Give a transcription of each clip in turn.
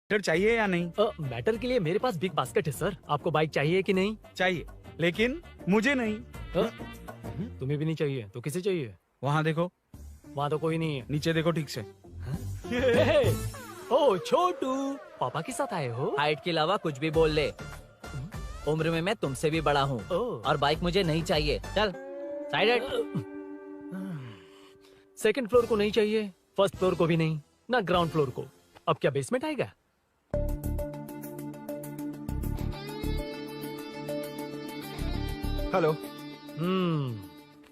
Matter चाहिए या नहीं? मैटर के लिए मेरे पास बिग बास्केट है सर। आपको बाइक चाहिए कि नहीं? चाहिए, लेकिन मुझे नहीं। तुम्हें भी नहीं चाहिए तो किसे चाहिए? वहाँ देखो, वहाँ तो कोई नहीं है। नीचे देखो ठीक से। ओ छोटू, पापा के साथ आए हो? हाइट के अलावा कुछ भी बोल ले। उम्र में मैं तुमसे भी बड़ा हूँ और बाइक मुझे नहीं चाहिए। चल साइड। सेकंड फ्लोर को नहीं चाहिए, फर्स्ट फ्लोर को भी नहीं, ना ग्राउंड फ्लोर को। अब क्या बेसमेंट आएगा? हेलो।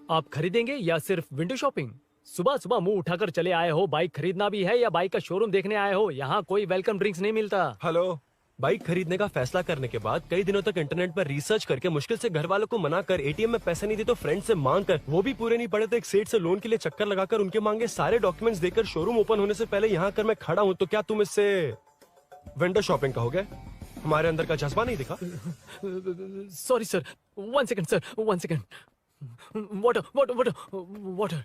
आप खरीदेंगे या सिर्फ विंडो शॉपिंग? सुबह सुबह मुंह उठाकर चले आए हो। बाइक खरीदना भी है या बाइक का शोरूम देखने आए हो? यहाँ कोई वेलकम ड्रिंक्स नहीं मिलता। हेलो। बाइक खरीदने का फैसला करने के बाद कई दिनों तक इंटरनेट पर रिसर्च करके मुश्किल से घर वालों को मना कर, एटीएम में पैसे नहीं दी तो फ्रेंड से मांग कर, वो भी पूरे नहीं पड़े तो एक सेठ से लोन के लिए चक्कर लगाकर उनके मांगे सारे डॉक्यूमेंट्स देकर शोरूम ओपन होने से पहले यहाँ कर मैं खड़ा हूँ, तो क्या तुम इससे विंडो शॉपिंग कहोगे? हमारे अंदर का जज्बा नहीं दिखा? Sorry sir, 1 second sir, 1 second. Water water water water.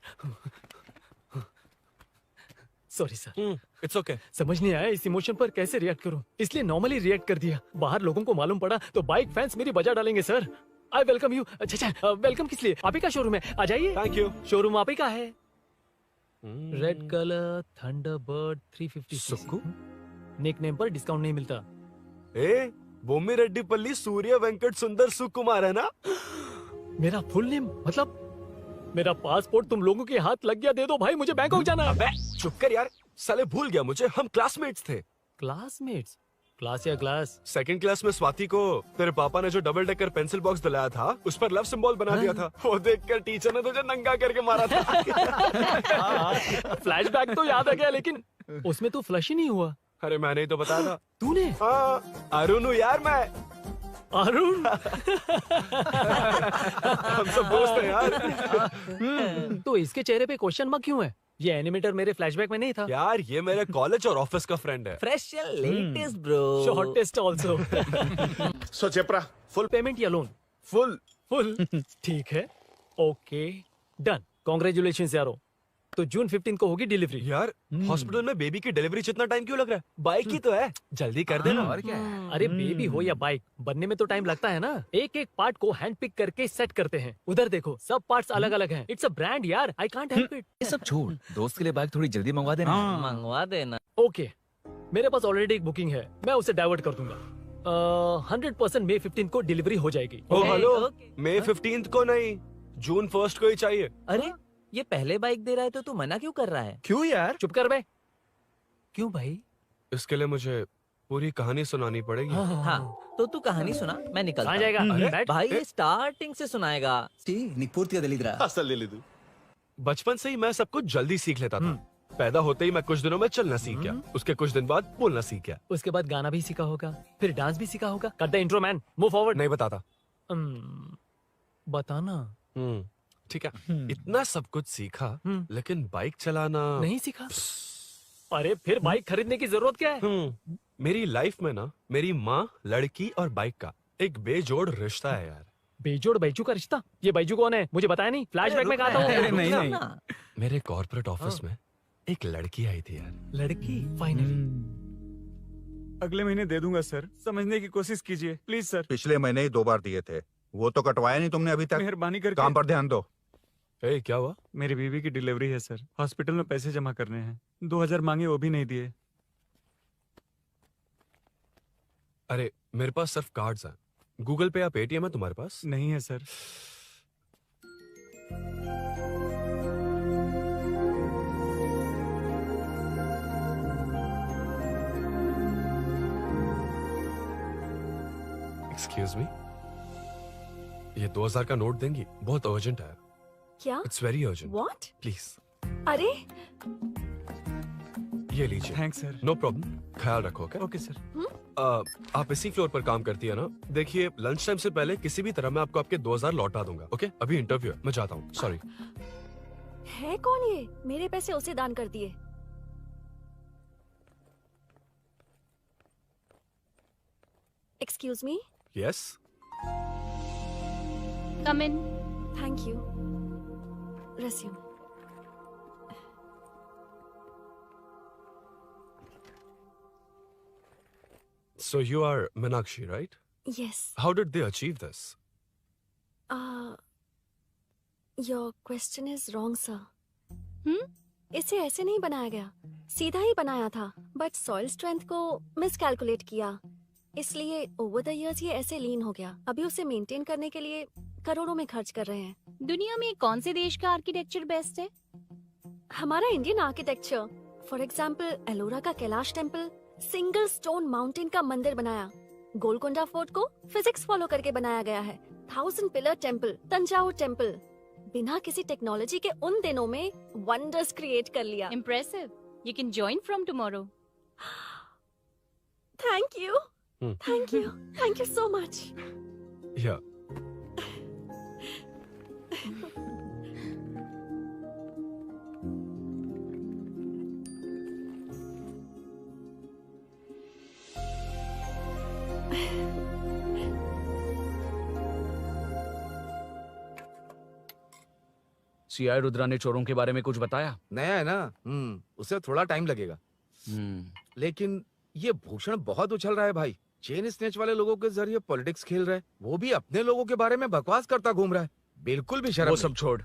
Sorry sir. It's okay. समझ नहीं आया इस इमोशन पर कैसे रिएक्ट करूं, इसलिए नॉर्मली रिएक्ट कर दिया। बाहर लोगों को मालूम पड़ा तो बाइक फैंस मेरी बजा डालेंगे सर। I welcome you. अच्छा, वेलकम किस लिए? आप ही का शोरूम है, आ जाइए। Thank you. शोरूम आप ही का है। रेड कलर थंडरबर्ड 350 सुक्कू? निक नेम पर डिस्काउंट नहीं मिलता। ए, बोम्मी रेड्डीपल्ली सूर्य वेंकट सुंदर सुकुमार है ना? मेरा फुल नेम मतलब मेरा पासपोर्ट तुम लोगों के हाथ लग गया, दे दो भाई, मुझे बैंकॉक जाना है। अबे चुप कर यार, साले भूल गया मुझे, हम क्लासमेट्स थे। क्लासमेट्स? क्लास या क्लास? सेकंड क्लास में स्वाति को तेरे पापा ने जो डबल डेकर पेंसिल बॉक्स दिलाया था उस पर लव सिंबल बना दिया था। वो देखकर टीचर ने तुझे नंगा करके मारा था। फ्लैशबैक तो याद आ गया, लेकिन उसमें तो फ्लश ही नहीं हुआ। अरे मैंने ही तो बताया था। तूने? हाँ, अरुण हूँ यार मैं। अरुण? हम सब दोस्त हैं यार। तो इसके चेहरे पे क्वेश्चन मार्क क्यों है? ये एनिमेटर मेरे फ्लैशबैक में नहीं था। यार ये मेरे कॉलेज और ऑफिस का फ्रेंड है। Fresh latest bro. Shortest also. So चेपरा, फुल पेमेंट या लोन? फुल। फुल। ठीक है, ओके डन। कांग्रेचुलेशंस यारो। तो जून 15 को होगी डिलीवरी। यार हॉस्पिटल में बेबी की डिलीवरी से इतना टाइम क्यों लग रहा है? बाइक ही तो है, जल्दी कर देना। और क्या है? अरे बेबी हो या बाइक, बनने में तो टाइम लगता है ना। एक एक पार्ट को हैंड पिक करके सेट करते हैं। उधर देखो, सब पार्ट्स अलग अलग हैं। इट्स अ ब्रांड यार, आई कांट हेल्प इट। ये सब छोड़, दोस्त के लिए बाइक थोड़ी जल्दी मंगवा देना। हाँ। मंगवा देना। ओके, मेरे पास ऑलरेडी एक बुकिंग है, मैं उसे डाइवर्ट कर दूंगा। 100% मई 15 को डिलीवरी हो जाएगी। ओ हेलो, ओके। मई 15 को नहीं, जून 1 को ही चाहिए। अरे ये पहले बाइक दे रहा है तो तू मना क्यों कर रहा है? क्यों यार? चुप कर बे। क्यों भाई? इसके लिए मुझे पूरी कहानी सुनानी पड़ेगी। हाँ, तो तू कहानी सुना, मैं निकलता कहाँ हूँ। जाएगा? बैठ। भाई ये स्टार्टिंग से सुनाएगा। నీకు పూర్తిగా తెలీదురా అసలు తెలీదు. बचपन से ही मैं सब कुछ जल्दी सीख लेता था। पैदा होते ही मैं कुछ दिनों में चलना सीख गया, उसके कुछ दिन बाद बोलना सीख गया। उसके बाद गाना भी सीखा होगा, फिर डांस भी सीखा होगा। Cut the intro man, move forward. नहीं बताता। बताना। ठीक है, इतना सब कुछ सीखा लेकिन बाइक चलाना नहीं सीखा? अरे फिर बाइक खरीदने की जरूरत क्या है? मेरी लाइफ में ना मेरी माँ, लड़की और बाइक का एक बेजोड़ रिश्ता है यार। बेजोड़ बैजू का रिश्ता? ये बैजू कौन है? मुझे बताया नहीं। फ्लैशबैक में कहा था। नहीं नहीं। मेरे कॉर्पोरेट ऑफिस में एक लड़की आई थी यार। लड़की? फाइनली। अगले महीने दे दूंगा सर, समझने की कोशिश कीजिए प्लीज सर। पिछले महीने ही 2 बार दिए थे, वो तो कटवाया नहीं तुमने अभी तक। मेहरबानी करके। काम पर ध्यान दो। ए, क्या हुआ? मेरी बीवी की डिलीवरी है सर, हॉस्पिटल में पैसे जमा करने हैं। 2000 मांगे, वो भी नहीं दिए। अरे मेरे पास सिर्फ कार्ड्स हैं। गूगल पे या पेटीएम है तुम्हारे पास? नहीं है सर। एक्सक्यूज मी, ये 2000 का नोट देंगी? बहुत अर्जेंट है। क्या? It's very urgent. What? Please अरे ये लीजिए। Thanks sir. नो प्रॉब्लम, ख्याल रखो। Okay sir. आप इसी फ्लोर पर काम करती है ना? देखिए लंच टाइम से पहले किसी भी तरह मैं आपको आपके 2000 लौटा दूंगा। ओके, अभी इंटरव्यू है, मैं जाता हूँ। सॉरी। है कौन ये? मेरे पैसे उसे दान कर दिए। Excuse me. Yes. Come in. Thank you. Resume. So you are Meenakshi, right? Yes. How did they achieve this? Your question is wrong, sir. इसे Hmm? ऐसे नहीं बनाया गया, सीधा ही बनाया था, बट सॉइल स्ट्रेंथ को मिसकैलकुलेट किया, इसलिए ओवर द इयर्स ये ऐसे लीन हो गया। अभी उसे मेंटेन करने के लिए करोड़ों में खर्च कर रहे हैं। दुनिया में कौन से देश का आर्किटेक्चर बेस्ट है? हमारा Indian architecture, for example Ellora का Kailash temple, single stone mountain का मंदिर बनाया। गोलकोंडा फोर्ट को फिजिक्स फॉलो करके बनाया गया है। 1000 पिलर टेम्पल, तंजावुर टेम्पल, बिना किसी टेक्नोलॉजी के उन दिनों में वंडर्स क्रिएट कर लिया। Impressive. You can join from tomorrow. Thank you, Hmm. Thank you so much. Yeah. CI Rudra ने चोरों के बारे में कुछ बताया? नया है ना, उसे थोड़ा टाइम लगेगा। लेकिन ये भूषण बहुत उछल रहा है भाई। चेन स्नेच वाले लोगों के जरिए पॉलिटिक्स खेल रहा है, वो भी अपने लोगों के बारे में बकवास करता घूम रहा है। बिल्कुल भी शर्म वो नहीं। सब छोड़,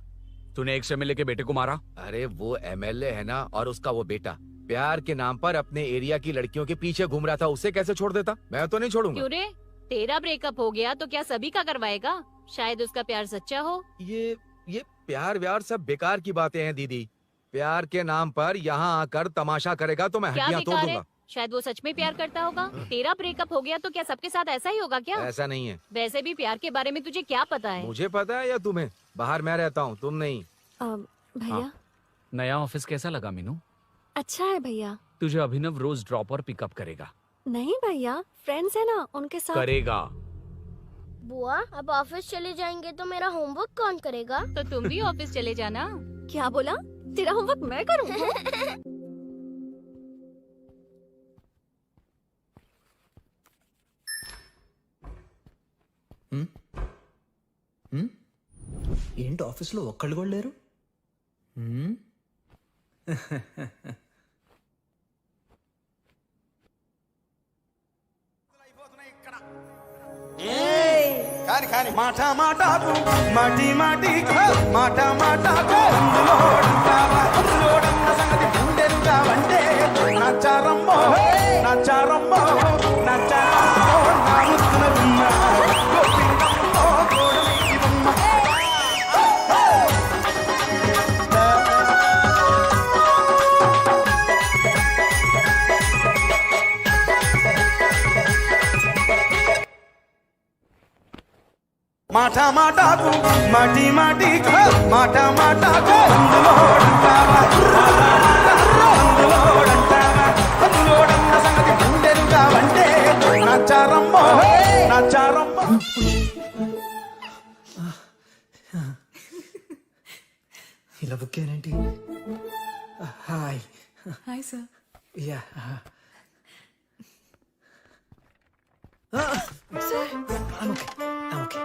तूने एक एमएलए के बेटे को मारा। अरे वो एमएलए है ना, और उसका वो बेटा प्यार के नाम पर अपने एरिया की लड़कियों के पीछे घूम रहा था, उसे कैसे छोड़ देता? मैं तो नहीं छोड़ूंगा। क्यों रे? तेरा ब्रेकअप हो गया तो क्या सभी का करवाएगा? शायद उसका प्यार सच्चा हो। ये प्यार व्यार सब बेकार की बातें हैं दीदी। प्यार के नाम पर यहाँ आकर तमाशा करेगा तो मैं क्या हड्डियां तोड़ बेकार है? दूंगा। शायद वो सच में प्यार करता होगा। तेरा ब्रेकअप हो गया तो क्या सबके साथ ऐसा ही होगा क्या? ऐसा नहीं है। वैसे भी प्यार के बारे में तुझे क्या पता है? मुझे पता है या तुम्हें? बाहर मैं रहता हूँ, तुम नहीं। भैया, नया ऑफिस कैसा लगा मीनू? अच्छा है भैया। तुझे अभिनव रोज ड्रॉप और पिकअप करेगा। नहीं भैया, फ्रेंड्स है ना, उनके साथ। करेगा। बुआ, अब ऑफिस चले जाएंगे तो मेरा होमवर्क कौन करेगा? तो तुम भी ऑफिस चले जाना। क्या बोला? तेरा होमवर्क मैं करूँ? ఏంటి ఆఫీస్లో ఒక్కళ్ళు కూడా లేరు? కానీ కానీ మాట మాటకు మాటి మాటికి మాట మాటకు అందులోడుంటావా సంగతి గుండెలుగా వంటే నచ్చారమ్మో నచ్చారమ్మో నచ్చారమ్మో నా ముద్దున బొమ్మ గోపిందమ్మో గోడమీది బొమ్మ మాట మాటకు మాటి మాటికి మాట మాటకు అందులోడుంటావా అందులోడన్న సంగతి గుండెలుగా వంటే నచ్చారమ్మో నచ్చారమ్మో. ఇలా బుక్ అయ్యానేంటి? Hi. Hi sir. Yeah. Okay.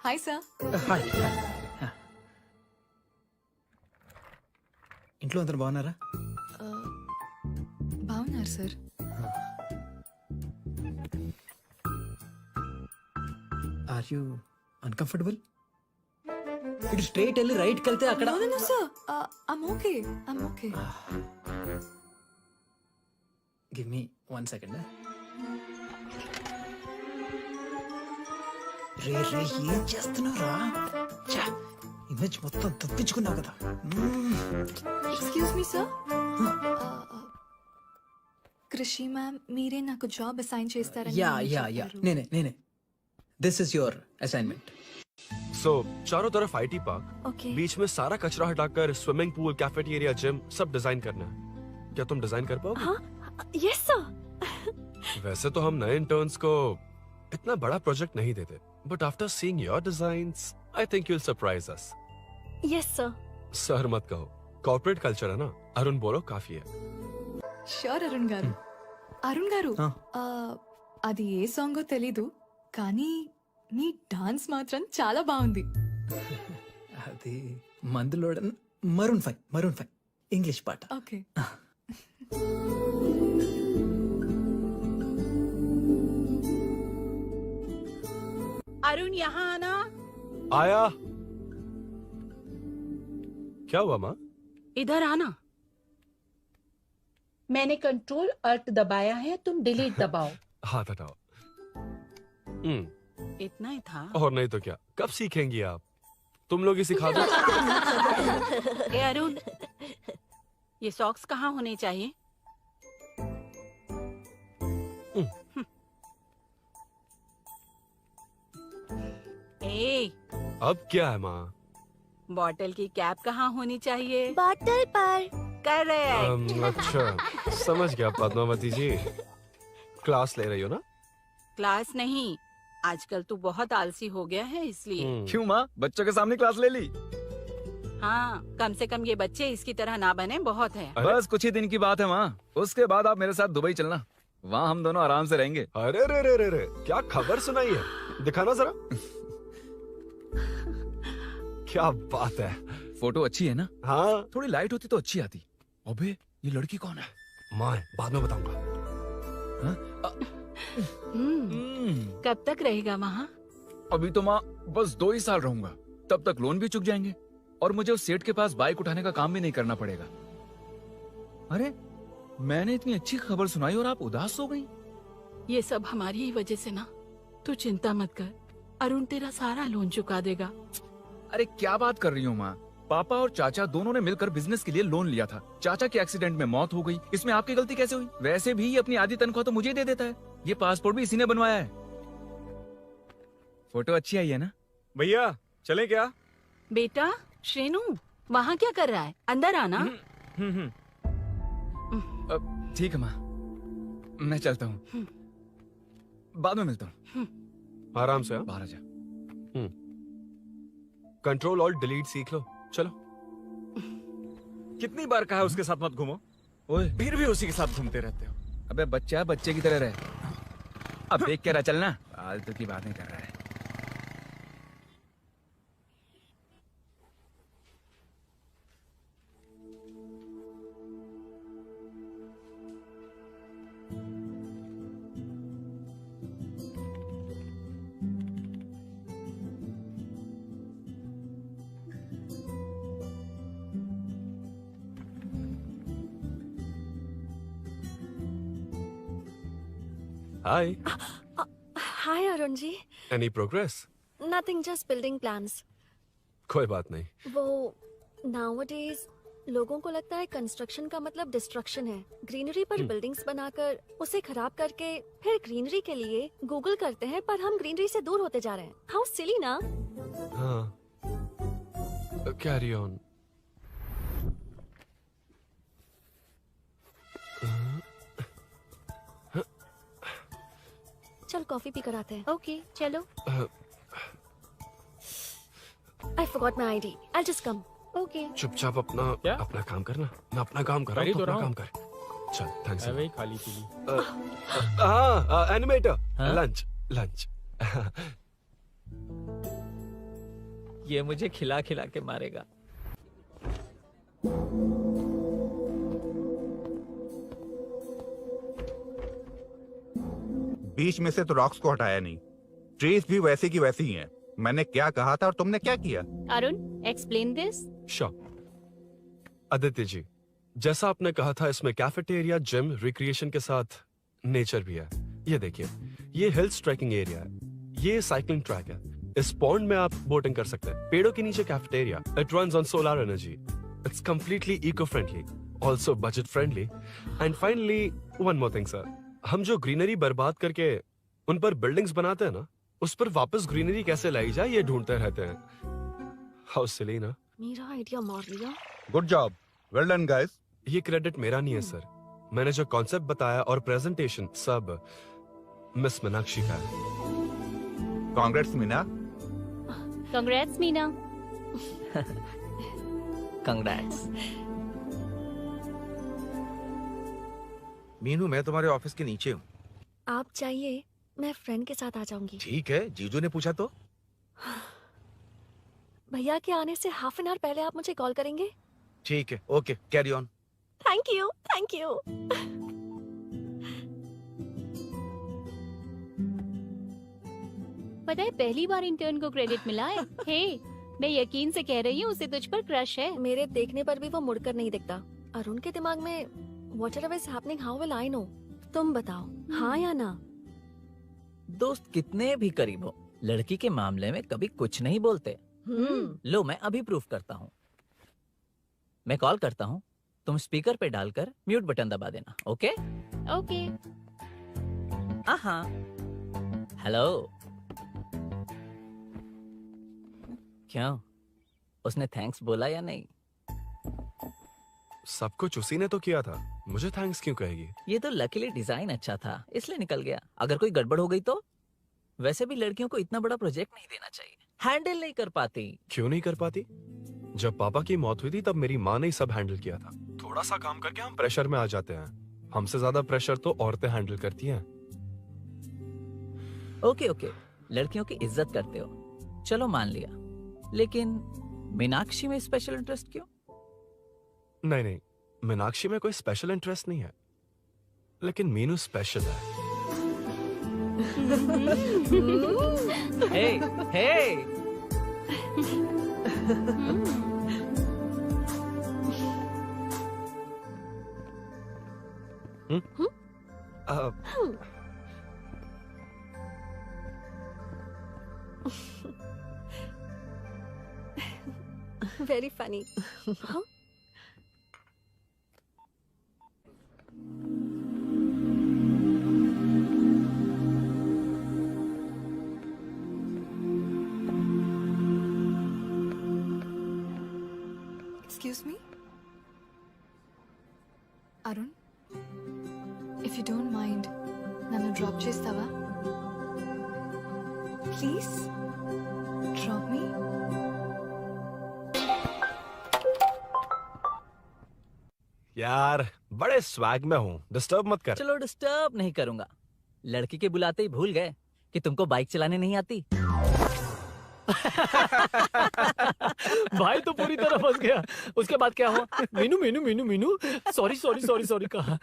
Hi sir. Hi. ఇంట్లో అందరు బాగున్నారా? బాగున్నారు సార్। Are you uncomfortable? ఇటు స్ట్రైట్ వెళ్ళి రైట్కి వెళ్తే అక్కడ. Sir, I'm okay. Give me 1 second. రే ఏం చేస్తున్నావురా? ఇమేజ్ మొత్తం తప్పించుకున్నావు కదా. Excuse me sir. Krishi ma'am, మీరే నాకు జాబ్ అసైన్ చేస్తారని యా నాకు యా యా చెప్పారు। నేనే. This is your assignment. So चारों तरफ आईटी पार्क, ओके। बीच में सारा कचरा हटाकर स्विमिंग पूल, कैफेटेरिया, जिम सब डिजाइन करना है। क्या तुम डिजाइन कर पाओगे? हाँ, यस सर। वैसे तो हम नए इंटर्न्स को इतना बड़ा प्रोजेक्ट नहीं देते, but after seeing your designs I think you will surprise us. Yes sir. Sir मत कहो, कॉर्पोरेट कल्चर है ना। अरुण बोलो, काफी है। ష్యూర్ అరుణ్ గారు। అరుణ్ గారు, ఆ. అది ఏ సాంగో తెలీదు, కానీ మీ డాన్స్ మాత్రం చాలా బాగుంది। అది మందులోడన్ Maroon 5 English part. Okay. Arun यहाँ आना। आया। क्या हुआ माँ? इधर आना। मैंने कंट्रोल अल्ट दबाया है, तुम डिलीट दबाओ। हाथ हटाओ। इतना ही था। और नहीं तो क्या, कब सीखेंगी आप? तुम लोग ही सिखा दो। ए अरुण, ये सॉक्स कहाँ होने चाहिए? ए, अब क्या है माँ? बॉटल की कैप कहाँ होनी चाहिए? बॉटल पर। करेक्ट। अच्छा, समझ गया पद्मावती जी। क्लास ले रही हो ना? क्लास नहीं, आजकल तू बहुत आलसी हो गया है इसलिए। क्यों माँ, बच्चों के सामने क्लास ले ली? हाँ, कम से कम ये बच्चे इसकी तरह ना बने, बहुत है। बस कुछ ही दिन की बात है माँ, उसके बाद आप मेरे साथ दुबई चलना, वहाँ हम दोनों आराम से रहेंगे। अरे रे रे रे रे, क्या खबर सुनाई है, दिखाना जरा। क्या बात है। फोटो अच्छी है ना? हाँ। थोड़ी लाइट होती तो अच्छी आती। अबे ये लड़की कौन है? माँ, बाद में बताऊंगा। कब तक रहेगा वहाँ? अभी तो माँ बस 2 ही साल रहूंगा, तब तक लोन भी चुक जाएंगे और मुझे उस सेठ के पास बाइक उठाने का काम भी नहीं करना पड़ेगा। अरे मैंने इतनी अच्छी खबर सुनाई और आप उदास हो गई। ये सब हमारी ही वजह से ना, तू चिंता मत कर, अरुण तेरा सारा लोन चुका देगा। अरे क्या बात कर रही हो माँ, पापा और चाचा दोनों ने मिलकर बिजनेस के लिए लोन लिया था। चाचा की एक्सीडेंट में मौत हो गई, इसमें आपकी गलती कैसे हुई? वैसे भी ये अपनी आधी तनख्वाह तो मुझे ही दे देता है। ये पासपोर्ट भी इसी ने बनवाया है। फोटो अच्छी आई है ना? भैया चले क्या? बेटा श्रेनु, वहाँ क्या कर रहा है? अंदर आना। ठीक है माँ, मैं चलता हूँ, बाद में मिलता हूँ। आराम से। बाहर आ जा। कंट्रोल ऑल्ट डिलीट सीख लो, चलो। कितनी बार कहा उसके साथ मत घूमो, ओए फिर भी उसी के साथ घूमते रहते हो। अबे बच्चा बच्चे की तरह रहे। अब देख के रहा चलना, फालतू की बातें कर रहा है। Hi. Hi Arun ji. Any progress? Nothing, just building plans. कोई बात नहीं। वो नाउअडेज लोगों को लगता है कंस्ट्रक्शन का मतलब डिस्ट्रक्शन है। ग्रीनरी पर बिल्डिंग्स बनाकर उसे खराब करके फिर ग्रीनरी के लिए गूगल करते हैं, पर हम ग्रीनरी से दूर होते जा रहे हैं। हाउ सिली ना? हाँ, कैरी ऑन। चल कॉफी पी कर आते हैं। ओके चलो। I forgot my ID. I'll just come. Okay. चुपचाप अपना काम करना। मैं अपना काम कर रहा हूँ, अपना काम कर। चल, थैंक्स। वही खाली पीली। हाँ, एनिमेटर। लंच। ये मुझे खिला खिला के मारेगा। बीच में से तो रॉक्स को हटाया नहीं, ट्रीज भी वैसे की वैसी ही हैं। मैंने क्या कहा था और तुमने क्या किया? Arun explain this. Sure. Aditya ji, जैसा आपने कहा था, इसमें कैफेटेरिया, जिम, रिक्रिएशन के साथ नेचर भी है। ये देखिए, ये हिल्स ट्रैकिंग एरिया है, ये साइकिलिंग ट्रैक है। इस पॉन्ड में आप बोटिंग कर सकते हैं। पेड़ों के नीचे cafeteria, it runs on solar energy, it's completely eco friendly, also budget friendly. And finally one more thing sir, हम जो ग्रीनरी बर्बाद करके उन पर बिल्डिंग्स बनाते हैं ना, उस पर वापस ग्रीनरी कैसे लाई जाए ये ढूंढते रहते हैं। हाउ सिली ना? मेरा आइडिया मार लिया। Good job, well done guys. ये क्रेडिट मेरा नहीं है सर, मैंने जो कॉन्सेप्ट बताया और प्रेजेंटेशन सब मिस मीनाक्षी का है। Congrats Meena. Congrats Meena. Congrats. Meenu, मैं तुम्हारे ऑफिस के नीचे हूँ। आप चाहिए मैं फ्रेंड के साथ आ जाऊंगी। ठीक है, जीजू ने पूछा तो। भैया के आने से हाफ एन आवर पहले आप मुझे कॉल करेंगे? ठीक है, okay, carry on. Thank you, thank you. पता है पहली बार इंटर्न को क्रेडिट मिला है। हे, मैं यकीन से कह रही हूँ उसे तुझ पर क्रश है। मेरे देखने पर भी वो मुड़कर नहीं दिखता। अरुण के दिमाग में whatever is happening, how will I know? तुम बताओ, हाँ या ना? दोस्त कितने भी करीब हो, लड़की के मामले में कभी कुछ नहीं बोलते। लो मैं अभी प्रूफ करता हूँ। मैं कॉल करता हूँ, तुम स्पीकर पे डालकर म्यूट बटन दबा देना। Okay okay. हाँ। हेलो। क्यों, उसने थैंक्स बोला या नहीं? सब कुछ उसी ने तो किया था, मुझे थैंक्स क्यों कहेगी? ये तो लकीली डिजाइन अच्छा था इसलिए निकल गया। अगर कोई गड़बड़ हो गई तो? वैसे भी लड़कियों को इतना बड़ा प्रोजेक्ट नहीं देना चाहिए, हैंडल नहीं कर पाती। क्यों नहीं कर पाती? जब पापा की मौत हुई थी तब मेरी माँ ने ही सब हैंडल किया था। थोड़ा सा काम करके हम प्रेशर में आ जाते हैं। हमसे ज्यादा प्रेशर तो औरतें हैंडल करती हैं। ओके ओके, लड़कियों की इज्जत करते हो, चलो मान लिया। लेकिन मीनाक्षी में स्पेशल इंटरेस्ट क्यों? नहीं नहीं, मीनाक्षी में कोई स्पेशल इंटरेस्ट नहीं है, लेकिन मीनू स्पेशल है। हे हे। Very funny. Huh? Excuse me? Arun? If you don't mind, nanu drop chestava? Please? Drop me? यार बड़े स्वैग में हूँ, डिस्टर्ब मत कर। चलो डिस्टर्ब नहीं करूंगा। लड़की के बुलाते ही भूल गए कि तुमको बाइक चलाने नहीं आती। भाई तो पूरी तरह फंस गया। उसके बाद क्या हुआ? Meenu Meenu Meenu Meenu sorry sorry sorry sorry कहा।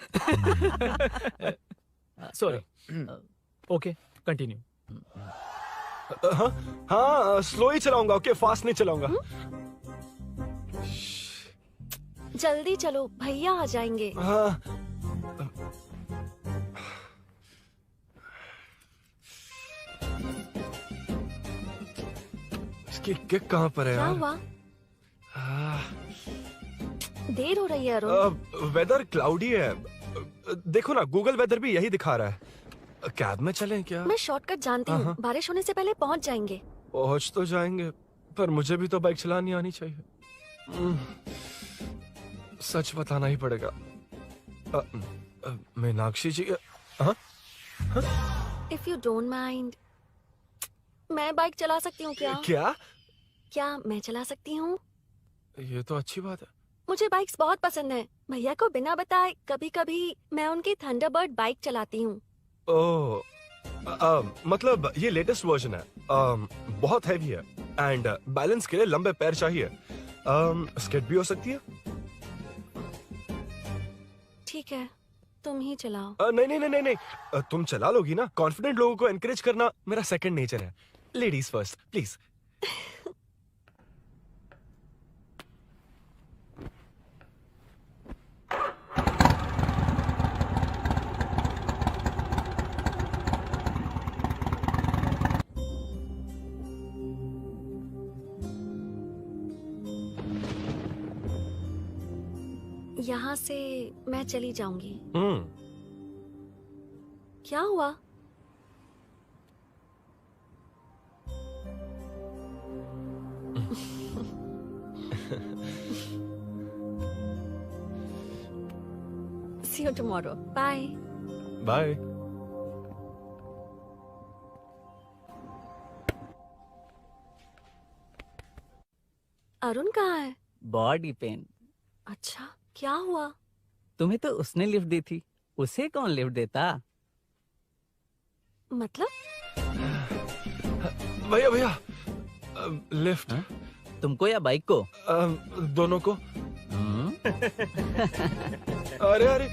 सॉरी। Okay continue. हाँ हाँ, स्लो ही चलाऊंगा। ओके, फास्ट नहीं चलाऊंगा। जल्दी चलो, भैया आ जाएंगे। हाँ। इसकी किक कहाँ पर है क्या यार? हुआ? देर हो रही है अरुण। वेदर क्लाउडी है। देखो ना, गूगल वेदर भी यही दिखा रहा है। कैब में चलें क्या? मैं शॉर्टकट जानती हूँ, बारिश होने से पहले पहुँच जाएंगे। पहुँच तो जाएंगे, पर मुझे भी तो बाइक चलानी आनी चाहिए। सच बताना ही पड़ेगा। मीनाक्षी जी। इफ यू डोंट माइंड, मैं बाइक चला सकती हूँ क्या? क्या मैं चला सकती हूँ? ये तो अच्छी बात है। मुझे बाइक्स बहुत पसंद है। भैया को बिना बताए कभी कभी मैं उनकी थंडरबर्ड बाइक चलाती हूँ। ओह, मतलब ये लेटेस्ट वर्जन है। बहुत हैवी है एंड बैलेंस के लिए लंबे पैर चाहिए। स्किड भी हो सकती है। ठीक है, तुम ही चलाओ। नहीं नहीं नहीं नहीं, तुम चला लोगी ना। कॉन्फिडेंट लोगों को एनकरेज करना मेरा सेकंड नेचर है। Ladies first please. यहाँ से मैं चली जाऊंगी। क्या हुआ? See you tomorrow. Bye. Bye. Arun कहाँ है? Body pain. अच्छा, क्या हुआ? तुम्हें तो उसने लिफ्ट दी थी, उसे कौन लिफ्ट देता? मतलब? भैया लिफ्ट। तुमको या बाइक को? दोनों को। अरे अरे,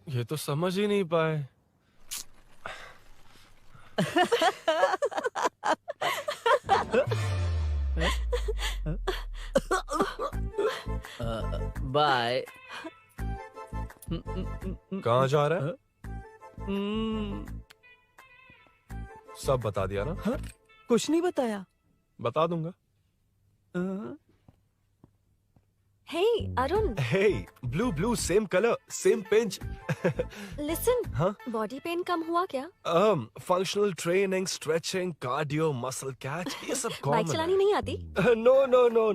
ये तो समझ ही नहीं पाए। बाय। कहाँ जा रहा है? सब बता दिया ना? कुछ नहीं बताया। बता दूंगा। Hey, Arun. Hey, blue, same color, same pinch. Listen. हाँ? Body pain कम हुआ क्या? Functional training, stretching, cardio, muscle catch, ये सब common बाइक चलानी नहीं आती? No,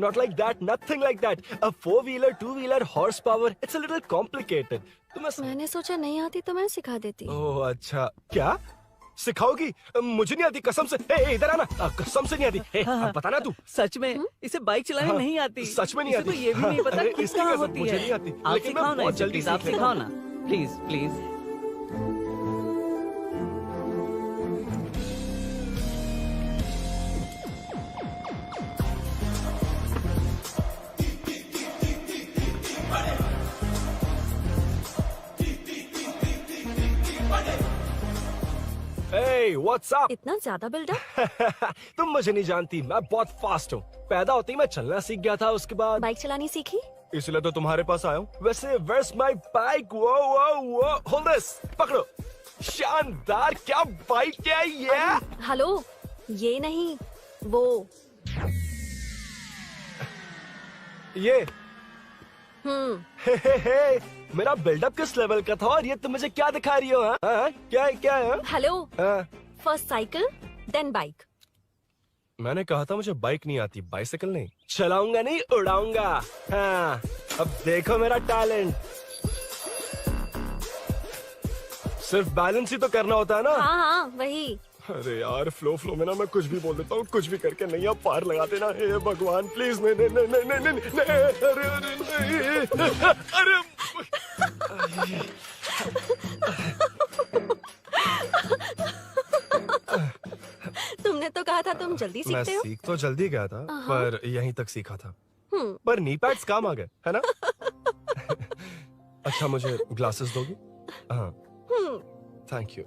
not like that, nothing like that. A 4-wheeler, 2-wheeler, horsepower, it's a little complicated. मैंने सोचा नहीं आती तो मैं सिखा देती। ओह अच्छा, क्या? सिखाओगी? मुझे नहीं आती कसम से। इधर आना, कसम से नहीं आती। बताना तू। सच में इसे बाइक चलानी नहीं आती। सच में नहीं आती। तो ये भी नहीं पता किस इसकी कहाँ कसम, होती मुझे है। नहीं आती। आप लेकिन मैं सिखाओ ना बहुत इसे, जल्दी प्लीज आप सीख सिखाओ लूंगा। ना, प्लीज। Hey, what's up? इतना ज्यादा बिल्डअप? तुम मुझे नहीं जानती, मैं बहुत फास्ट हूँ। पैदा होते ही मैं चलना सीख गया था, उसके बाद बाइक चलानी सीखी? इसलिए तो तुम्हारे पास आया हूँ। वैसे where's my bike? Whoa, hold this, पकड़ो। शानदार, क्या बाइक है ये? हेलो, ये नहीं, वो। ये हे, मेरा बिल्डअप किस लेवल का था और ये तुम मुझे क्या दिखा रही हो? हाँ? क्या है? हेलो, हाँ? First cycle then bike. मैंने कहा था मुझे बाइक नहीं आती, बाइसाइकिल नहीं। चलाऊंगा नहीं, उड़ाऊंगा। हाँ, अब देखो मेरा टैलेंट। सिर्फ बैलेंस ही तो करना होता है ना? हाँ, वही। अरे यार, फ्लो में ना मैं कुछ भी बोल देता हूँ, कुछ भी करके नहीं आप पार लगा देना। हे भगवान प्लीज, नहीं, अरे तुमने तो कहा था तुम जल्दी मैं सीखते हो। सीख तो जल्दी गया था, पर यहीं तक सीखा था। हम्म। पर नी पैड्स काम आ गए, है ना? अच्छा, मुझे ग्लासेस दोगी? हाँ, थैंक यू।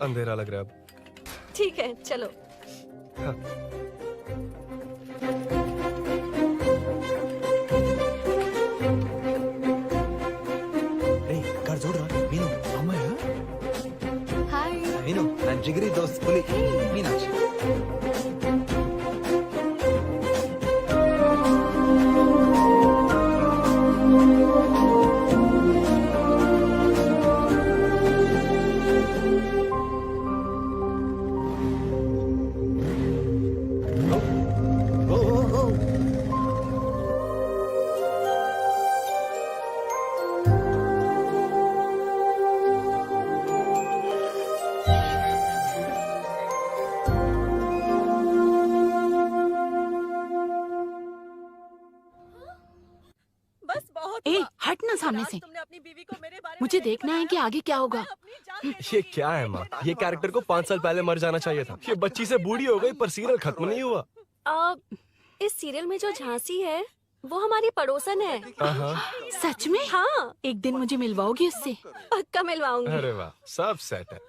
अंधेरा लग रहा है अब। ठीक है, चलो। हाँ। घर जोड़ रहा मीनू। Hi. मीनू, मैं जिगरी दोस्त पुली मीनाक्षी। ए, हट ना सामने से। मुझे देखना है कि आगे क्या होगा। ये क्या है माँ? ये कैरेक्टर को 5 साल पहले मर जाना चाहिए था। ये बच्ची से बूढ़ी हो गई पर सीरियल खत्म नहीं हुआ। इस सीरियल में जो झांसी है वो हमारी पड़ोसन है। सच में? हाँ। एक दिन मुझे मिलवाओगी उससे? पक्का मिलवाऊंगी। अरे वाह, सब सेट है।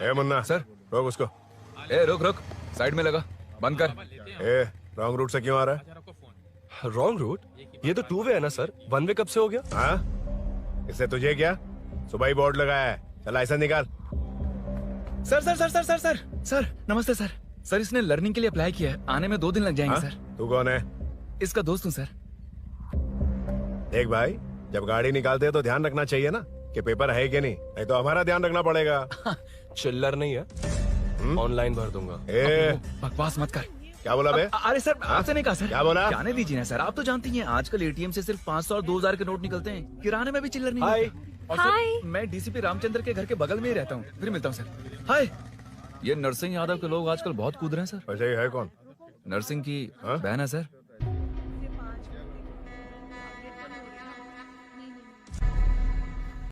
ए मुन्ना सर, रोक उसको। ए रुक, साइड में लगा, बंद कर। ए, रॉन्ग रूट से क्यों आ रहा है? Wrong route? ये तो 2 वे है ना सर, 1 वे कब से हो गया? हाँ, इससे तुझे क्या? सुबह ही बोर्ड लगाया है, चल लाइसेंस निकाल। सर, नमस्ते सर। सर, इसने लर्निंग के लिए अप्लाई किया है, आने में 2 दिन लग जाएंगे। हाँ? सर, तू कौन है? इसका दोस्त हूँ सर। देख भाई, जब गाड़ी निकालते हैं तो ध्यान रखना चाहिए ना कि पेपर है कि नहीं तो हमारा ध्यान रखना पड़ेगा। चिल्लर नहीं है, ऑनलाइन भर दूंगा। बकवास मत कर। क्या बोला बे? अरे सर, आपसे नहीं कहा सर। क्या बोला? जाने दीजिए ना सर, आप तो जानती हैं आजकल एटीएम से सिर्फ 500 और 2000 के नोट निकलते हैं, किराने में भी चिल्लर नहीं मिलता। और सर, मैं डीसीपी रामचंद्र के घर के बगल में ही रहता हूँ, फिर मिलता हूँ सर। हाय, ये नरसिंह यादव के लोग आजकल बहुत कूद रहे हैं सर। अच्छा, ये है कौन? नरसिंह की बहन है सर।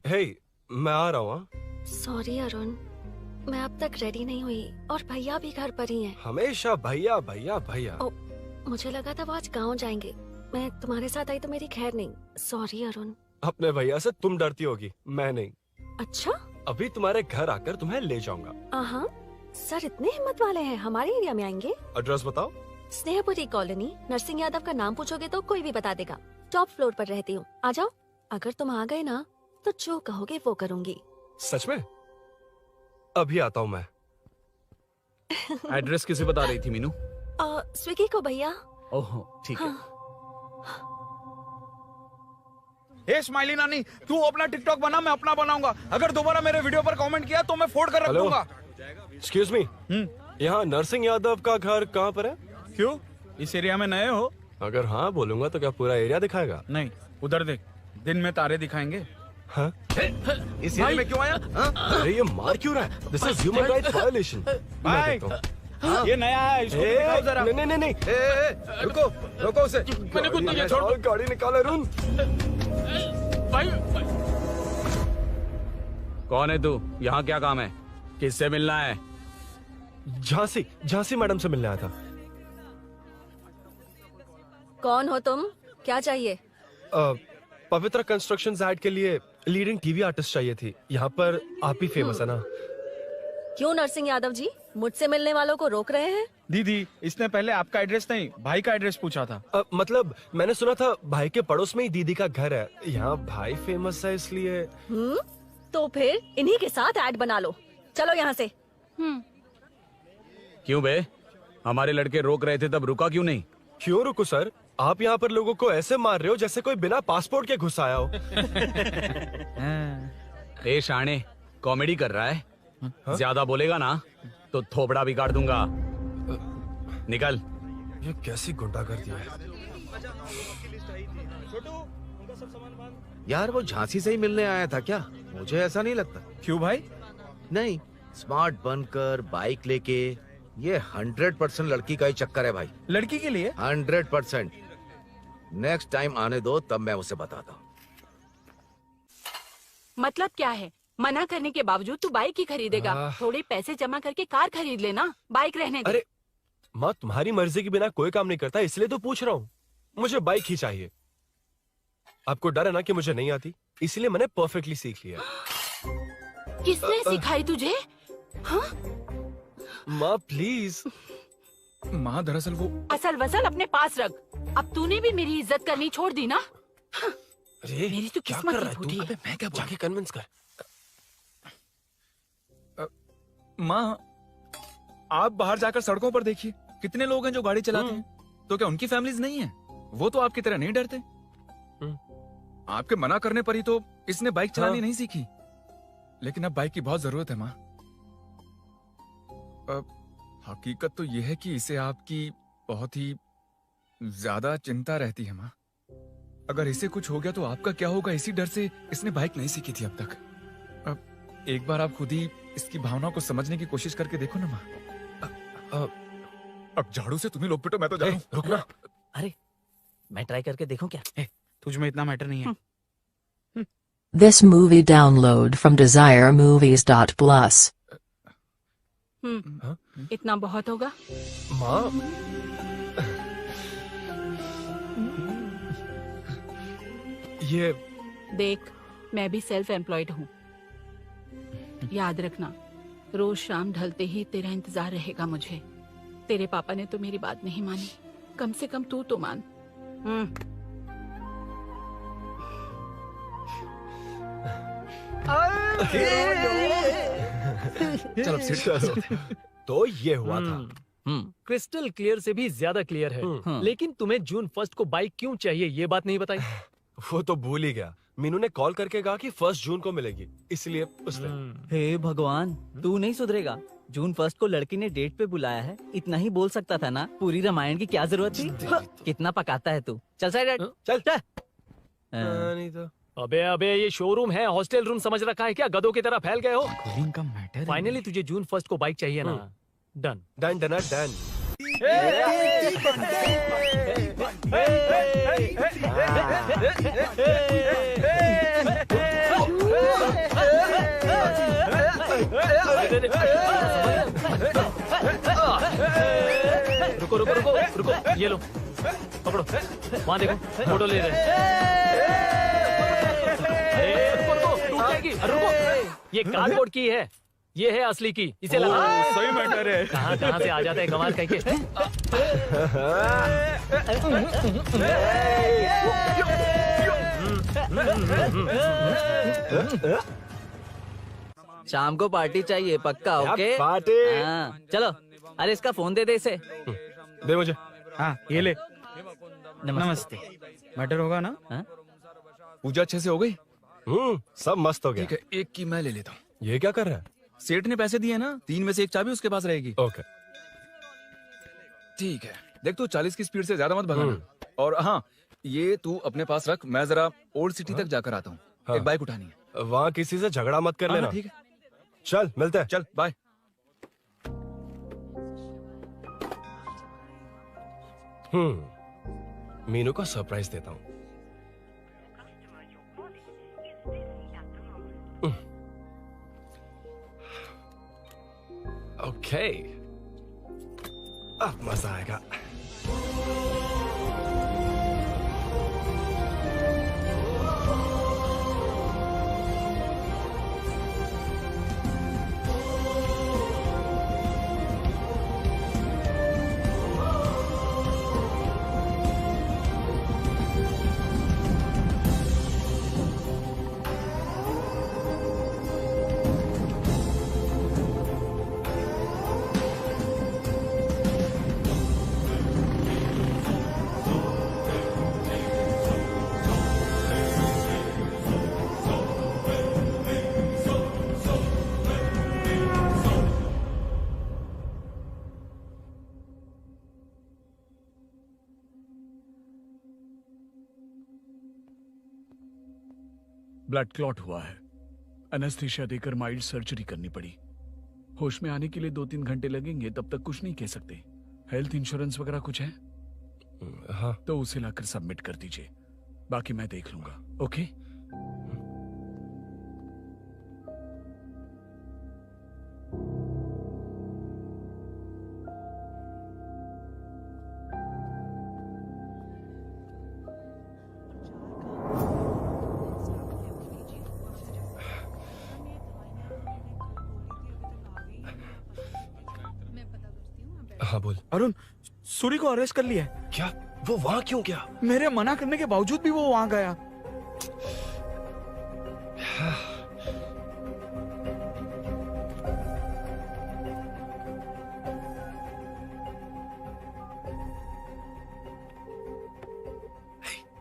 हे, मैं आ रहा हूँ। सॉरी अरुण, मैं अब तक रेडी नहीं हुई और भैया भी घर पर ही हैं। हमेशा भैया भैया भैया। मुझे लगा था वो आज गाँव जाएंगे। मैं तुम्हारे साथ आई तो मेरी खैर नहीं। सॉरी अरुण। अपने भैया से तुम डरती होगी, मैं नहीं। अच्छा? अभी तुम्हारे घर आकर तुम्हें ले जाऊंगा। हाँ, सर इतने हिम्मत वाले हैं, हमारे एरिया में आएंगे? एड्रेस बताओ। स्नेहपुरी कॉलोनी, नरसिंह यादव का नाम पूछोगे तो कोई भी बता देगा। टॉप फ्लोर पर रहती हूँ, आ जाओ। अगर तुम आ गए ना तो जो कहोगे वो करूँगी। सच में? अभी आता हूँ मैं। एड्रेस किसे बता रही थी मीनू? स्विगी को भैया। ओह ठीक है। हे स्माइली नानी, तू अपना टिकटॉक बना, मैं अपना बनाऊंगा। अगर दोबारा मेरे वीडियो पर कमेंट किया तो मैं फोड़ कर रख दूंगा। एक्सक्यूज मी, यहाँ नरसिंह यादव का घर कहाँ पर है? क्यों, इस एरिया में नए हो? अगर हाँ बोलूंगा तो क्या पूरा एरिया दिखाएगा? नहीं, उधर देख, दिन में तारे दिखाएंगे। हाँ? इस एरिया में क्यों आया? अरे ये मार क्यों रहा है? This is human rights violation. भाई, ये नया है, इसको दिखाओ जरा। नहीं। रुको, रोको उसे। मैंने कुछ नहीं, छोड़। गाड़ी निकाल अरुण। भाई, कौन है तू? यहाँ क्या काम है? किससे मिलना है? झांसी मैडम से मिलने आया था। कौन हो तुम? क्या चाहिए? पवित्र कंस्ट्रक्शंस ऐड के लिए लीडिंग टीवी आर्टिस्ट चाहिए थी। यहाँ पर आप ही फेमस है ना? क्यों नरसिंह यादव जी, मुझसे मिलने वालों को रोक रहे हैं? दीदी, इसने पहले आपका एड्रेस नहीं, भाई का एड्रेस पूछा था। मतलब मैंने सुना था भाई के पड़ोस में ही दीदी का घर है। यहाँ भाई फेमस है इसलिए। तो फिर इन्हीं के साथ ऐड बना लो। चलो यहाँ से। क्यों बे? हमारे लड़के रोक रहे थे तब रुका क्यों नहीं? क्यों रुको सर? आप यहाँ पर लोगों को ऐसे मार रहे हो जैसे कोई बिना पासपोर्ट के घुस आया हो। ए शाणे, कॉमेडी कर रहा है? ज्यादा बोलेगा ना तो थोपड़ा भी काट दूंगा। निकल। ये कैसी गुंडागर्दी है? यार वो झांसी से ही मिलने आया था क्या? मुझे ऐसा नहीं लगता। क्यों भाई? नहीं, स्मार्ट बनकर बाइक लेके, ये 100% लड़की का ही चक्कर है भाई। लड़की के लिए? 100%। नेक्स्ट टाइम आने दो, तब मैं उसे बताता हूँ। मतलब क्या है? मना करने के बावजूद तू बाइक ही खरीदेगा? थोड़े पैसे जमा करके कार खरीद लेना, बाइक रहने दे। अरे माँ, तुम्हारी मर्जी के बिना कोई काम नहीं करता, इसलिए तो पूछ रहा हूँ। मुझे बाइक ही चाहिए। आपको डर है ना कि मुझे नहीं आती, इसलिए मैंने परफेक्टली सीख लिया। किसने सिखाई तुझे? हाँ? माँ प्लीज। माँ दरअसल वो असल वसल अपने पास रख। अब तूने भी मेरी इज्जत करनी छोड़ दी ना? अरे मेरी तो क्या किस्मत कर ही रहा है फूटी तू? है। अबे मैं क्या जाके कन्विंस कर। माँ, आप बाहर जाकर सड़कों पर देखिए, कितने लोग हैं जो गाड़ी चलाते हैं। तो क्या उनकी फैमिलीज नहीं है? वो तो आपकी तरह नहीं डरते। आपके मना करने पर ही तो इसने बाइक चलानी नहीं सीखी। लेकिन अब बाइक की बहुत जरूरत है माँ। हकीकत तो यह है कि इसे आपकी बहुत ही ज्यादा चिंता रहती है माँ। अगर इसे कुछ हो गया तो आपका क्या होगा, इसी डर से इसने बाइक नहीं सीखी थी अब तक। अब एक बार आप खुद ही इसकी भावनाओं को समझने की कोशिश करके देखो ना माँ। अब झाड़ू से तुम्हें लोग पिटो, मैं तो जा रहा हूं। रुकना। अरे मैं ट्राई करके देखूं क्या? तुझ में इतना मैटर नहीं है। This movie download from desiremovies.plus. इतना बहुत होगा? माँ, ये देख, मैं भी सेल्फ एम्प्लॉयड हूँ। याद रखना, रोज शाम ढलते ही तेरा इंतजार रहेगा मुझे। तेरे पापा ने तो मेरी बात नहीं मानी, कम से कम तू तो मान। चलो चलो। तो ये हुआ था। क्रिस्टल क्लियर से भी ज्यादा क्लियर है। लेकिन तुम्हें जून 1 को बाइक क्यों चाहिए, ये बात नहीं बताई। वो तो भूल ही गया। मीनू ने कॉल करके कहा कि 1 जून को मिलेगी, इसलिए उसने। हे भगवान, तू नहीं सुधरेगा। जून 1 को लड़की ने डेट पे बुलाया है, इतना ही बोल सकता था ना। पूरी रामायण की क्या जरूरत थी? कितना पकाता है तू। चल साइड चल। नहीं तो अबे ये शोरूम है, हॉस्टल रूम समझ रखा है क्या? गधों की तरह फैल गए हो। का मैटर। फाइनली तुझे जून 1 को बाइक चाहिए ना? Done done done done. रुको रुको रुको रुको, ये लो पकड़ो, वहाँ देखो फोटो ले रहे हैं। रुको रुको, टूट जाएगी, रुको, ये कार्डबोर्ड की है, ये है असली की, इसे लगा। सही मैटर है। कहाँ कहाँ से आ जाते हैं कमाल कह के। शाम को पार्टी चाहिए पक्का, ओके? पार्टी। हाँ, चलो। अरे इसका फोन दे दे इसे। दे मुझे। हाँ ये ले। नमस्ते। मैटर होगा ना? पूजा अच्छे से हो गई? सब मस्त हो गया। ठीक है, एक की मैं ले लेता हूँ। ये क्या कर रहा है? सेठ ने पैसे दिए ना, 3 में से 1 चाबी उसके पास रहेगी। ओके ठीक है, देख तू 40 की स्पीड से ज्यादा मत भगाना। और हाँ, ये तू अपने पास रख, मैं जरा ओल्ड सिटी तक जाकर आता हूँ। एक बाइक उठानी है। वहाँ किसी से झगड़ा मत कर लेना। ठीक है, चल मिलते हैं। चल बाय। मीनू को सरप्राइज देता हूँ। ओके, अब मजा आएगा। ब्लड क्लॉट हुआ है, एनेस्थीसिया देकर माइल्ड सर्जरी करनी पड़ी। होश में आने के लिए 2-3 घंटे लगेंगे, तब तक कुछ नहीं कह सकते। हेल्थ इंश्योरेंस वगैरह कुछ है? हाँ। तो उसे लाकर सबमिट कर दीजिए, बाकी मैं देख लूंगा। ओके? हाँ बोल। अरुण, सूरी को अरेस्ट कर लिया है। क्या? वो वहाँ क्यों गया? मेरे मना करने के बावजूद भी वो वहाँ गया।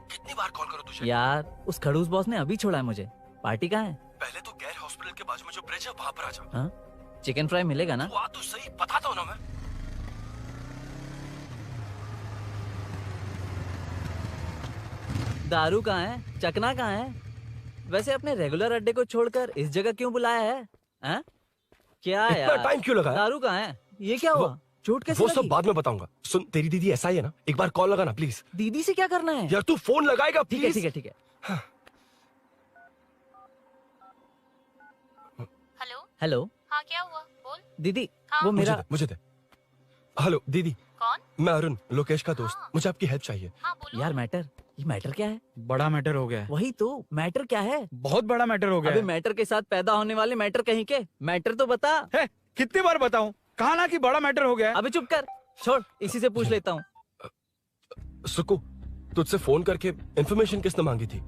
कितनी बार कॉल करो तुझे? यार उस खड़ूस बॉस ने अभी छोड़ा है मुझे। पार्टी कहाँ है? पहले तो गैर हॉस्पिटल के बाजू में जो ब्रिज है वहाँ पर आ जा। हाँ? चिकन फ्राई मिलेगा ना? वो तो सही बताता हूँ ना मैं। दारू कहाँ है? चकना कहाँ है? वैसे अपने रेगुलर अड्डे को छोड़कर इस जगह क्यों बुलाया है? हाँ? क्या इतना यार? टाइम क्यों लगाया? दारू कहाँ है? ये क्या हुआ? चोट कैसे वो लगी? सब बाद में बताऊंगा। सुन, तेरी दीदी ऐसा ही है ना, एक बार कॉल लगाना प्लीज। दीदी से क्या करना है? यार तू फोन लगाएगा ठीक है प्लीज। ठीक है ठीक है। Hello hello. हाँ क्या हुआ, बोल। दीदी हाँ? वो मेरा मुझे दे। हेलो दीदी। कौन? मैं अरुण, लोकेश का दोस्त। मुझे आपकी हेल्प चाहिए। यार मैटर, ये मैटर क्या है? बड़ा मैटर हो गया है। वही तो, मैटर क्या है? बहुत बड़ा मैटर हो गया अबे है। मैटर के साथ पैदा होने वाले मैटर कहीं के, मैटर तो बता। है, कितनी बार बताऊं? कहा ना कि बड़ा मैटर हो गया है। अबे चुप कर, छोड़, इसी से पूछ लेता हूँ। सुकू, तुझसे फोन करके इन्फॉर्मेशन किसने मांगी थी?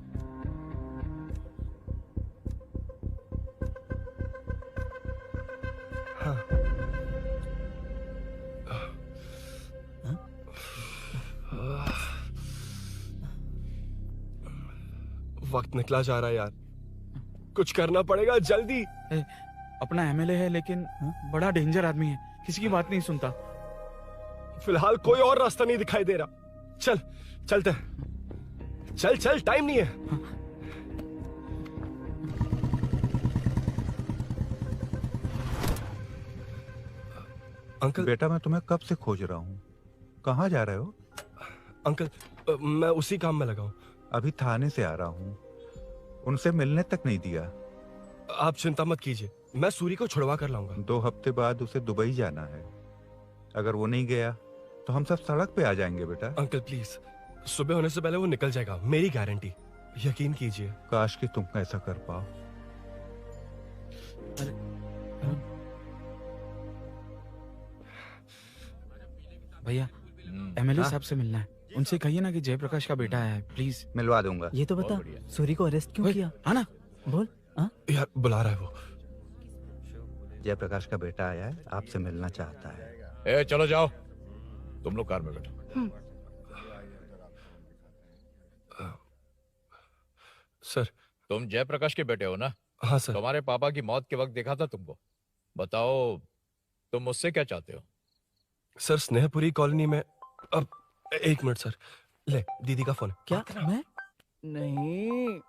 वक्त निकला जा रहा है यार, कुछ करना पड़ेगा जल्दी। अपना एमएलए है लेकिन बड़ा डेंजर आदमी है, किसी की बात नहीं सुनता। फिलहाल कोई और रास्ता नहीं दिखाई दे रहा। चल चलते हैं। चल चल, टाइम नहीं है। अंकल। बेटा मैं तुम्हें कब से खोज रहा हूँ, कहाँ जा रहे हो? अंकल मैं उसी काम में लगा हूँ। अभी थाने से आ रहा हूँ, उनसे मिलने तक नहीं दिया। आप चिंता मत कीजिए, मैं सूरी को छुड़वा कर लाऊंगा। 2 हफ्ते बाद उसे दुबई जाना है। अगर वो नहीं गया तो हम सब सड़क पे आ जाएंगे बेटा। अंकल प्लीज, सुबह होने से पहले वो निकल जाएगा, मेरी गारंटी, यकीन कीजिए। काश कि तुम ऐसा कर पाओ। भैया एमएलए साहब से मिलना है। उनसे कहिए ना कि जयप्रकाश का बेटा है, प्लीज। मिलवा दूंगा। ये तो बता, सूरी को अरेस्ट क्यों किया? आना बोल। यार बुला रहा है वो। जयप्रकाश का बेटा आया है, आपसे मिलना चाहता है। ए चलो जाओ, तुम लोग कार में बैठो। सर, तुम जयप्रकाश के बेटे हो ना? हाँ सर। तुम्हारे पापा की मौत के वक्त देखा था तुमको। बताओ तुम मुझसे क्या चाहते हो? सर, स्नेहपुरी कॉलोनी में। अब 1 मिनट सर, ले दीदी का फोन। क्या? मैं नहीं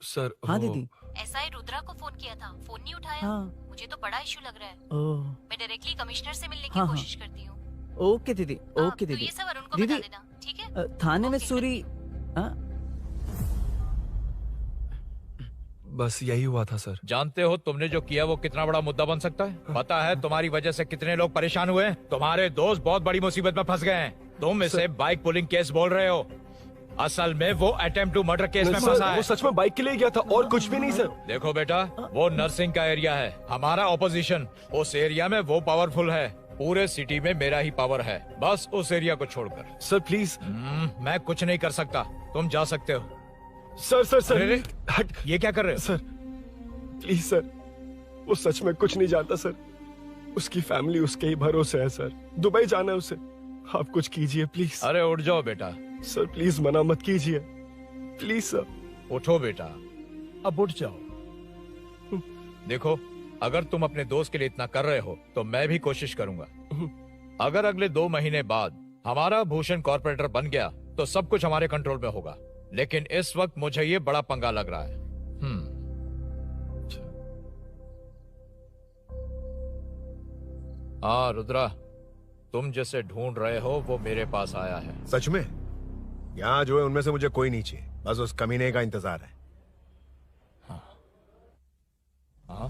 सर। हाँ दीदी। एसआई रुद्रा को फोन किया था, फोन नहीं उठाया। हाँ। मुझे तो बड़ा इशू लग रहा है। ओह। मैं डायरेक्टली कमिश्नर से मिलने की हाँ, कोशिश करती हूँ। ओके दीदी, ओके तो दीदी। ये सब अरुण को दीदी, बता देना, ठीक है? थाने में सूरी। बस यही हुआ था सर। जानते हो तुमने जो किया वो कितना बड़ा मुद्दा बन सकता है? पता है तुम्हारी वजह से कितने लोग परेशान हुए हैं? तुम्हारे दोस्त बहुत बड़ी मुसीबत में फंस गए हैं। तुम इसे बाइक पुलिंग केस बोल रहे हो, असल में वो अटेम्प्ट टू मर्डर केस में फंसा है। वो सच में बाइक के लिए गया था और कुछ भी नहीं सर। देखो बेटा, वो नर्सिंग का एरिया है, हमारा ऑपोजिशन उस एरिया में वो पावरफुल है। पूरे सिटी में मेरा ही पावर है, बस उस एरिया को छोड़कर। Sir please. मैं कुछ नहीं कर सकता, तुम जा सकते हो। सर सर सर अरे, हट, ये क्या कर रहे हो? सर प्लीज सर, वो सच में कुछ नहीं जानता सर। उसकी फैमिली उसके ही भरोसे है सर। दुबई जाना है उसे, आप कुछ कीजिए प्लीज। अरे उठ जाओ बेटा। सर प्लीज मना मत कीजिए, प्लीज सर। उठो बेटा, अब उठ जाओ। देखो, अगर तुम अपने दोस्त के लिए इतना कर रहे हो तो मैं भी कोशिश करूंगा। अगर अगले 2 महीने बाद हमारा भूषण कॉर्पोरेटर बन गया तो सब कुछ हमारे कंट्रोल में होगा, लेकिन इस वक्त मुझे ये बड़ा पंगा लग रहा है। हाँ रुद्रा, तुम जिसे ढूंढ रहे हो वो मेरे पास आया है। सच में? यहाँ जो है उनमें से मुझे कोई नहीं चाहिए, बस उस कमीने का इंतजार है। हाँ?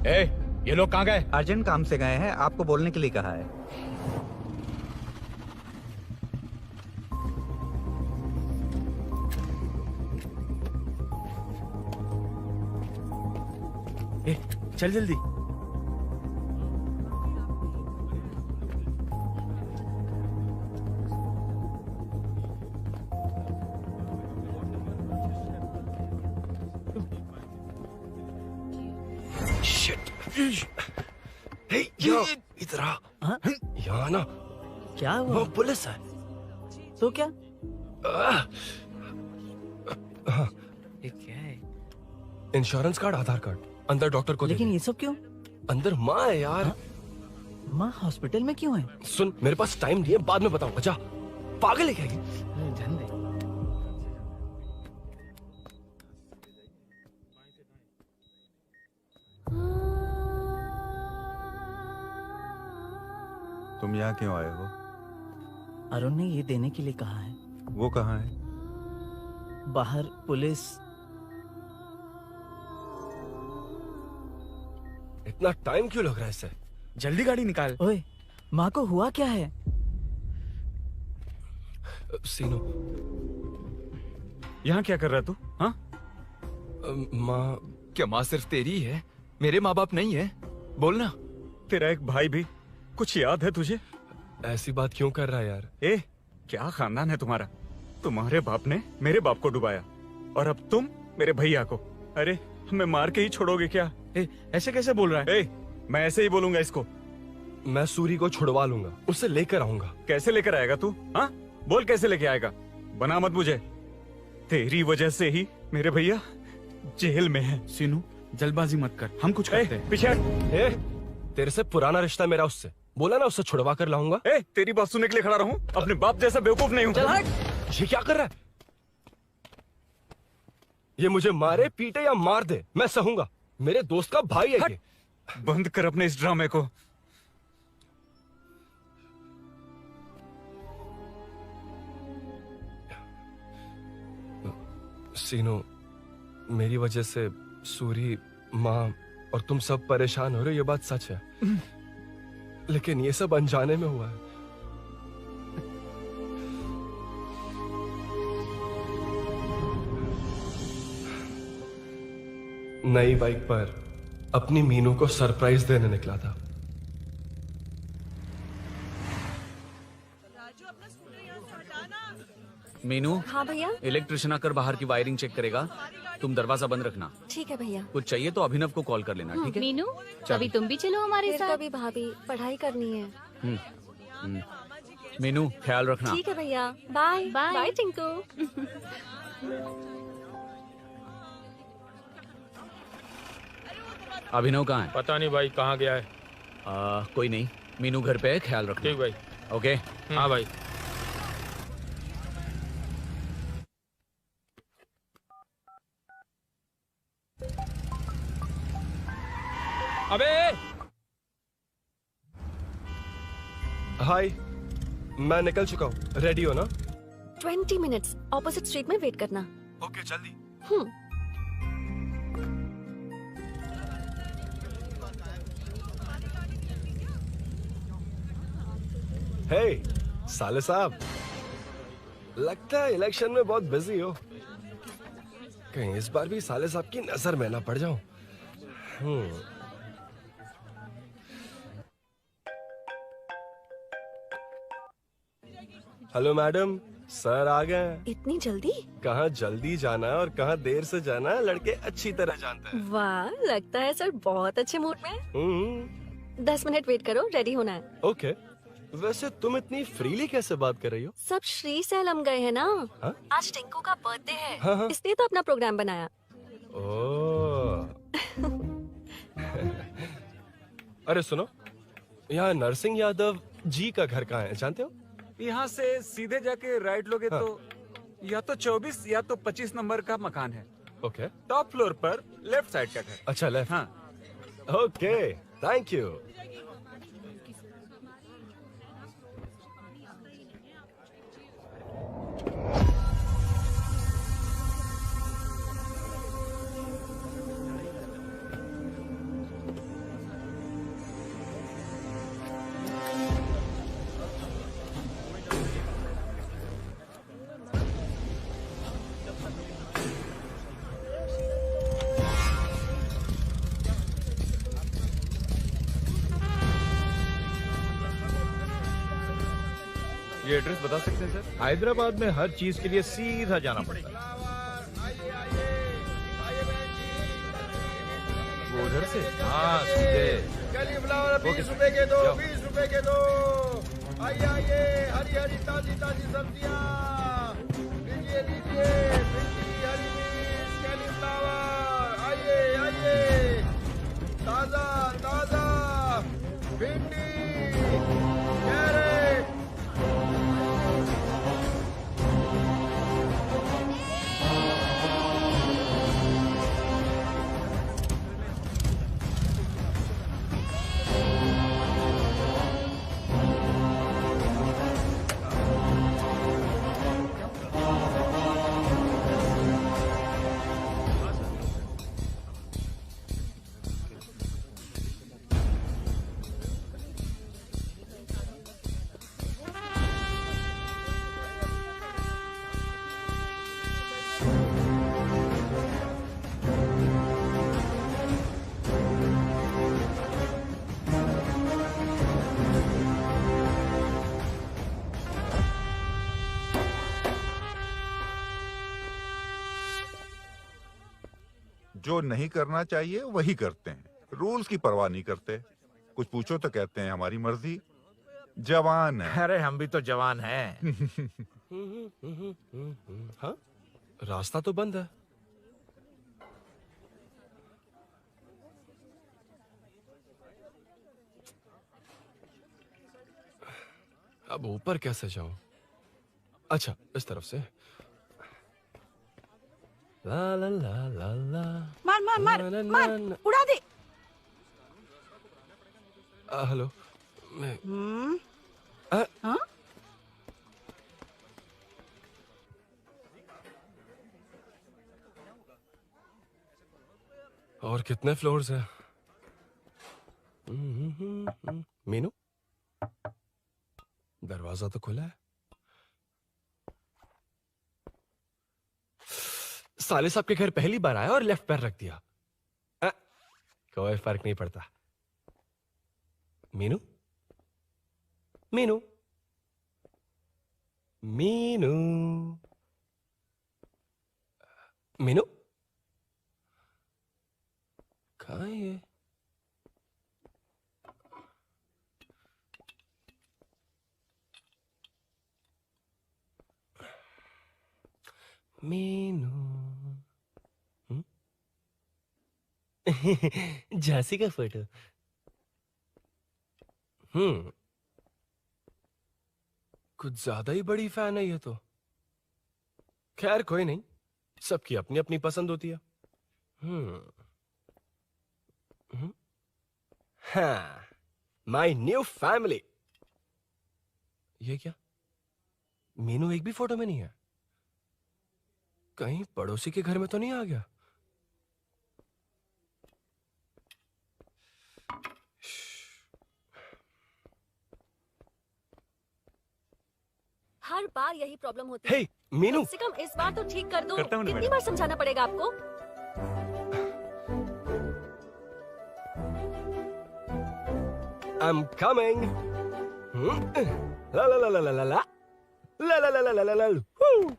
ए, ये लोग कहाँ गए? अर्जेंट काम से गए हैं, आपको बोलने के लिए कहा है। ए, चल जल्दी। इधर आ। यहाँ ना क्या हुआ? वो पुलिस है। तो क्या? हाँ। ये क्या है? इंश्योरेंस कार्ड, आधार कार्ड, अंदर डॉक्टर को। लेकिन ये सब क्यों? अंदर माँ है यार। माँ हॉस्पिटल में क्यों है? सुन, मेरे पास टाइम नहीं है, बाद में बताऊंगा। जा, पागल है क्या ये? ध्यान दे। तुम यहाँ क्यों आए हो? अरुण ने ये देने के लिए कहा है। वो कहाँ है? बाहर पुलिस। इतना टाइम क्यों लग रहा है इससे? जल्दी गाड़ी निकाल। ओए, माँ को हुआ क्या है? सीनो, यहाँ क्या कर रहा है तू? हाँ? माँ। क्या माँ सिर्फ तेरी है? मेरे माँ बाप नहीं है? बोलना। तेरा एक भाई भी, कुछ याद है तुझे? ऐसी बात क्यों कर रहा है यार? ए, क्या खानदान है तुम्हारा? तुम्हारे बाप ने मेरे बाप को डुबाया और अब तुम मेरे भैया को। अरे हमें मार के ही छोड़ोगे क्या? ऐसे कैसे बोल रहा है? मैं ऐसे ही बोलूंगा इसको। मैं सूरी को छुड़वा लूंगा, उसे लेकर आऊंगा। कैसे लेकर आएगा तू? हाँ, बोल कैसे लेके आएगा? बना मत मुझे। तेरी वजह से ही मेरे भैया जेल में है। सीनू, जल्दबाजी मत कर, हम कुछ करते हैं। पीछे तेरे से पुराना रिश्ता मेरा उससे, बोला ना उससे छुड़वा कर लाऊंगा। तेरी बात सुनने के लिए खड़ा रहूं? अपने बाप जैसा बेवकूफ नहीं हूं। चल हट। ये क्या कर रहा है? ये मुझे मारे, पीटे या मार दे, मैं सहूंगा। मेरे दोस्त का भाई है ये। बंद कर अपने इस ड्रामे को। सीनो, मेरी वजह से सूरी, माँ, और तुम सब परेशान हो रहे हो, ये बात सच है। लेकिन ये सब अनजाने में हुआ है। नई बाइक पर अपनी मीनू को सरप्राइज देने निकला था। मीनू, हाँ भैया। इलेक्ट्रिशियन आकर बाहर की वायरिंग चेक करेगा, तुम दरवाजा बंद रखना। ठीक है भैया। कुछ चाहिए तो अभिनव को कॉल कर लेना, ठीक है? मीनू, चल। कभी तुम भी चलो हमारे फिर साथ। कभी भाभी, पढ़ाई करनी है। हम्म, हम्म। मीनू, ख्याल रखना। ठीक है भैया, बाय बाय टिंकू। अभिनव कहाँ है? पता नहीं भाई, कहाँ गया है। कोई नहीं, मीनू घर पे है, ख्याल रखना। ठीक भाई। ओके। हाँ भाई। अबे हाय, मैं निकल चुका हूँ, रेडी हो ना? 20 मिनट्स ऑपोजिट स्ट्रीट में वेट करना। ओके, जल्दी। हे साले साहब, लगता है इलेक्शन में बहुत बिजी हो। कहीं इस बार भी साले साहब की नजर में ना पड़ जाऊं। हेलो मैडम, सर आ गए। इतनी जल्दी? कहाँ जल्दी जाना है और कहाँ देर से जाना है, लड़के अच्छी तरह जानते हैं। वाह, लगता है सर बहुत अच्छे मूड में हैं। 10 मिनट वेट करो, रेडी होना है। ओके। वैसे तुम इतनी फ्रीली कैसे बात कर रही हो? सब श्री सैलम गए हैं ना। हाँ? आज टिंकू का बर्थडे है, हाँ। इसलिए तो अपना प्रोग्राम बनाया। ओह। अरे सुनो, यहाँ नरसिंह यादव जी का घर कहाँ है, जानते हो? यहाँ से सीधे जाके राइट लोगे तो या तो 24 या तो 25 नंबर का मकान है। ओके। टॉप फ्लोर पर लेफ्ट साइड का घर। अच्छा, लेफ्ट। हाँ। Okay, thank you. ये एड्रेस बता सकते हैं सर? हैदराबाद में हर चीज के लिए सीधा जाना पड़ता है। वो उधर से? हाँ, सीधे। कैलीफ्लावर 20 रुपए के दो, 20 रुपए के दो। आइए आइए, हरी हरी ताजी ताजी सब्जियाँ लीजिए लीजिए। भिंडी, हरी मिर्च, कैलीफ्लावर, आइए आइए। ताजा ताजा भिंडी, कैरेट। जो नहीं करना चाहिए वही करते हैं, रूल्स की परवाह नहीं करते। कुछ पूछो तो कहते हैं हमारी मर्जी। जवान है। अरे हम भी तो जवान हैं। हाँ, रास्ता तो बंद है। अब ऊपर कैसे जाऊं? अच्छा, इस तरफ से। ला ला ला ला ला। मार मार मार मार, उड़ा दे। हेलो। मैं हाँ? और कितने फ्लोर्स हैं? दरवाजा तो खुला है। साले साहब के घर पहली बार आया और लेफ्ट पैर रख दिया। कोई फर्क नहीं पड़ता। मीनू, मीनू, मीनू, मीनू, कहाँ है ये? मीनू, झांसी का फोटो। कुछ ज्यादा ही बड़ी फैन है ये तो। खैर कोई नहीं, सबकी अपनी अपनी पसंद होती है। हाँ, माई न्यू फैमिली। ये क्या? मीनू एक भी फोटो में नहीं है। कहीं पड़ोसी के घर में तो नहीं आ गया? हर बार यही प्रॉब्लम होती है। हे, मीनू। कम से कम इस बार तो ठीक कर दो। करता हूँ ना कितनी मैडम। बार समझाना पड़ेगा आपको? I'm coming. La la la la la la la. La la la la la la la. Woo.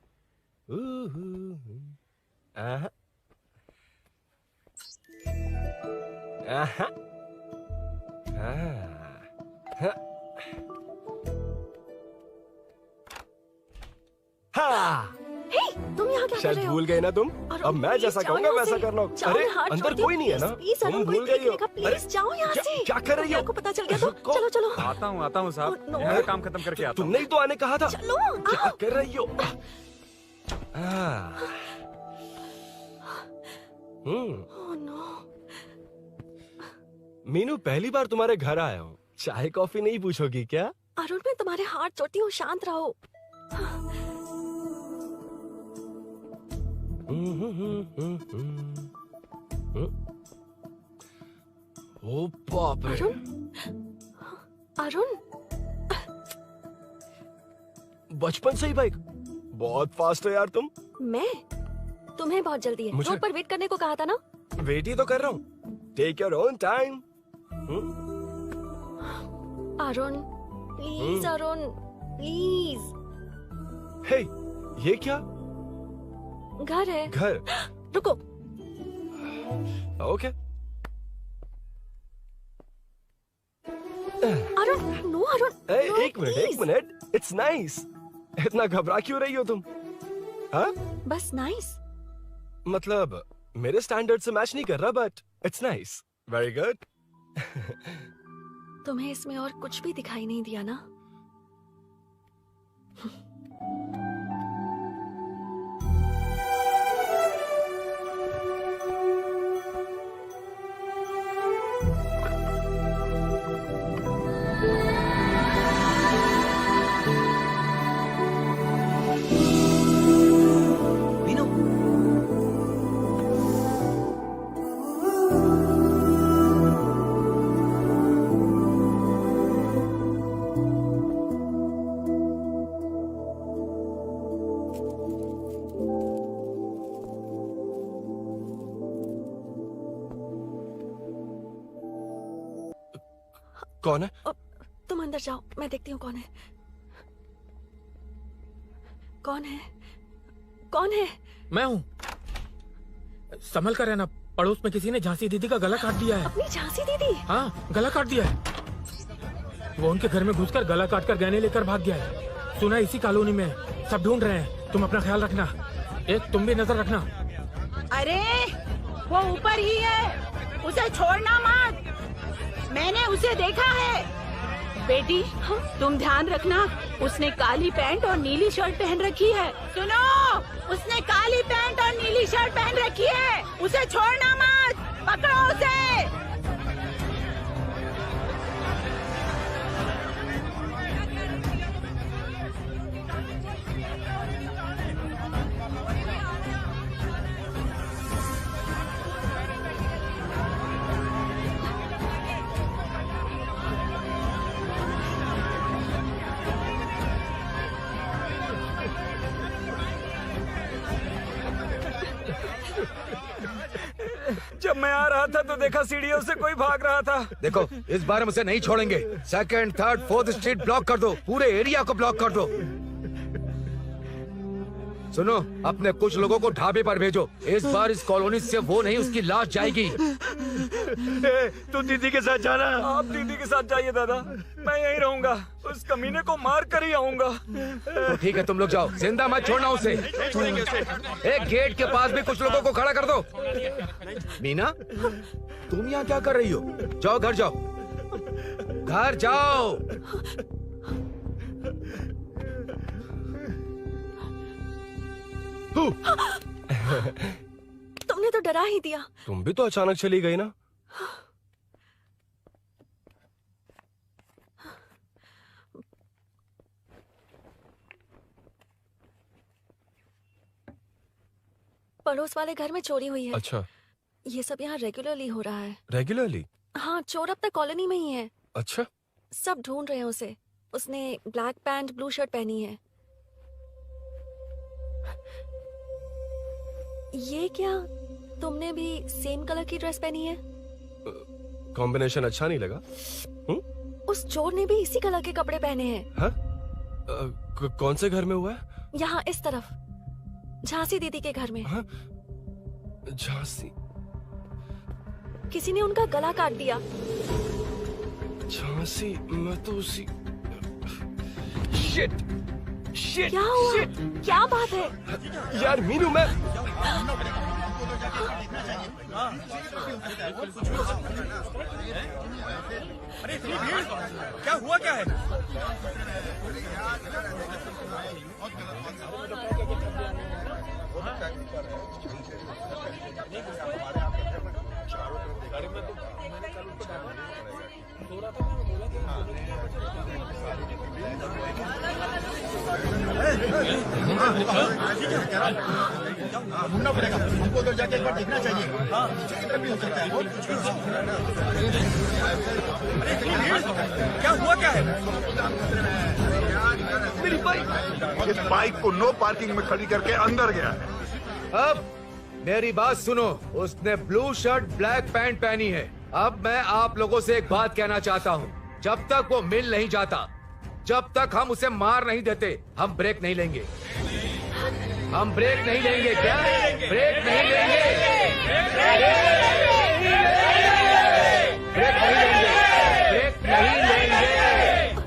Aha. Aha. Ah. हाँ। हे, तुम यहाँ क्या कर शायद रहे हो? भूल गए ना तुम। अब मैं जैसा कहूँगा वैसा करना। अरे अंदर कोई नहीं है ना? तुम भूल गई हो। प्लीज जाओ यहाँ से। क्या कर रही हो? को पता चल गया तो चलो चलो। आता हूँ साहब। no. मेरा काम खत्म करके आता हूँ। तुमने ही तो आने कहा था। चलो। क्या कर रही हो? Oh no. मीनू, पहली बार तुम्हारे घर आया हूँ। चाय कॉफी नहीं पूछोगी क्या? अरुण, मैं तुम्हारे हाथ जोड़ती हूँ, शांत रहो। ओ बाप रे। अरुण, बचपन से ही बाइक। बहुत फास्ट हो यार तुम। मैं? तुम्हें बहुत जल्दी है। मुझे- रोड पर वेट करने को कहा था ना? वेट ही तो कर रहा हूँ। Take your own time. Arun, please Arun, please. Hey, ये क्या? घर है। घर? रुको। Okay. Arun, no Arun. No, एक मिनट। It's nice. इतना घबरा क्यों रही हो तुम? हाँ? बस नाइस। मतलब मेरे स्टैंडर्ड से मैच नहीं कर रहा, but it's nice. Very good. तुम्हें इसमें और कुछ भी दिखाई नहीं दिया ना? कौन है? तुम अंदर जाओ, मैं देखती हूँ कौन है। कौन है? कौन है? मैं हूँ। संभल कर रहना। पड़ोस में किसी ने झांसी दीदी का गला काट दिया है। अपनी झांसी दीदी? हाँ, गला काट दिया है। वो उनके घर में घुसकर गला काट कर गहने लेकर भाग गया है। सुना इसी कॉलोनी में है। सब ढूंढ रहे हैं। तुम अपना ख्याल रखना। एक तुम भी नजर रखना। अरे वो ऊपर ही है, उसे छोड़ना मत। मैंने उसे देखा है। बेटी, तुम ध्यान रखना। उसने काली पैंट और नीली शर्ट पहन रखी है। सुनो, उसने काली पैंट और नीली शर्ट पहन रखी है। उसे छोड़ना मत। पकड़ो उसे। मैं आ रहा था तो देखा सीढ़ियों से कोई भाग रहा था। देखो इस बार हम उसे नहीं छोड़ेंगे। 2nd, 3rd, 4th street block कर दो, पूरे एरिया को ब्लॉक कर दो। सुनो, अपने कुछ लोगों को ढाबे पर भेजो। इस बार इस कॉलोनी से वो नहीं, उसकी लाश जाएगी। तू दीदी के साथ जाना। आप दीदी के साथ जाइए दादा, मैं यहीं रहूंगा। उस कमीने को मार कर ही आऊंगा। तो ठीक है, तुम लोग जाओ, जिंदा मत छोड़ना उसे। एक गेट के पास भी कुछ लोगों को खड़ा कर दो। मीना, तुम यहाँ क्या कर रही हो? जाओ घर जाओ, घर जाओ। तुमने तो डरा ही दिया। तुम भी तो अचानक चली गई ना। पड़ोस वाले घर में चोरी हुई है। अच्छा, ये सब यहाँ रेगुलरली हो रहा है। रेगुलरली? हाँ, चोर अब तक कॉलोनी में ही है। अच्छा, सब ढूंढ रहे हैं उसे। उसने ब्लैक पैंट ब्लू शर्ट पहनी है। ये क्या, तुमने भी सेम कलर की ड्रेस पहनी है? कॉम्बिनेशन अच्छा नहीं लगा? उस चोर ने भी इसी कलर के कपड़े पहने हैं। हाँ? कौन से घर में हुआ है? यहाँ इस तरफ, झांसी दीदी के घर में। हाँ? झांसी? किसी ने उनका गला काट दिया। झांसी? मैं तो उसी... शिट! शिट! क्या हुआ? शिट! क्या बात है? यार मीनू, मैं... अरे इतनी भीड़, क्या हुआ क्या है? ढूंढना पड़ेगा हमको, उधर जाके एक बार देखना चाहिए। हाँ, किधर भी हो सकता है। अरे इतनी भीड़, क्या हुआ क्या है? मेरी बाइक, इस बाइक को नो पार्किंग में खड़ी करके अंदर गया है। अब मेरी बात सुनो, उसने ब्लू शर्ट ब्लैक पैंट पहनी है। अब मैं आप लोगों से एक बात कहना चाहता हूँ, जब तक वो मिल नहीं जाता, जब तक हम उसे मार नहीं देते, हम ब्रेक नहीं लेंगे। हम ब्रेक नहीं लेंगे। क्या? ब्रेक नहीं लेंगे। ब्रेक नहीं लेंगे। ब्रेक नहीं लेंगे। ब्रेक नहीं लेंगे।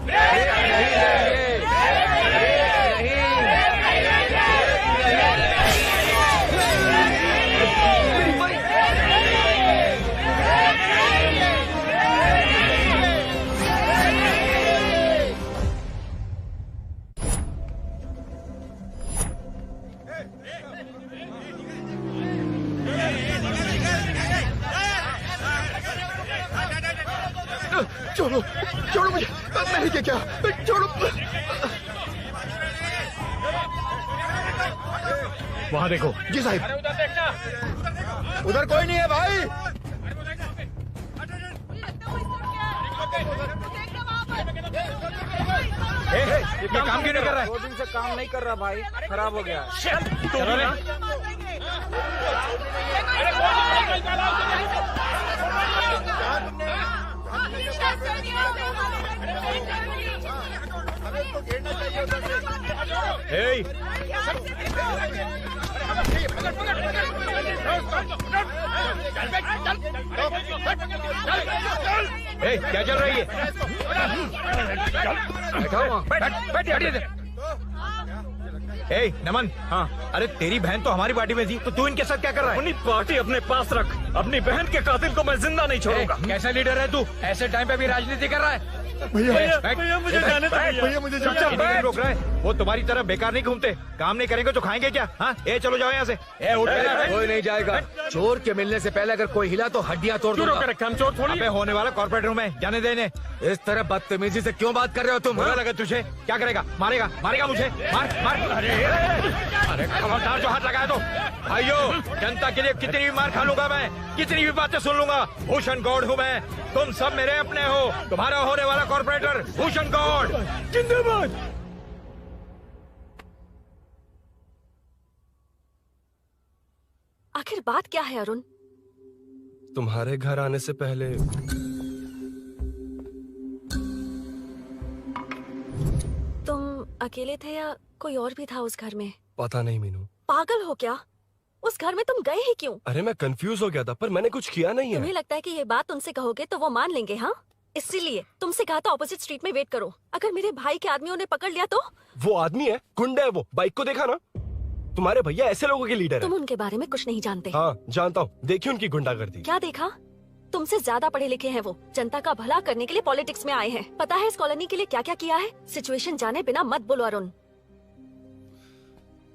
ब्रेक नहीं। छोड़ो, छोड़ो मुझे, मैंने क्या किया? छोड़ो। वहाँ देखो। जी साहिब। उधर कोई नहीं है भाई। ये काम क्यों नहीं कर रहा है? 2 दिन से काम नहीं कर रहा भाई, खराब हो गया। Hey! क्या चल रही है? नमन। हाँ, अरे तेरी बहन तो हमारी पार्टी में थी, तो तू इनके साथ क्या कर रहा है? अपनी पार्टी अपने पास रख। अपनी बहन के कातिल को मैं जिंदा नहीं छोड़ूंगा। कैसा लीडर है तू? ऐसे टाइम पे भी राजनीति कर रहा है? भैया मुझे जाने दो। भैया मुझे जाने रोक रहा है। वो तुम्हारी तरह बेकार नहीं घूमते। काम नहीं करेंगे तो खाएंगे क्या? हाँ, चलो जाओ यहाँ से। कोई नहीं जाएगा। चोर के मिलने से पहले अगर कोई हिला तो हड्डियां तोड़ दूंगा। हम चोर थोड़ी होने वाला कॉर्पोरेट रूम है, जाने देने। इस तरह बदतमीजी से क्यों बात कर रहे हो तुम? बुरा लगा तुझे? क्या करेगा? मारेगा? मारेगा मुझे? मार मार। अरे खबरदार जो हाथ लगाया तो। भाइयों, जनता के लिए कितनी भी मार खा लूंगा मैं, कितनी भी बातें सुन लूंगा। भूषण गौड़ हूँ मैं, तुम सब मेरे अपने हो। तुम्हारा होने वाला कॉर्पोरेटर भूषण गौड़ जिंदाबाद। आखिर बात क्या है अरुण? तुम्हारे घर आने से पहले तुम अकेले थे या कोई और भी था उस घर में? पता नहीं मीनू। पागल हो क्या? उस घर में तुम गए ही क्यों? अरे मैं कंफ्यूज हो गया था, पर मैंने कुछ किया नहीं तुम्हें है। लगता है कि ये बात उनसे कहोगे तो वो मान लेंगे? हाँ, इसीलिए तुमसे कहा था ऑपोजिट स्ट्रीट में वेट करो। अगर मेरे भाई के आदमियों ने पकड़ लिया तो? वो आदमी है, गुंडा है वो। बाइक को देखा ना? तुम्हारे भैया ऐसे लोगों के लीडर तुम है। उनके बारे में कुछ नहीं जानते। हाँ जानता हूँ, देखिए उनकी गुंडागर्दी। क्या देखा? तुमसे ज्यादा पढ़े लिखे हैं वो। जनता का भला करने के लिए पॉलिटिक्स में आए हैं। पता है इस कॉलोनी के लिए क्या क्या किया है? सिचुएशन जाने बिना मत बोलो अरुण।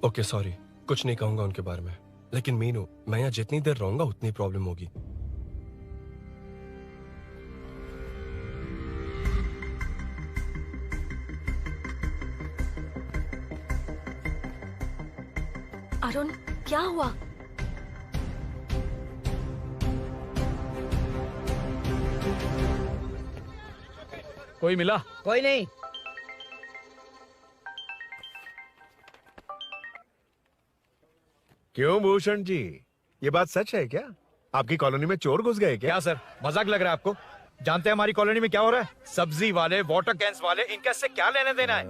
ओके सॉरी, कुछ नहीं कहूंगा उनके बारे में। लेकिन मीनू, मैं यहाँ जितनी देर रहूंगा उतनी प्रॉब्लम होगी। अरुण, क्या हुआ? कोई मिला? कोई नहीं। क्यों भूषण जी, ये बात सच है क्या? आपकी कॉलोनी में चोर घुस गए क्या? सर, मजाक लग रहा है आपको? जानते हैं हमारी कॉलोनी में क्या हो रहा है? सब्जी वाले, वाटर कैंस वाले, इनका से क्या लेने देना है?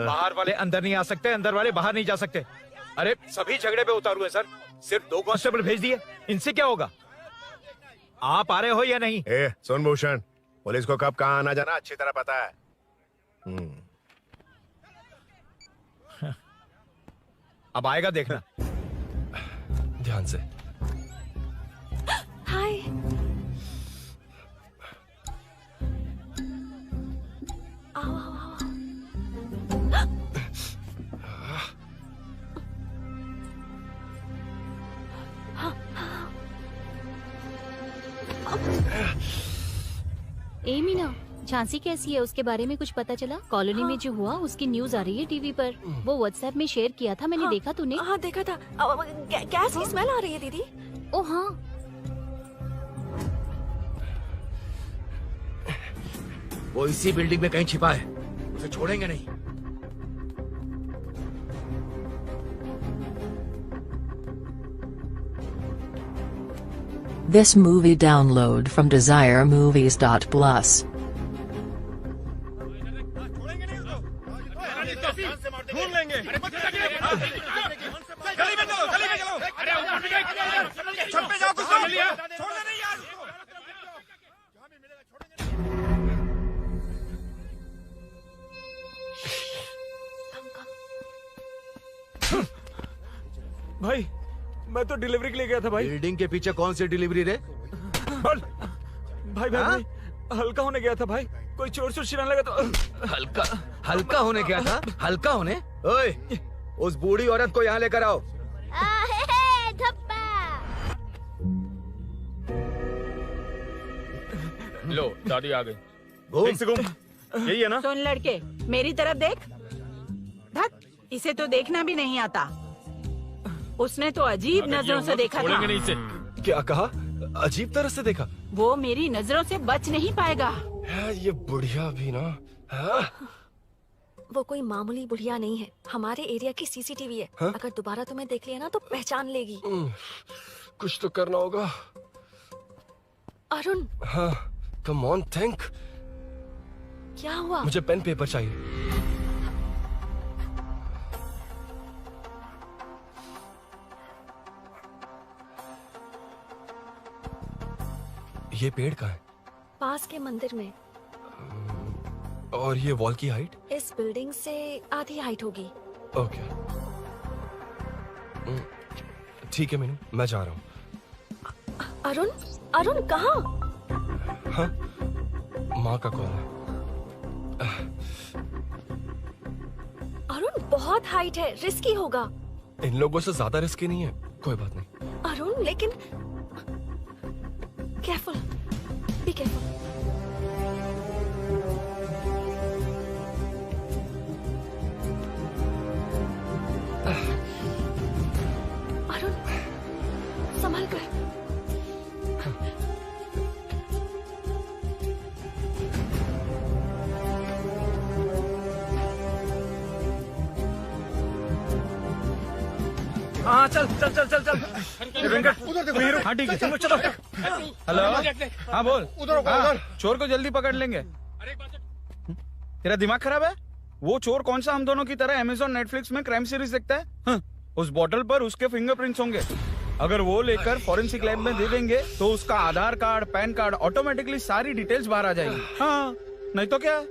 बाहर वाले अंदर नहीं आ सकते, अंदर वाले बाहर नहीं जा सकते। अरे सभी झगड़े पे उतारू है सर। सिर्फ 2 कांस्टेबल भेज दिए, इनसे क्या होगा? आप आ रहे हो या नहीं? ए, सुन भूषण, पुलिस को कब कहाँ आना जाना अच्छी तरह पता है। अब आएगा देखना। ध्यान से। हाय। आओ आओ आओ। ए मीना, झांसी कैसी है? उसके बारे में कुछ पता चला? कॉलोनी में जो हुआ उसकी न्यूज आ रही है टीवी पर। वो व्हाट्सएप में शेयर किया था, मैंने देखा। तूने? हाँ देखा था। गैस की स्मेल आ रही है दीदी। ओ हाँ। वो इसी बिल्डिंग में कहीं छिपा है, उसे छोड़ेंगे नहीं। This movie download from DesireMovies.plus. ढूंढ लेंगे। गली में चलो, गली में चलो। अरे छत पे जाओ, कुछ छोड़ लिया। छोड़ना नहीं यार। भाई, मैं तो डिलीवरी के लिए गया था भाई। बिल्डिंग के पीछे कौन सी डिलीवरी रे? भाई भाई भाई, हल्का होने गया था भाई। कोई चोर चोर चिल्लाने लगा तो। हल्का होने गया था? हल्का होने? ओए, उस बूढ़ी औरत को यहाँ लेकर आओ। लो, दादी आ गई। यही है ना? सुन लड़के, मेरी तरफ देख। धत, इसे तो देखना भी नहीं आता। उसने तो अजीब नजरों से देखा था। नहीं इसे। क्या कहा? अजीब तरह से देखा? वो मेरी नजरों से बच नहीं पाएगा। ये बुढ़िया भी ना। वो कोई मामूली बुढ़िया नहीं है, हमारे एरिया की सीसीटीवी है। हाँ? अगर दोबारा तुम्हें देख लिया ना तो पहचान लेगी। कुछ तो करना होगा। अरुण। हाँ, कम ऑन, थिंक। क्या हुआ? मुझे पेन पेपर चाहिए। ये पेड़ कहाँ है? पास के मंदिर में। और ये वॉल की हाइट? इस बिल्डिंग से आधी हाइट होगी। ओके, ठीक है मीनू, मैं जा रहा हूँ। अरुण, अरुण कहाँ? हाँ, माँ का कॉल है। अरुण बहुत हाइट है, रिस्की होगा। इन लोगों से ज्यादा रिस्की नहीं है, कोई बात नहीं। अरुण लेकिन केयरफुल, बी केयरफुल। अरुण संभल कर। हाँ चल चल चल चल चल। ए, वेंकट तू यहीं रुक। हाँ ठीक है तुम लोग चलो। हेलो हाँ बोल। हाँ, चोर को जल्दी पकड़ लेंगे। तेरा दिमाग खराब है? वो चोर कौन सा हम दोनों की तरह अमेज़न नेटफ्लिक्स में क्राइम सीरीज देखता है? हाँ, उस बोतल पर उसके फिंगरप्रिंट्स होंगे। अगर वो लेकर फॉरेंसिक लैब में दे देंगे तो उसका आधार कार्ड, पैन कार्ड, ऑटोमेटिकली सारी डिटेल्स बाहर आ जाएगी। हाँ नहीं तो क्या,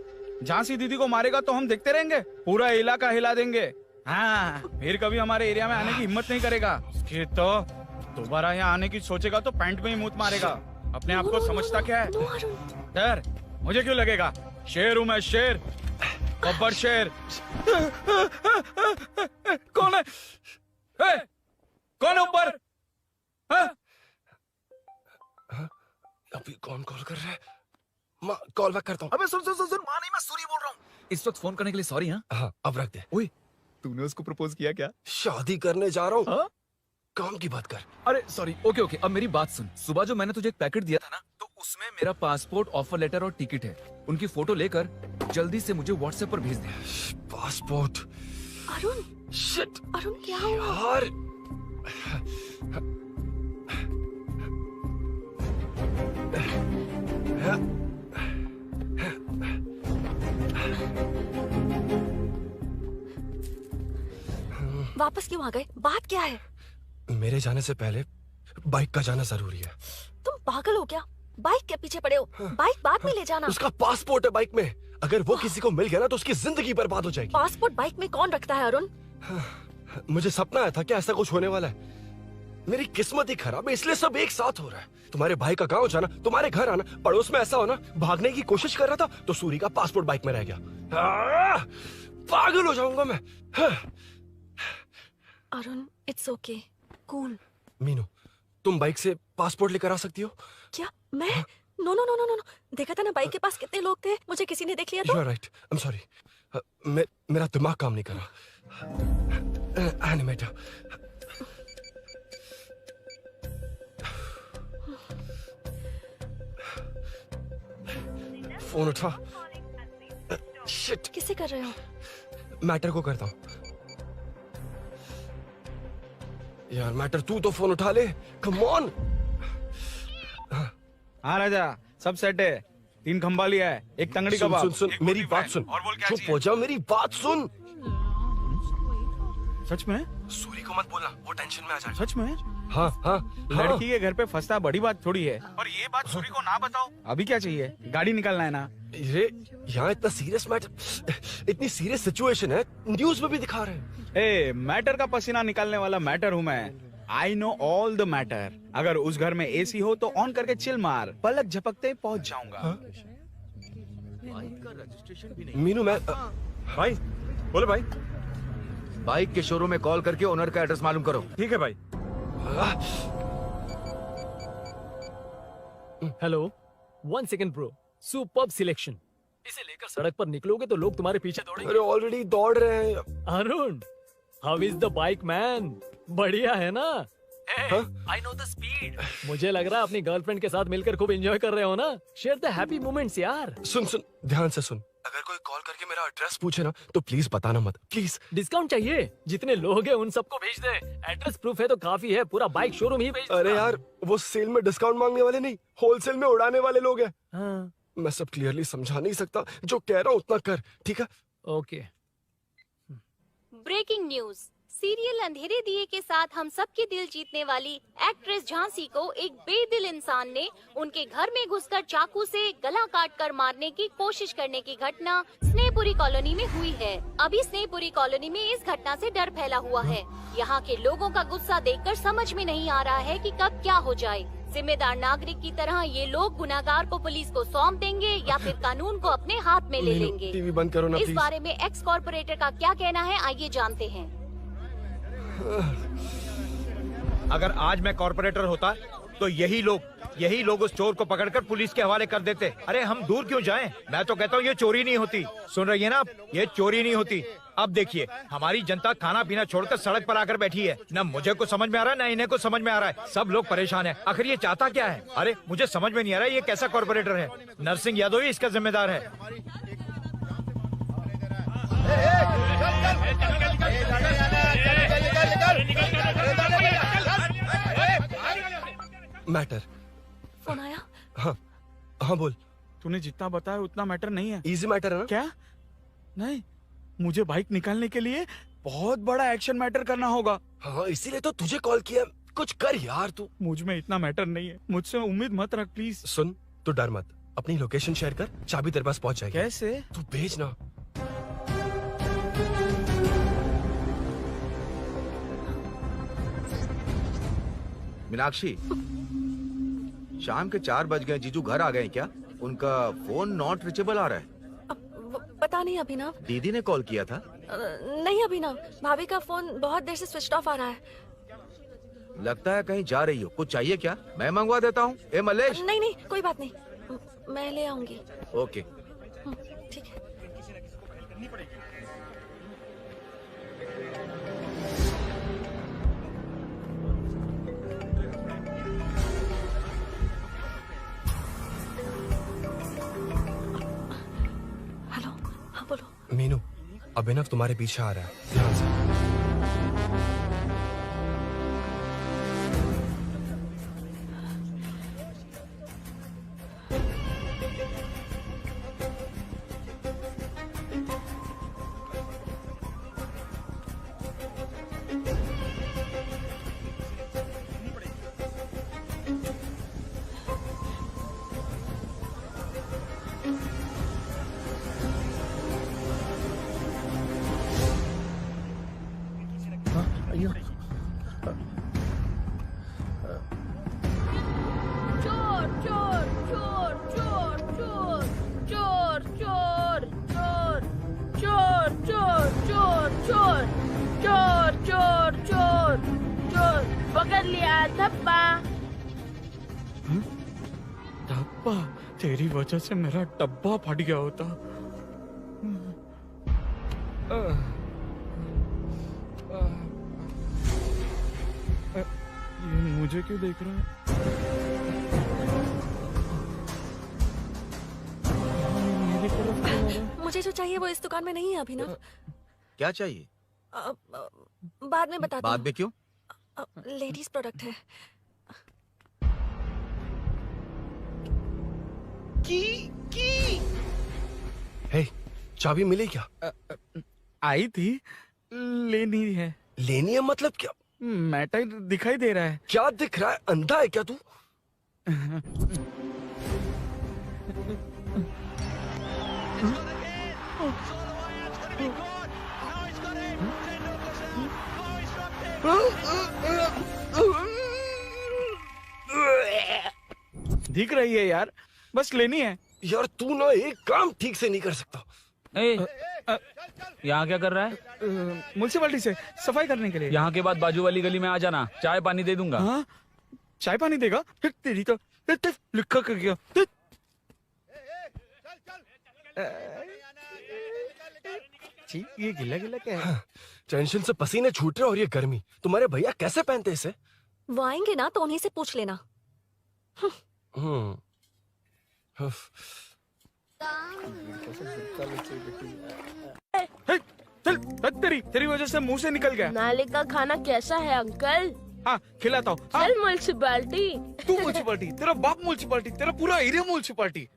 झांसी दीदी को मारेगा तो हम देखते रहेंगे, पूरा इलाका हिला देंगे। हाँ फिर कभी हमारे एरिया में आने की हिम्मत नहीं करेगा। फिर तो दोबारा यहाँ आने की सोचेगा तो पैंट में ही मूत मारेगा। अपने आप को समझता क्या है? डर मुझे क्यों लगेगा? शेर हूँ मैं, शेर, बब्बर शेर। कौन है? कौन है ऊपर? अभी कौन कॉल कर रहा है? माँ कॉल बैक करता हूँ। अबे सुन सुन सुन सुन, माँ नहीं, मैं सूरी बोल रहा हूँ। इस वक्त फोन करने के लिए सॉरी। हाँ अब रख दे। ओए तूने उसको प्रपोज किया क्या? शादी करने जा रहा हूँ। काम की बात कर। अरे सॉरी, ओके ओके, अब मेरी बात सुन। सुबह जो मैंने तुझे एक पैकेट दिया था ना, तो उसमें मेरा पासपोर्ट, ऑफर लेटर और टिकट है। उनकी फोटो लेकर जल्दी से मुझे व्हाट्सएप पर भेज दे। पासपोर्ट? अरुण शिट, अरुण क्या हुआ? यार वापस क्यों आ गए? बात क्या है? मेरे जाने से पहले बाइक का जाना जरूरी है। तुम पागल हो क्या? बाइक के पीछे पड़े हो? बाइक बाद में ले जाना। उसका पासपोर्ट है बाइक में, अगर वो किसी को मिल गया ना तो उसकी जिंदगी बर्बाद हो जाएगी। पासपोर्ट बाइक में कौन रखता है अरुण? मुझे सपना आया था कि ऐसा कुछ होने वाला है। मेरी किस्मत ही खराब है, इसलिए सब एक साथ हो रहा है। तुम्हारे भाई का गांव जाना, तुम्हारे घर आना, पड़ोस में ऐसा होना। भागने की कोशिश कर रहा था तो सूरी का पासपोर्ट बाइक में रह गया। पागल हो जाऊंगा मैं। Arun it's okay, cool. Meenu, तुम बाइक से पासपोर्ट लेकर आ सकती हो? क्या मैं? No no no no no, देखा था ना बाइक के पास कितने लोग थे, मुझे किसी ने देख लिया तो। You are right. I'm sorry. मेरा दिमाग काम नहीं कर रहा। एनिमेटर। फोन उठा। शिट। किससे कर रहे हो? मैटर को करता हूँ। यार मैटर, तू तो फोन उठा ले। Come on. हाँ राजा, सब सेट है। 3 खंबा लिया है, एक तंगड़ी सुन, कबाब। सुन सुन मेरी बात सुन। चुप हो जा, मेरी बात सुन। सच में? सूरी को मत बोलना, वो टेंशन में आ जाएगा। सच में? हाँ हाँ। लड़की के घर पे फंसना बड़ी बात थोड़ी है। और ये बात सूरी को ना बताओ। अभी क्या चाहिए? गाड़ी निकालना है ना? ये यहाँ इतना सीरियस मैटर, इतनी सीरियस सिचुएशन है, न्यूज में भी दिखा रहे हैं। ए, मैटर का पसीना निकालने वाला मैटर हूँ मैं। I know all the matter. अगर उस घर में एसी हो तो ऑन करके चिल मार, पलक झपकते पहुंच जाऊंगा। मीनू मैं भाई बोले भाई। बाइक के शोरूम में कॉल करके ओनर का एड्रेस मालूम करो। ठीक है भाई। Hello, 1 second bro. Superb selection. इसे लेकर सड़क पर निकलोगे तो लोग तुम्हारे पीछे दौड़ेंगे। अरे ऑलरेडी दौड़ रहे हैं। Arun, how is the bike man? बढ़िया है ना? I know the speed. मुझे लग रहा है अपनी गर्लफ्रेंड के साथ मिलकर खूब एंजॉय कर रहे हो ना? शेयर द हैप्पी मोमेंट्स यार। सुन सुन, ध्यान से सुन। अगर कोई कॉल करके मेरा एड्रेस पूछे ना तो प्लीज बताना मत, प्लीज। डिस्काउंट चाहिए? जितने लोग हैं उन सबको भेज दे। एड्रेस प्रूफ है तो काफी है, पूरा बाइक शोरूम ही भेज दे। अरे यार, वो सेल में डिस्काउंट मांगने वाले नहीं, होलसेल में उड़ाने वाले लोग हैं। हाँ। मैं सब क्लियरली समझा नहीं सकता, जो कह रहा हूँ उतना कर, ठीक है? ओके। Breaking news. सीरियल अंधेरे दिए के साथ हम सबके दिल जीतने वाली एक्ट्रेस झांसी को एक बेदिल इंसान ने उनके घर में घुसकर चाकू से गला काटकर मारने की कोशिश करने की घटना स्नेहपुरी कॉलोनी में हुई है। अभी स्नेहपुरी कॉलोनी में इस घटना से डर फैला हुआ है। यहाँ के लोगों का गुस्सा देखकर समझ में नहीं आ रहा है कि कब क्या हो जाए। जिम्मेदार नागरिक की तरह ये लोग गुनाहगार को पुलिस को सौंप देंगे या फिर कानून को अपने हाथ में ले लेंगे। टीवी बंद करो ना इस प्लीज। बारे में एक्स कॉर्पोरेटर का क्या कहना है, आइए जानते हैं। अगर आज मैं कॉर्पोरेटर होता तो यही लोग उस चोर को पकड़कर पुलिस के हवाले कर देते। अरे हम दूर क्यों जाएं? मैं तो कहता हूँ ये चोरी नहीं होती। सुन रही है ना आप? ये चोरी नहीं होती। अब देखिए, हमारी जनता खाना पीना छोड़कर सड़क पर आकर बैठी है। न मुझे को समझ में आ रहा है, न इन्हें को समझ में आ रहा है। सब लोग परेशान हैं। आखिर ये चाहता क्या है? अरे मुझे समझ में नहीं आ रहा है, ये कैसा कॉर्पोरेटर है? नरसिंह यादव ही इसका जिम्मेदार है। मैटर। फोन आया? हाँ हाँ बोल। तूने जितना बताया उतना मैटर नहीं है। इजी मैटर है ना? क्या? नहीं, मुझे बाइक निकालने के लिए बहुत बड़ा एक्शन मैटर करना होगा। हाँ इसीलिए तो तुझे कॉल किया। कुछ कर यार तू। मुझ में इतना मैटर नहीं है, मुझसे उम्मीद मत रख प्लीज। सुन, तू डर मत, अपनी लोकेशन शेयर कर, चाबी तेरे पास पहुंच जाएगी। कैसे? तू भेज ना। मीनाक्षी, शाम के 4 बज गए, जीजू घर आ गए क्या? उनका फोन नॉट रीचेबल आ रहा है। पता नहीं अभिनव। दीदी ने कॉल किया था? नहीं अभिनव, भाभी का फोन बहुत देर से स्विच ऑफ आ रहा है। लगता है कहीं जा रही हो। कुछ चाहिए क्या? मैं मंगवा देता हूँ। ए मल्लेश। नहीं नहीं कोई बात नहीं, मैं ले आऊंगी। ओके ठीक है। हेलो, हाँ बोलो। मीनू, अभिनव तुम्हारे पीछे आ रहा है, ध्यान से। चोर चोर चोर चोर चोर चोर चोर चोर चोर चोर चोर चोर चोर चोर चोर पकड़ लिया धप्पा। डब्बा? तेरी वजह से मेरा डब्बा फट गया होता। ये मुझे क्यों देख रहा है? मेरी तरफ क्यों आ रहा है? मुझे जो चाहिए वो इस दुकान में नहीं है अभिनव। क्या चाहिए? बाद में बताता बाद में क्यों? लेडीज प्रोडक्ट है। की हे, चाबी मिली क्या? आई थी, लेनी है। लेनी है मतलब क्या? मैटर दिखाई दे रहा है। क्या दिख रहा है? अंधा है क्या तू? दिख रही है यार, बस लेनी है। यार तू ना एक काम ठीक से नहीं कर सकता। यहाँ क्या कर रहा है? म्युनिसिपैलिटी से सफाई करने के लिए। यहाँ के बाद बाजू वाली गली में आ जाना, चाय पानी दे दूंगा। हाँ? चाय पानी देगा? तेरी तो लिखा कर गया। ये गिला गिला क्या है? टेंशन से पसीने छूट रहे और ये गर्मी, तुम्हारे भैया कैसे पहनते इसे? वो आएंगे ना तो उन्हीं से पूछ लेना। तेरी वजह से मुंह से निकल गया। नाले का खाना कैसा है अंकल? हाँ खिलाता हूँ। चल म्युनिसिपैलिटी। तू म्युनिसिपैलिटी, तेरा बाप म्युनिसिपैलिटी, तेरा पूरा area municipality.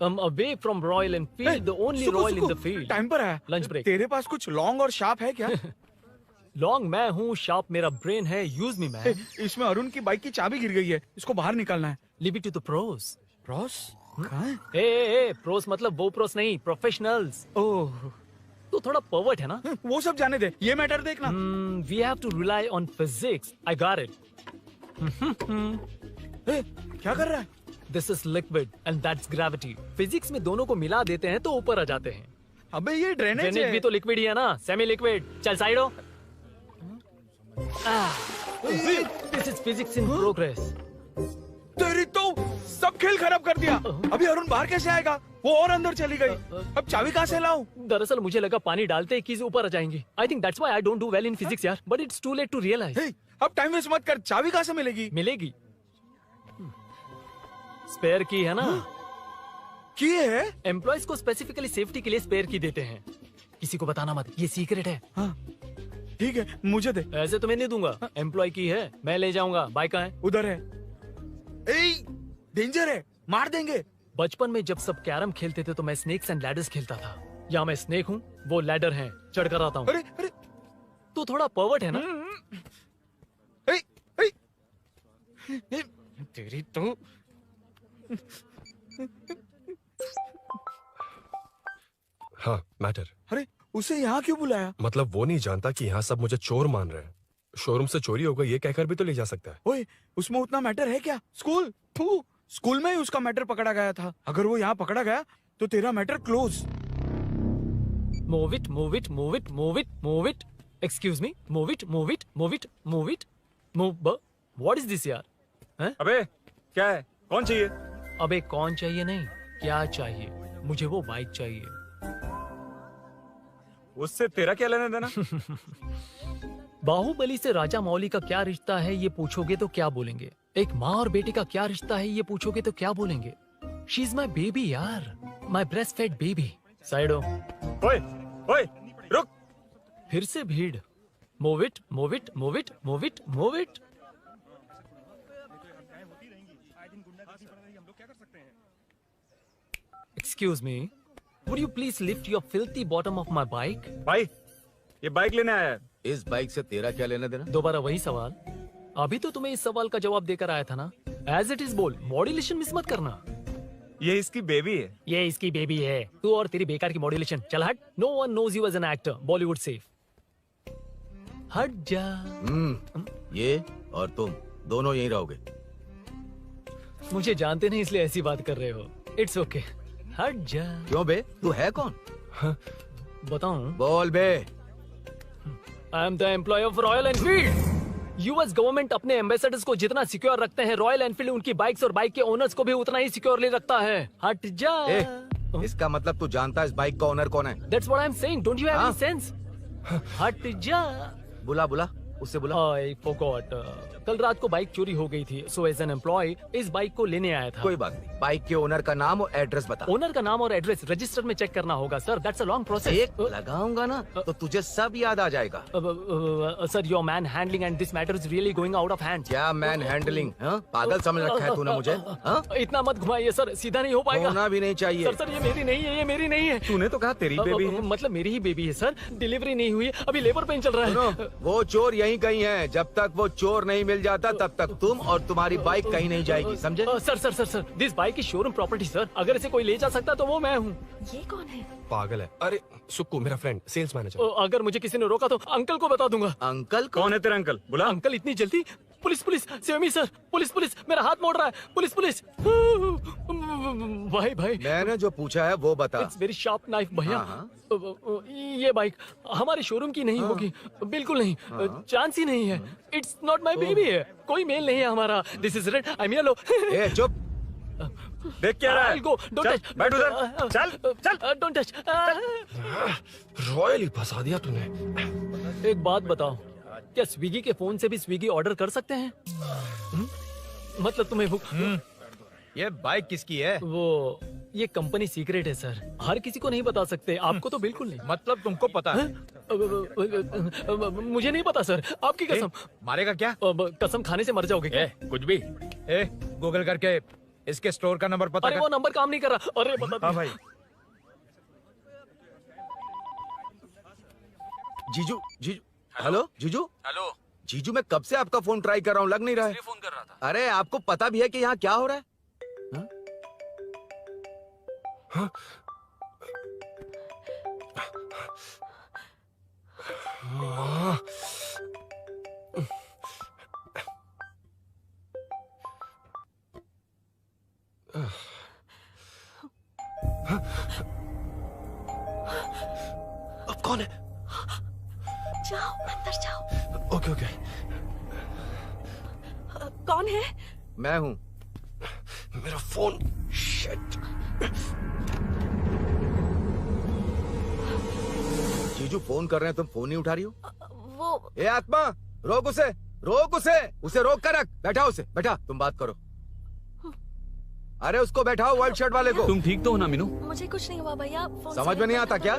I'm away from Royal Enfield, the only Royal in the field. Time पर है। Lunch break. तेरे पास कुछ लॉन्ग और शार्प है क्या? लॉन्ग मैं हूँ, शार्प मेरा ब्रेन है, यूज मी मैन। इसमें अरुण की बाइक की चाबी गिर गई है, इसको बाहर निकालना है। Leave it to the pros. Pros? कहाँ है? ए प्रोस मतलब वो प्रोस नहीं, प्रोफेशनल्स। ओह, तू थोड़ा पर्वर्ट है ना? वो सब जाने दे, ये मैटर देखना। We have to rely on physics. I got it. क्या कर रहा है? This is liquid and that's gravity. Physics में दोनों को मिला देते हैं तो ऊपर आ जाते हैं। अबे ये ड्रेनेज है। भी तो लिक्विड ही है ना, सेमी लिक्विड। चल साइड हो। This is physics in progress. तेरी तो सब खेल खराब कर दिया। अभी अरुण बाहर कैसे आएगा? वो और अंदर चली गई। अब चाबी कहाँ से लाऊं? दरअसल मुझे लगा पानी डालते ही कीज ऊपर आ जाएंगी। I think that's why I don't do well in physics यार। But it's too late to realize. अब टाइम वेस्ट मत कर, चाबी कहाँ से मिलेगी? मिलेगी। स्पेयर की है ना? की है? एम्प्लॉयज को स्पेसिफिकली सेफ्टी के लिए स्पेयर की देते हैं। किसी को बताना मत, ये सीक्रेट है। हाँ। ठीक है, मुझे दे। ऐसे तो मैं नहीं दूंगा, एम्प्लॉय की है, मैं ले जाऊंगा। बाइक कहाँ है? उधर है। डेंजर है, मार देंगे। बचपन में जब सब कैरम खेलते थे तो मैं स्नेक्स एंड लैडर्स खेलता था। यहाँ मैं स्नेक हूँ, वो लैडर है, चढ़ कर आता हूँ। अरे अरे, तू थोड़ा पर्वर्ट है ना? तेरी तो हाँ, मैटर। अरे उसे यहाँ क्यों बुलाया? मतलब वो नहीं जानता कि यहाँ सब मुझे चोर मान रहे हैं। शोरूम से चोरी होगा ये कहकर भी तो ले जा सकता है। ओए, उसमें उतना मैटर है क्या? स्कूल में ही उसका मैटर पकड़ा गया था। अगर वो यहाँ पकड़ा गया तो तेरा matter close. Move it, move it, move it, move it, move it. Excuse me, move it, move it, move it, move it, move. What is this यार? हैं? अबे क्या है? कौन चाहिए? अबे कौन चाहिए नहीं, क्या चाहिए? मुझे वो बाइक चाहिए। उससे तेरा क्या लेना देना? बाहुबली से राजा मौली का क्या रिश्ता है ये पूछोगे तो क्या बोलेंगे? एक माँ और बेटे का क्या रिश्ता है ये पूछोगे तो क्या बोलेंगे? शी इज माई बेबी यार, my breast fed baby. Side हो। ओए, ओए, रुक। फिर से भीड़। Move it, move it, move it, move it, move it. Excuse me, would you please lift your filthy bottom of my bike? भाई, ये बाइक लेने आया है। इस बाइक से तेरा क्या लेना देना? दोबारा वही सवाल। अभी तो तुम्हें इस सवाल का जवाब देकर आया था ना। एज इट इज बोल, मॉड्यूलेशन मिस मत करना। ये इसकी बेबी है। ये इसकी बेबी है। तू और तेरी बेकार की मॉड्यूलेशन। चल हट। No one knows you as an actor. Bollywood safe. हट जा। ये और तुम दोनों यहीं रहोगे। मुझे जानते नहीं इसलिए ऐसी बात कर रहे हो। It's okay. हट जा। क्यों बे? तू है कौन? बताऊं? बोल बे। I am the employee of Royal Enfield. US government अपने एम्बेसडर्स को जितना सिक्योर रखते हैं, रॉयल एनफील्ड उनकी बाइक्स और बाइक के ओनर्स को भी उतना ही सिक्योरली रखता है। हट जा। इसका मतलब तू जानता है इस बाइक का ओनर कौन है? That's what I'm saying. Don't you have any sense? हट जा। बुला बुला, उससे बुला। I forgot. कल रात को बाइक चोरी हो गई थी, so as an employee इस बाइक को लेने आया था। कोई बात नहीं, बाइक के ओनर का नाम और एड्रेस बता। ओनर का नाम और एड्रेस रजिस्टर में चेक करना होगा sir. That's a long process. एक लगाऊंगा ना तो तुझे सब याद आ जाएगा। Sir your man handling and this matter is really going out of hand. क्या मैन हैंडलिंग? पागल समझ रखा है तूने मुझे? इतना मत घुमाइए सर, सीधा नहीं हो पाएगा। होना भी नहीं चाहिए। सर ये मेरी नहीं है, ये मेरी नहीं है। तूने तो कहा तेरी बेबी है। मतलब मेरी ही बेबी है सर। डिलीवरी नहीं हुई, अभी लेबर पेन चल रहा है। वो चोर यहीं कहीं है। जब तक वो चोर नहीं मिल जाता तब तक तुम और तुम्हारी बाइक कहीं नहीं जाएगी, समझे? Sir this bike is showroom property sir. अगर इसे कोई ले जा सकता तो वो मैं हूँ। ये कौन है? पागल है। अरे सुक्कू, मेरा फ्रेंड, सेल्स मैनेजर। अगर मुझे किसी ने रोका तो अंकल को बता दूंगा। अंकल? कौन है तेरा अंकल? बुला। अंकल इतनी जल्दी? Police police, save me sir. Police police, मेरा हाथ मोड़ रहा है। Police police. भाई मैंने जो पूछा है वो बता। इट्स वेरी शार्प नाइफ भैया। ये बाइक हमारे शोरूम की नहीं होगी, बिल्कुल नहीं। चांस ही नहीं है। इट्स नॉट माई बेबी है। कोई मेल नहीं है हमारा। This is red, I am yellow. चुप। देख क्या रहा है? गो, डोंट टच। बैठ उधर। चल डोंट टच। रॉयल ही फंसा दिया तूने। एक बात बताओ, क्या स्विगी के फोन से भी स्विगी ऑर्डर कर सकते हैं? मतलब तुम्हें भूख? ये बाइक किसकी है? वो ये कंपनी सीक्रेट है सर, हर किसी को नहीं बता सकते। आपको तो बिल्कुल नहीं। मतलब तुमको पता है? मुझे नहीं पता सर, आपकी कसम। मारेगा क्या? कसम खाने से मर जाओगे क्या? कुछ भी। गूगल करके इसके स्टोर का नंबर पता अरे कर। वो नंबर काम नहीं कर रहा। अरे बता। हाँ भाई। जीजू हेलो जीजू। हेलो जीजू, मैं कब से आपका फोन ट्राई कर रहा हूँ, लग नहीं रहा है। फोन कर रहा था। अरे आपको पता भी है कि यहाँ क्या हो रहा है? हाँ? अब कौन है? जाओ अंदर जाओ। Okay okay. कौन है? मैं हूँ। मेरा फोन। शिट। जीजू फोन कर रहे हैं, तुम फोन नहीं उठा रही हो? वो ए आत्मा, रोक उसे, उसे रोक कर रख। बैठा उसे, बैठा। तुम बात करो। अरे उसको बैठाओ, व्हाइट शर्ट वाले को। तुम ठीक तो हो ना मीनू? मुझे कुछ नहीं हुआ भैया। समझ में नहीं आता क्या?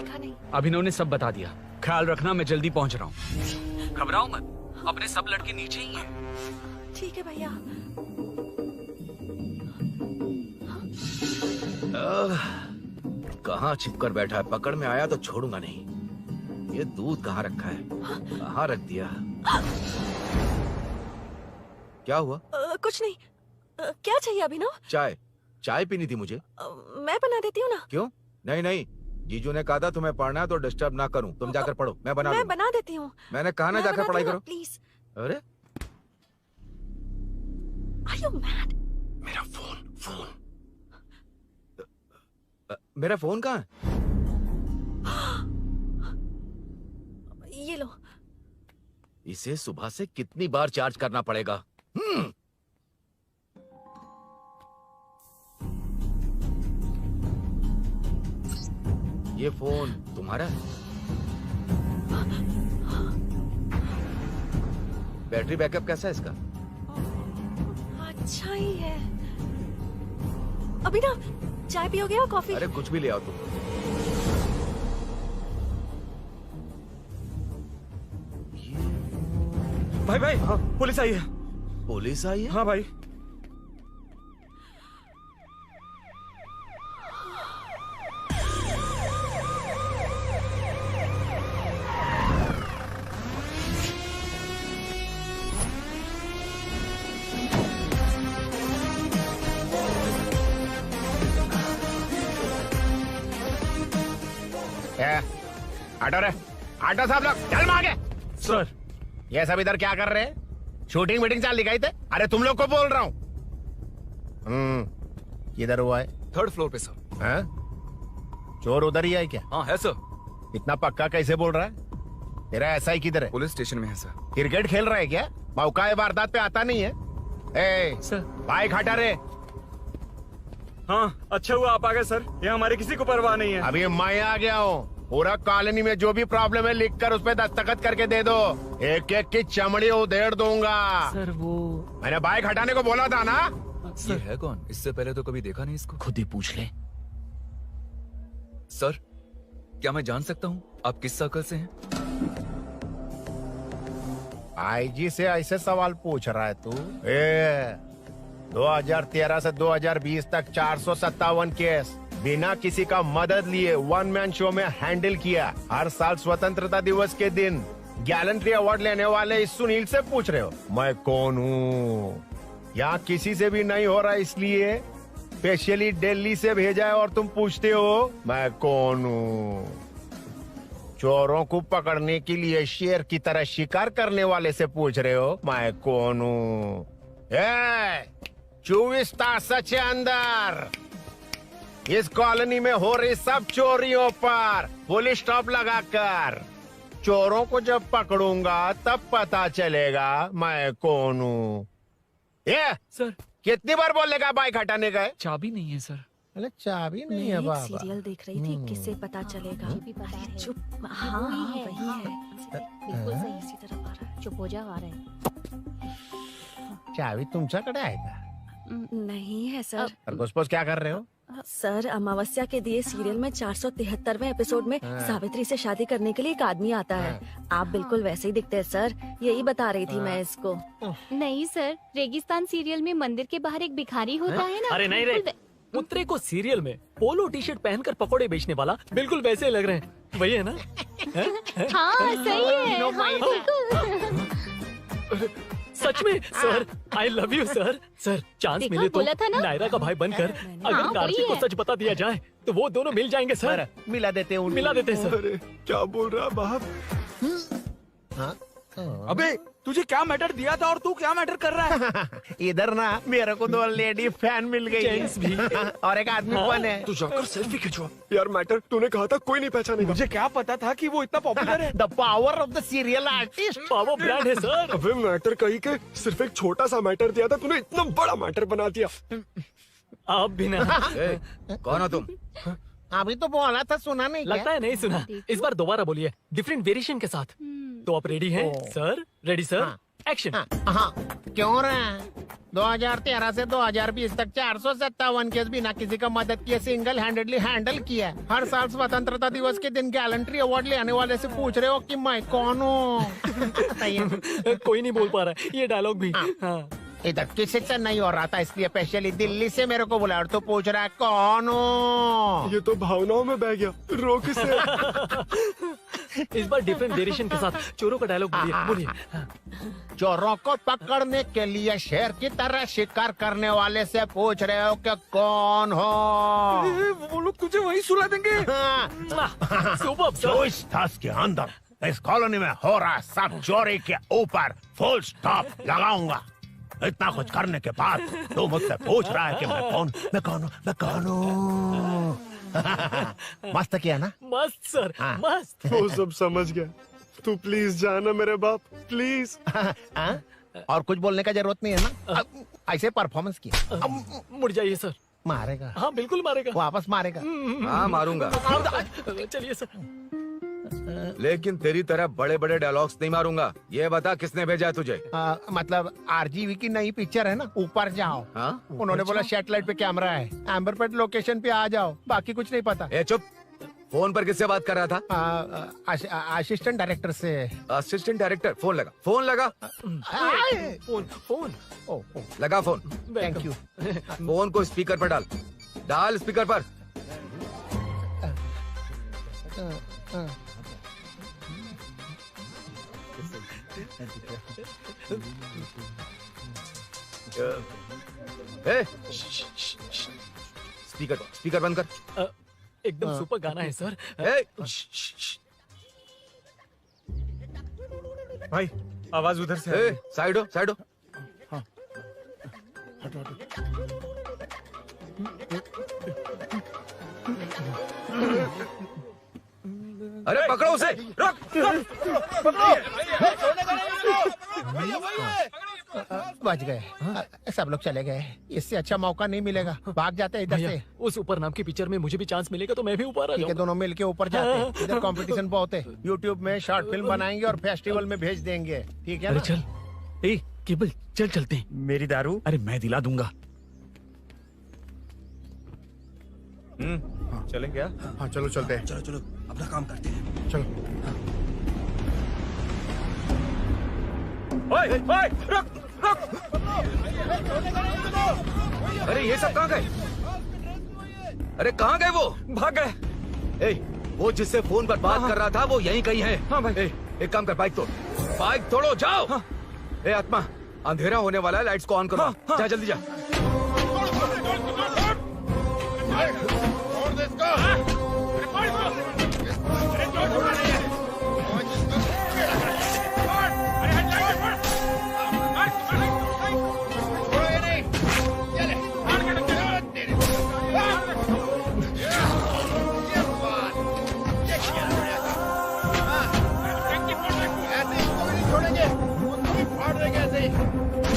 अभिनव ने सब बता दिया। ख्याल रखना, मैं जल्दी पहुंच रहा हूँ। घबराओ मत, अपने सब लड़के नीचे ही हैं। ठीक है भैया। कहाँ छिपकर बैठा है, पकड़ में आया तो छोड़ूंगा नहीं। ये दूध कहाँ रखा है, कहाँ रख दिया? क्या हुआ? कुछ नहीं। क्या चाहिए अभिनव? चाय, चाय पीनी थी मुझे। मैं बना देती हूँ ना। क्यों? नहीं नहीं, जीजू ने कहा था तुम्हें पढ़ना है तो डिस्टर्ब ना करूं, तुम जाकर पढ़ो, मैं बना मैं बना देती हूँ। मैंने कहा ना जाकर पढ़ाई करो प्लीज। अरे Are you mad? मेरा फोन मेरा फोन कहाँ है? ये लो। इसे सुबह से कितनी बार चार्ज करना पड़ेगा? ये फोन तुम्हारा है? बैटरी बैकअप कैसा है इसका? अच्छा ही है। अभी ना चाय पियोगे या कॉफी? अरे कुछ भी ले आओ तुम। भाई भाई, हाँ, पुलिस आई है। पुलिस आई है? हाँ भाई। ऑटो रे, ऑटो साहब लोग चल मांगे। सर, ये सब इधर क्या कर रहे हैं? शूटिंग मीटिंग चाल दिखाई थे? अरे तुम लोग को बोल रहा हूँ। किधर हुआ है? 3rd फ्लोर पे सर। हैं? चोर उधर ही है क्या? हाँ है सर। इतना पक्का कैसे बोल रहा है? तेरा ऐसा ही किधर है? पुलिस स्टेशन में है सर। क्रिकेट खेल रहा है क्या? मौका वारदात पे आता नहीं है? ए, सर बाइक हटा रे। हाँ अच्छा हुआ आप आ गए सर, ये हमारे किसी को परवाह नहीं है। अभी मैं आ गया हूँ। पूरा कॉलोनी में जो भी प्रॉब्लम है लिख कर उस पर दस्तखत करके दे दो। एक एक की चमड़ी उधेड़ दूंगा। सर वो मैंने बाइक हटाने को बोला था ना? ये है कौन? इससे पहले तो कभी देखा नहीं इसको। खुद ही पूछ ले। सर क्या मैं जान सकता हूँ आप किस सर्कल से हैं? आईजी से ऐसे सवाल पूछ रहा है तू? 2013 से 2020 तक 457 केस बिना किसी का मदद लिए 1 मैन शो में हैंडल किया। हर साल स्वतंत्रता दिवस के दिन गैलेंट्री अवार्ड लेने वाले इस सुनील से पूछ रहे हो मैं कौन हूँ? यहाँ किसी से भी नहीं हो रहा, इसलिए स्पेशली दिल्ली से भेजा है और तुम पूछते हो मैं कौन हूँ? चोरों को पकड़ने के लिए शेर की तरह शिकार करने वाले से पूछ रहे हो मैं कौन हूँ? 24 तास के अंदर इस कॉलोनी में हो रही सब चोरियों पर पुलिस स्टॉप लगाकर चोरों को जब पकड़ूंगा तब पता चलेगा मैं कौन हूँ। ये सर कितनी बार बोलेगा बाइक हटाने का? चाबी नहीं है सर। अरे चाबी नहीं है मैं एक बाबा। सीरियल देख रही थी, किससे पता चलेगा? अरे चुप। हाँ वही है। बिल्कुल सही। इसी तरफ आ रहा है। चुप हो जा, आ रहा है। चाबी तुमच्याकडे आहे का? नहीं है सर। खरगोश क्या कर रहे हो? सर अमावस्या के दिए सीरियल में 473वें एपिसोड में हाँ। सावित्री से शादी करने के लिए एक आदमी आता है। आप बिल्कुल वैसे ही दिखते हैं सर, यही बता रही थी मैं इसको। नहीं सर, रेगिस्तान सीरियल में मंदिर के बाहर एक भिखारी होता है ना। अरे नहीं रे, पुत्रे को सीरियल में पोलो टी शर्ट पहनकर पकोड़े बेचने वाला बिल्कुल वैसे लग रहे हैं। वही है ना? हाँ सही है। हाँ, बिल्कुल। सच में sir, I love you sir. Sir chance देखा, मिले तो बोला था ना? नायरा का भाई बनकर अगर हाँ, कार्तिक वही को है। सच बता दिया जाए तो वो दोनों मिल जाएंगे सर। मिला देते उनको। मिला देते सर। क्या बोल रहा बाप? अबे तुझे क्या मैटर दिया था और तू क्या मैटर कर रहा है? इधर ना मेरे को 2 लेडी फैन मिल गई जेंट्स भी। और एक आदमी कौन है? तू जाकर सेल्फी खिंचवा। यार मैटर तूने कहा था कोई नहीं पहचानेगा। मुझे क्या पता था कि वो इतना पॉपुलर है। The power of the serial artist. Power brand है सर। अबे मैटर कही के सिर्फ एक छोटा सा मैटर दिया था, तूने इतना बड़ा मैटर बना दिया। आप भी ना। कौन हो तुम? अभी तो बोला था, सुना नहीं? लगता है नहीं सुना। इस बार दोबारा बोलिए, डिफरेंट वेरिएशन के साथ। तो आप रेडी हैं सर? Ready sir? एक्शन। हाँ क्यों रहा? 2013 से 2020 तक 457 केस बिना किसी का मदद किए सिंगल हैंडेडली हैंडल किया। हर साल स्वतंत्रता दिवस के दिन गैलेंट्री अवार्ड लेने वाले से पूछ रहे हो कि मैं कौन हूँ? कोई नहीं बोल पा रहा है ये डायलॉग भी। हाँ। इधर किसी से नहीं हो रहा था, इसलिए स्पेशली दिल्ली से मेरे को बुलाया और तो पूछ रहा है कौन हूँ? ये तो भावनाओं में बह गया। रो किसे? इस बार डिफरेंट वेरिएशन के साथ चोरों का डायलॉग बोलिए। चोरों को पकड़ने के लिए शेर की तरह शिकार करने वाले से पूछ रहे हो कि कौन हो? वो लोग तुझे वही सुला देंगे। जो इस ताश के अंदर इस कॉलोनी में हो रहा सब चोरी के ऊपर फुल स्टॉप लगाऊंगा। इतना कुछ करने के बाद तू मुझसे पूछ रहा है कि मैं कौन हूँ? मस्त किया ना? मस्त सर, मस्त। वो सब समझ गया। तू प्लीज जाना मेरे बाप, प्लीज। और कुछ बोलने का जरूरत नहीं है ना? ऐसे परफॉर्मेंस किया। मुड़ जाइए सर। मारेगा? हाँ बिल्कुल मारेगा। वापस मारेगा? हाँ मारूंगा। चलिए सर। लेकिन तेरी तरह बड़े बड़े डायलॉग्स नहीं मारूंगा। ये बता किसने भेजा है तुझे? मतलब आरजीवी की नई पिक्चर है ना, ऊपर जाओ। उन्होंने बोला सैटेलाइट पे कैमरा है, एम्बरपेट लोकेशन पे आ जाओ, बाकी कुछ नहीं पता। ए चुप। फोन पर किससे बात कर रहा था? असिस्टेंट डायरेक्टर से। Assistant director? फोन लगा, फोन लगा। फोन लगा फोन। Thank you. फोन को स्पीकर पर डाल स्पीकर पर। स्पीकर बंद कर। एकदम सुपर गाना है सर। भाई आवाज उधर से। साइड हो, साइड हो। अरे पकड़ो उसे। रुक। बच गए। सब लोग चले गए। इससे अच्छा मौका नहीं मिलेगा। भाग जाते इधर से। उस ऊपर नाम की पिक्चर में मुझे भी चांस मिलेगा तो मैं भी ऊपर आ जाऊंगा। दोनों मिलके ऊपर जाते हैं। इधर कंपटीशन बहुत है। यूट्यूब में शॉर्ट फिल्म बनाएंगे और फेस्टिवल में भेज देंगे। ठीक है ना? चल ए केबल चल चलते हैं। मेरी दारू? अरे मैं दिला दूंगा। चलें क्या? हाँ चलो चलते हैं। चलो चलो अपना काम करते हैं। चलो। ओए, ओए, रुक, रुक। अरे ये सब कहाँ गए? अरे कहाँ गए वो? भाग गए। वो जिससे फोन पर बात कर रहा था वो यहीं कहीं है। हाँ भाई। एक काम कर, बाइक तोड़। बाइक तोड़ो, जाओ। आत्मा, अंधेरा होने वाला है, लाइट्स को ऑन करो। जा जल्दी जा।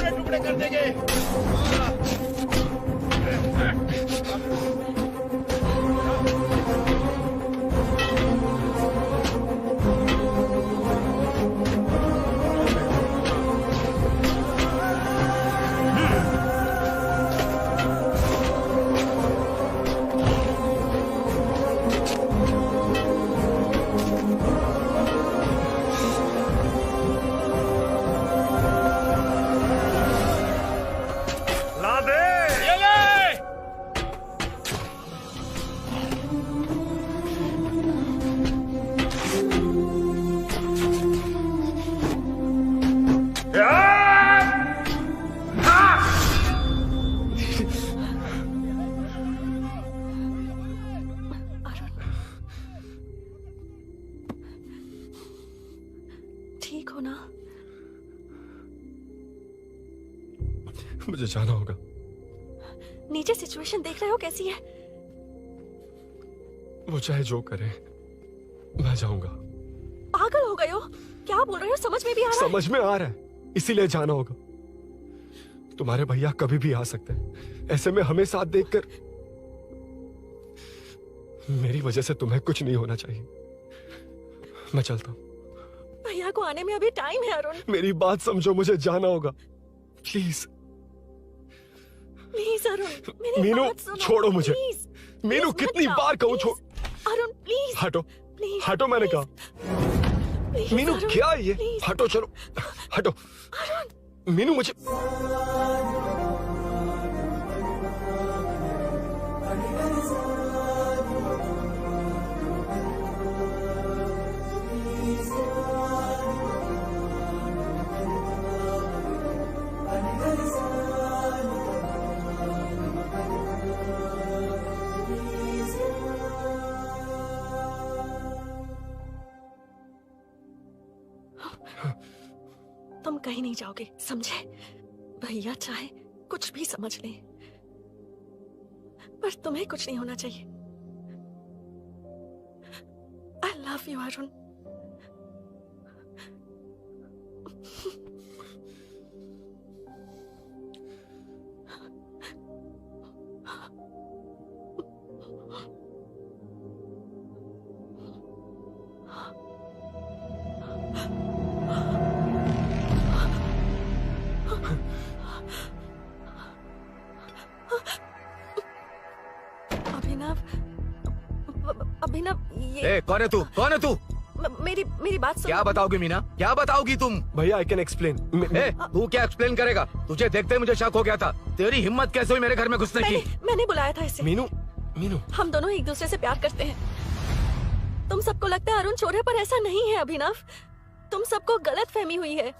टुकड़े कर देंगे। ठीक हो ना? मुझे जाना होगा। नीचे सिचुएशन देख रहे हो कैसी है? वो चाहे जो करे, मैं जाऊंगा। पागल हो गए हो? क्या बोल रहे हो? समझ में भी आ रहा है? समझ में आ रहा है, इसीलिए जाना होगा। तुम्हारे भैया कभी भी आ सकते हैं। ऐसे में हमें साथ देखकर मेरी वजह से तुम्हें कुछ नहीं होना चाहिए। मैं चलता हूँ। भैया को आने में अभी टाइम है अरुण। मेरी बात समझो, मुझे जाना होगा। प्लीज प्लीज अरुण, मेरी मीनू बात सुनो, छोड़ो मुझे। प्लीज, मीनू प्लीज कितनी मत बार जाओ, कहूँ छोड़। प्लीज। अरुण प्लीज हटो प्लीज, हटो मैंने कहा। प्लीज, मीनू अरुण, क्या है ये? प्लीज। हटो चलो हटो। मीनू मुझे तुम कहीं नहीं जाओगे, समझे? भैया चाहे कुछ भी समझ लें, पर तुम्हें कुछ नहीं होना चाहिए। I love you Arun. Abhinav ये कौन है तू? कौन है तू? मेरी बात सुनो। क्या बताओगी मीना? क्या बताओगी तुम? भैया आई कैन एक्सप्लेन। तू क्या एक्सप्लेन करेगा? तुझे देखते ही मुझे शक हो गया था। तेरी हिम्मत कैसे हुई मेरे घर में घुसने की? मैंने बुलाया था इसे। मीनू मीनू हम दोनों एक दूसरे से प्यार करते हैं। तुम सबको लगता है अरुण चोर है, पर ऐसा नहीं है अभिनव। तुम सबको गलत फहमी हुई है।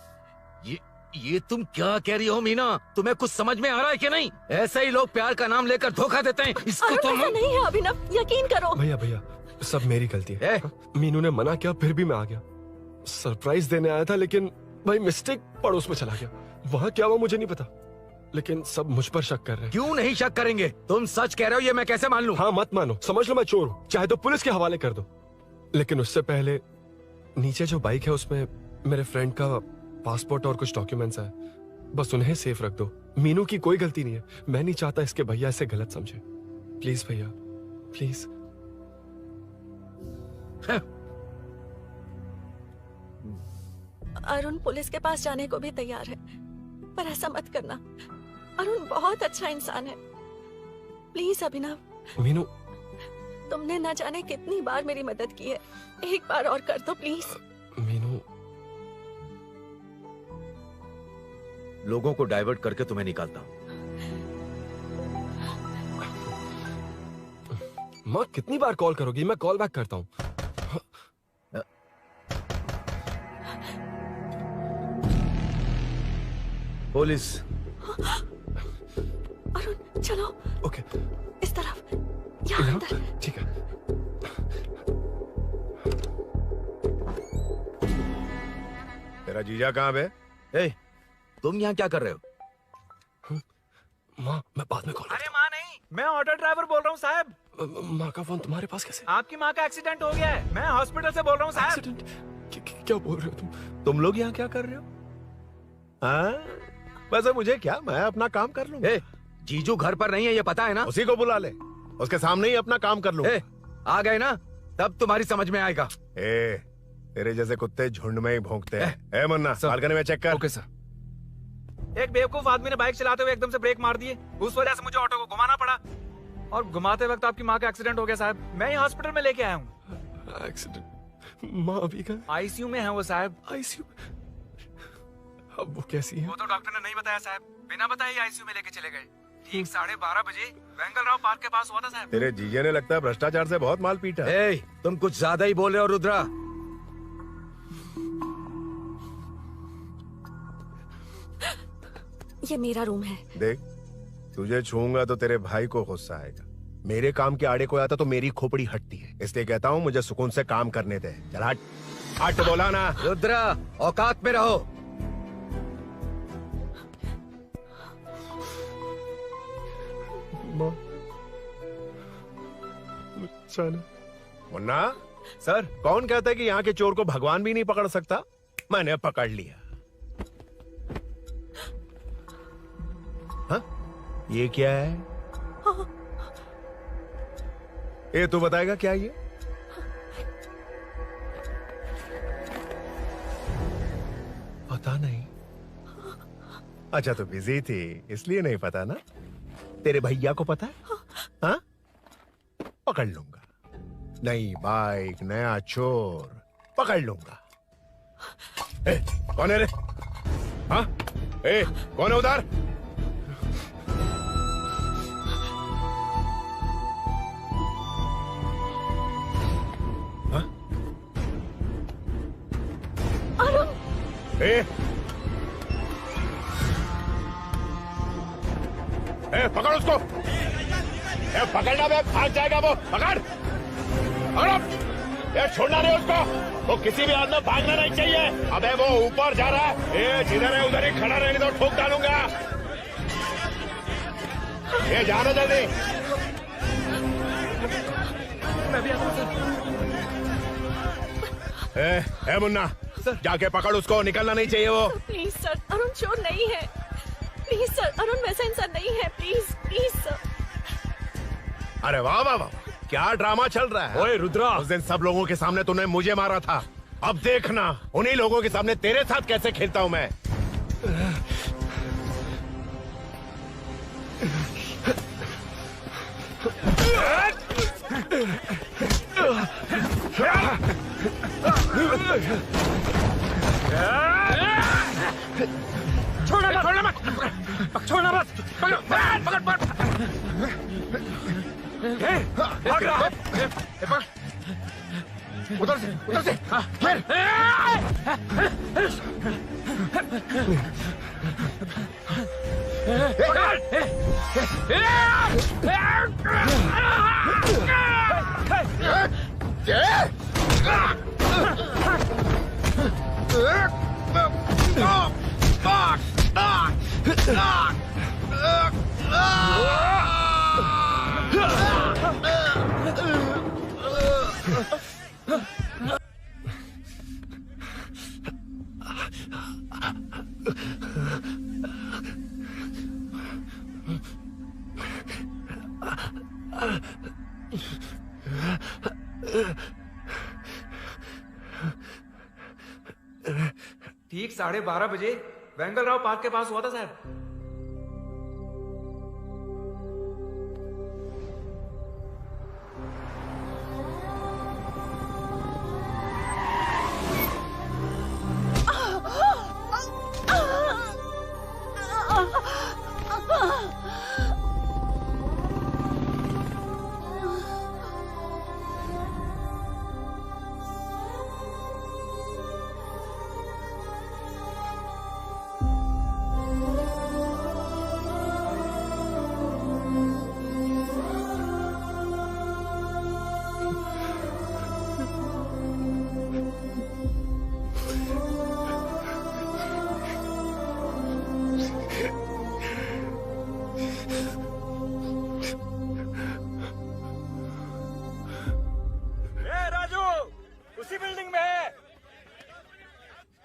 ये तुम क्या कह रही हो मीना? तुम्हें कुछ समझ में आ रहा है कि नहीं? ऐसे ही लोग प्यार का नाम लेकर धोखा देते हैं। इसको तुम ऐसा नहीं है अभिनव, यकीन करो। भैया भैया सब मेरी गलती है। मीनू ने मना किया फिर भी मैं आ गया। सरप्राइज देने आया था लेकिन भाई मिस्टेक पड़ोस में चला गया। वहाँ क्या हुआ मुझे नहीं पता, लेकिन सब मुझ पर शक कर रहे हैं। क्यों नहीं शक करेंगे? तुम सच कह रहे हो, ये मैं कैसे मान लूं? हाँ मत मानो, समझ लो मैं चोर हूँ, चाहे तो पुलिस के हवाले कर दो। लेकिन उससे पहले नीचे जो बाइक है उसमें मेरे फ्रेंड का पासपोर्ट और कुछ डॉक्यूमेंट्स है, बस उन्हें सेफ रख दो। मीनू की कोई गलती नहीं है। मैं नहीं चाहता इसके भैया इसे गलत समझे। प्लीज भैया प्लीज। अरुण पुलिस के पास जाने को भी तैयार है, पर ऐसा मत करना। अरुण बहुत अच्छा इंसान है। प्लीज अभिनव। मीनू तुमने न जाने कितनी बार मेरी मदद की है, एक बार और कर दो प्लीज। मीनू लोगों को डाइवर्ट करके तुम्हें निकालता हूँ। माँ कितनी बार कॉल करोगी? मैं कॉल बैक करता हूँ। पुलिस। अरुण चलो। ओके इस तरफ, यहाँ अंदर। ठीक है। तेरा जीजा कहाँ पे? तुम यहाँ क्या कर रहे हो? माँ मैं बाद में कॉल। अरे माँ नहीं, मैं ऑटो ड्राइवर बोल रहा हूँ साहब। माँ का फोन तुम्हारे पास कैसे? आपकी माँ का एक्सीडेंट हो गया है, मैं हॉस्पिटल से बोल रहा हूँ साहब। क्या बोल रहे हो तुम? तुम लोग यहाँ क्या कर रहे हो? हाँ वैसे मुझे क्या, मैं अपना काम कर लूंगा। जीजू घर पर नहीं है ये पता है ना? उसी को बुला ले, उसके सामने ही अपना काम कर लूंगा। आ गए ना, तब तुम्हारी समझ में आएगा। तेरे जैसे कुत्ते झुंड में ही भौंकते हैं। मुन्ना बालकनी में चेक कर। Okay sir. एक बेवकूफ आदमी ने बाइक चलाते हुए एकदम से ब्रेक मार दिए, उस वजह से मुझे ऑटो को घुमाना पड़ा और घुमाते वक्त आपकी माँ का एक्सीडेंट हो गया साहब। मैं ही हॉस्पिटल में लेके आया हूँ। एक्सीडेंट? माँ अभी कहाँ? आईसीयू में है वो साहब। आईसीयू? अब वो कैसी है? वो तो डॉक्टर ने नहीं बताया साहब, बिना बताए ही आईसीयू में लेके चले गए। ठीक 12:30 बजे वेंगल राव पार्क के पास हुआ था साहब। तेरे जीजे ने लगता है भ्रष्टाचार से बहुत माल पीटा। तुम कुछ ज्यादा ही बोल रहे हो रुद्रा। ये मेरा रूम है। देख तुझे छूंगा तो तेरे भाई को गुस्सा आएगा। मेरे काम के आड़े को आता तो मेरी खोपड़ी हटती है, इसलिए कहता हूँ मुझे सुकून से काम करने दे। चल हट। हट बोला ना। रुद्रा औकात में रहो। मुन्ना सर, कौन कहता है कि यहाँ के चोर को भगवान भी नहीं पकड़ सकता? मैंने पकड़ लिया। हाँ? ये क्या है? ये तू बताएगा क्या ये? पता नहीं। अच्छा तो बिजी थी इसलिए नहीं पता ना? तेरे भैया को पता है? हाँ? पकड़ लूंगा। नई बाइक, नया चोर, पकड़ लूंगा। ए, कौन है रे? हाँ? ए, कौन है उधर? हाँ? ए, पकड़ उसको। पकड़ना बे, भाग जाएगा वो। पकड़, छोड़ना नहीं उसको। वो किसी भी हाल में भागना नहीं चाहिए। अबे वो ऊपर जा रहा है। जिधर है उधर ही खड़ा रहने दो, ठोक डालूंगा। जाना जल्दी। मैं भी आता हूं। मुन्ना, जाके पकड़ उसको, निकलना नहीं चाहिए वो। प्लीज सर, अरुण चोर नहीं है। प्लीज सर, अरुण वैसा इंसान नहीं है। Please please sir. अरे वाह वाह वाह, क्या ड्रामा चल रहा है। ओए रुद्रा, उस दिन सब लोगों के सामने तूने मुझे मारा था। अब देखना उन्हीं लोगों के सामने तेरे साथ कैसे खेलता हूं मैं। छोड़ना मत, छोड़ना मत, छोड़ना मत, पकड़, पकड़, पकड़, भाग रहा है, पकड़, उधर से, ठीक 12:30 बजे वेंगल राव पार्क के पास हुआ था साहब।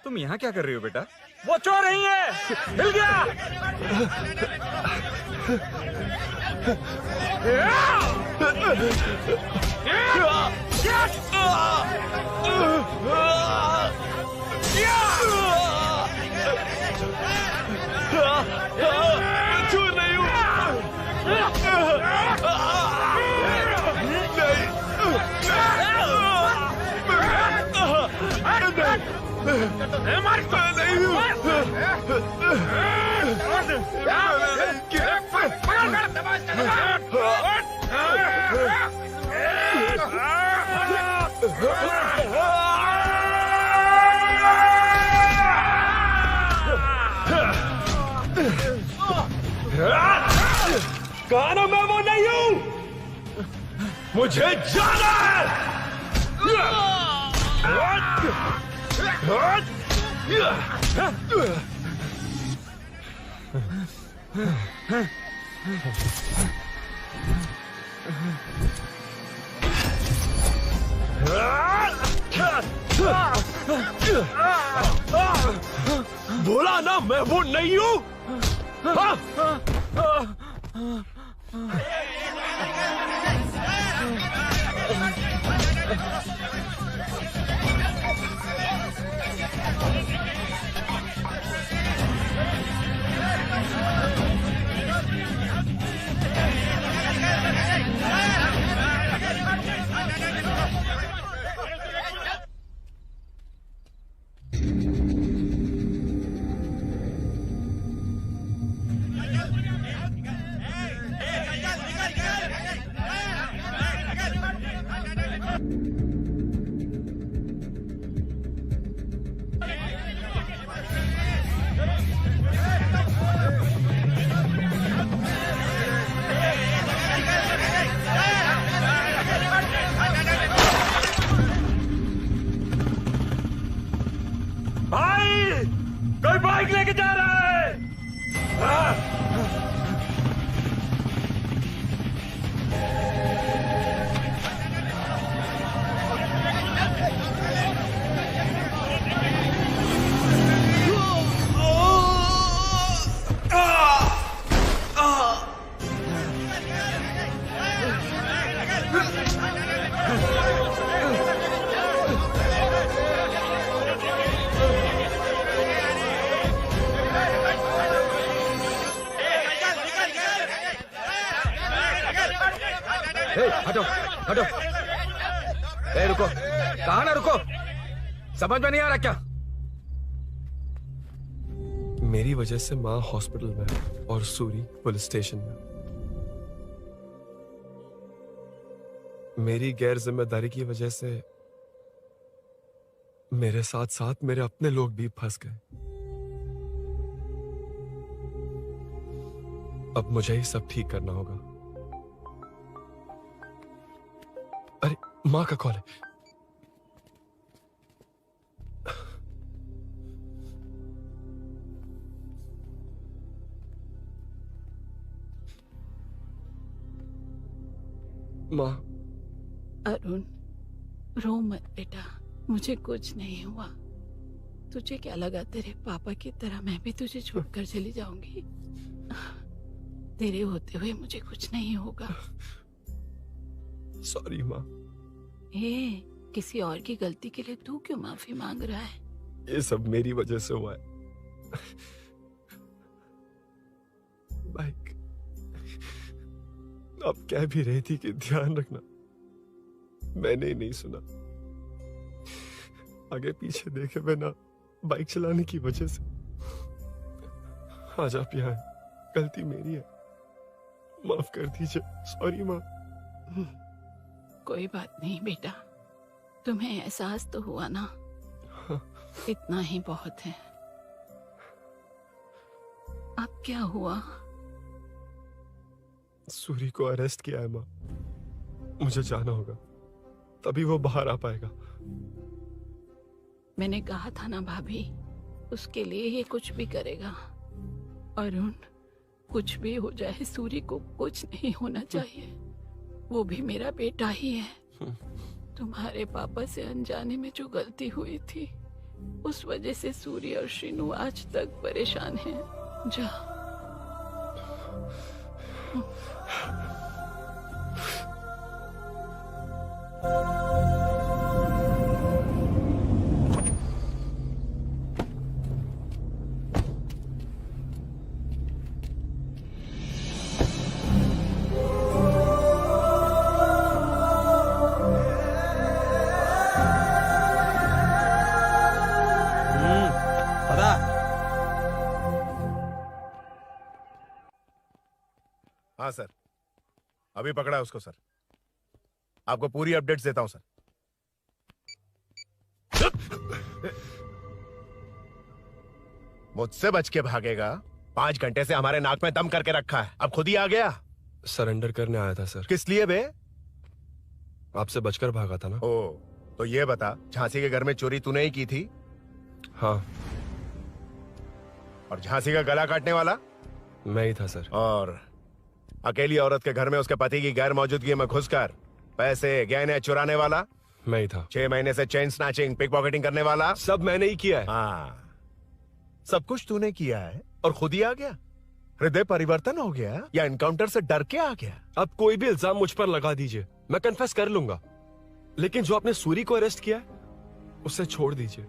तुम यहाँ क्या कर रही हो बेटा? वो चोर नहीं है, हिल गया। चोर नहीं हूँ। कहा मैं वो नहीं हूँ, मुझे जाना है। बोला ना मैं वो नहीं हूँ। बाइक लेके जा रहा है। हटो हटो। ए रुको, कहा ना रुको, समझ में नहीं आ रहा क्या? मेरी वजह से माँ हॉस्पिटल में और सूरी पुलिस स्टेशन में। मेरी गैर जिम्मेदारी की वजह से मेरे साथ साथ मेरे अपने लोग भी फंस गए। अब मुझे ही सब ठीक करना होगा। अरे माँ का कॉल है। माँ। अरुण, रो मत बेटा, मुझे कुछ नहीं हुआ। तुझे क्या लगा तेरे पापा की तरह मैं भी तुझे छोड़कर चली जाऊंगी? तेरे होते हुए मुझे कुछ नहीं होगा। सॉरी माँ। किसी और की गलती के लिए तू क्यों माफी मांग रहा है? ये सब मेरी वजह से हुआ है। बाइक अब कह भी रही थी कि ध्यान रखना, मैंने ही नहीं सुना। आगे पीछे देखे बिना बाइक चलाने की वजह से आज आप यहाँ हैं। गलती मेरी है, माफ कर दीजिए। सॉरी माँ। कोई बात नहीं बेटा, तुम्हें एहसास तो हुआ ना? इतना ही बहुत है। अब क्या हुआ? सूरी को अरेस्ट किया है माँ। मुझे जाना होगा, तभी वो बाहर आ पाएगा। मैंने कहा था ना भाभी, उसके लिए ये कुछ भी करेगा। अरुण, कुछ भी हो जाए सूरी को कुछ नहीं होना चाहिए। वो भी मेरा बेटा ही है। तुम्हारे पापा से अनजाने में जो गलती हुई थी, उस वजह से सूरी और श्रीनु आज तक परेशान हैं। जा। हाँ सर, अभी पकड़ा है उसको सर। आपको पूरी अपडेट्स देता हूं सर। मुझसे बच के भागेगा? 5 घंटे से हमारे नाक में दम करके रखा है, अब खुद ही आ गया। सरेंडर करने आया था सर। किस लिए बे? आपसे बचकर भागा था ना। ओ, तो ये बता, झांसी के घर में चोरी तूने ही की थी? हाँ। और झांसी का गला काटने वाला? मैं ही था सर। और अकेली औरत के घर में उसके पति की गैर मौजूदगी में घुसकर पैसे गहने चुराने वाला? मैं ही था। 6 महीने से चेन स्नैचिंग, पिक पॉकेटिंग करने वाला? सब मैंने ही किया है। हाँ, सब कुछ तूने किया है और खुद ही आ गया? हृदय परिवर्तन हो गया या एनकाउंटर से डर के आ गया? अब कोई भी इल्जाम मुझ पर लगा दीजिए, मैं कन्फेस कर लूंगा। लेकिन जो आपने सूरी को अरेस्ट किया है, उसे छोड़ दीजिए,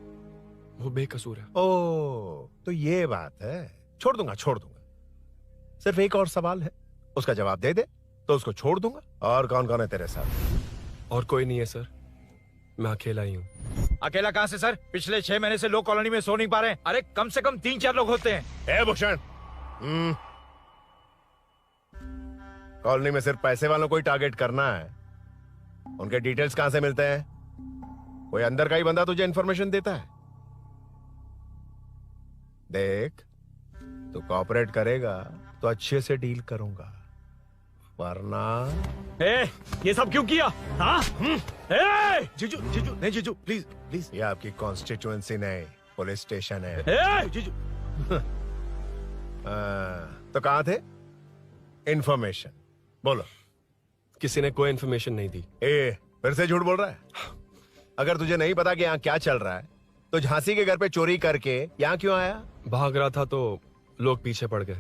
वो बेकसूर है। ओ, तो ये बात है। छोड़ दूंगा, छोड़ दूंगा। सिर्फ एक और सवाल है, उसका जवाब दे दे तो उसको छोड़ दूंगा। और कौन कौन है तेरे साथ? और कोई नहीं है सर, मैं अकेला ही हूँ। अकेला कहाँ से सर? पिछले 6 महीने से लोग कॉलोनी में सो नहीं पा रहे हैं। अरे कम से कम 3-4 लोग होते हैं। ए भूषण, कॉलोनी में सिर्फ पैसे वालों को ही टारगेट करना है? उनके डिटेल्स कहां से मिलते हैं? कोई अंदर का ही बंदा तुझे इंफॉर्मेशन देता है? देख, तू कोऑपरेट करेगा तो अच्छे से डील करूंगा, वरना ये सब क्यों किया? हाँ? जीजू, जीजू, नहीं जीजू, प्लीज प्लीज। ये आपकी कॉन्स्टिट्यूएंसी नहीं, पुलिस स्टेशन है। जीजू, तो कहाँ थे? इंफॉर्मेशन बोलो। किसी ने कोई इन्फॉर्मेशन नहीं दी। फिर से झूठ बोल रहा है? अगर तुझे नहीं पता कि यहाँ क्या चल रहा है तो झांसी के घर पे चोरी करके यहाँ क्यों आया? भाग रहा था तो लोग पीछे पड़ गए,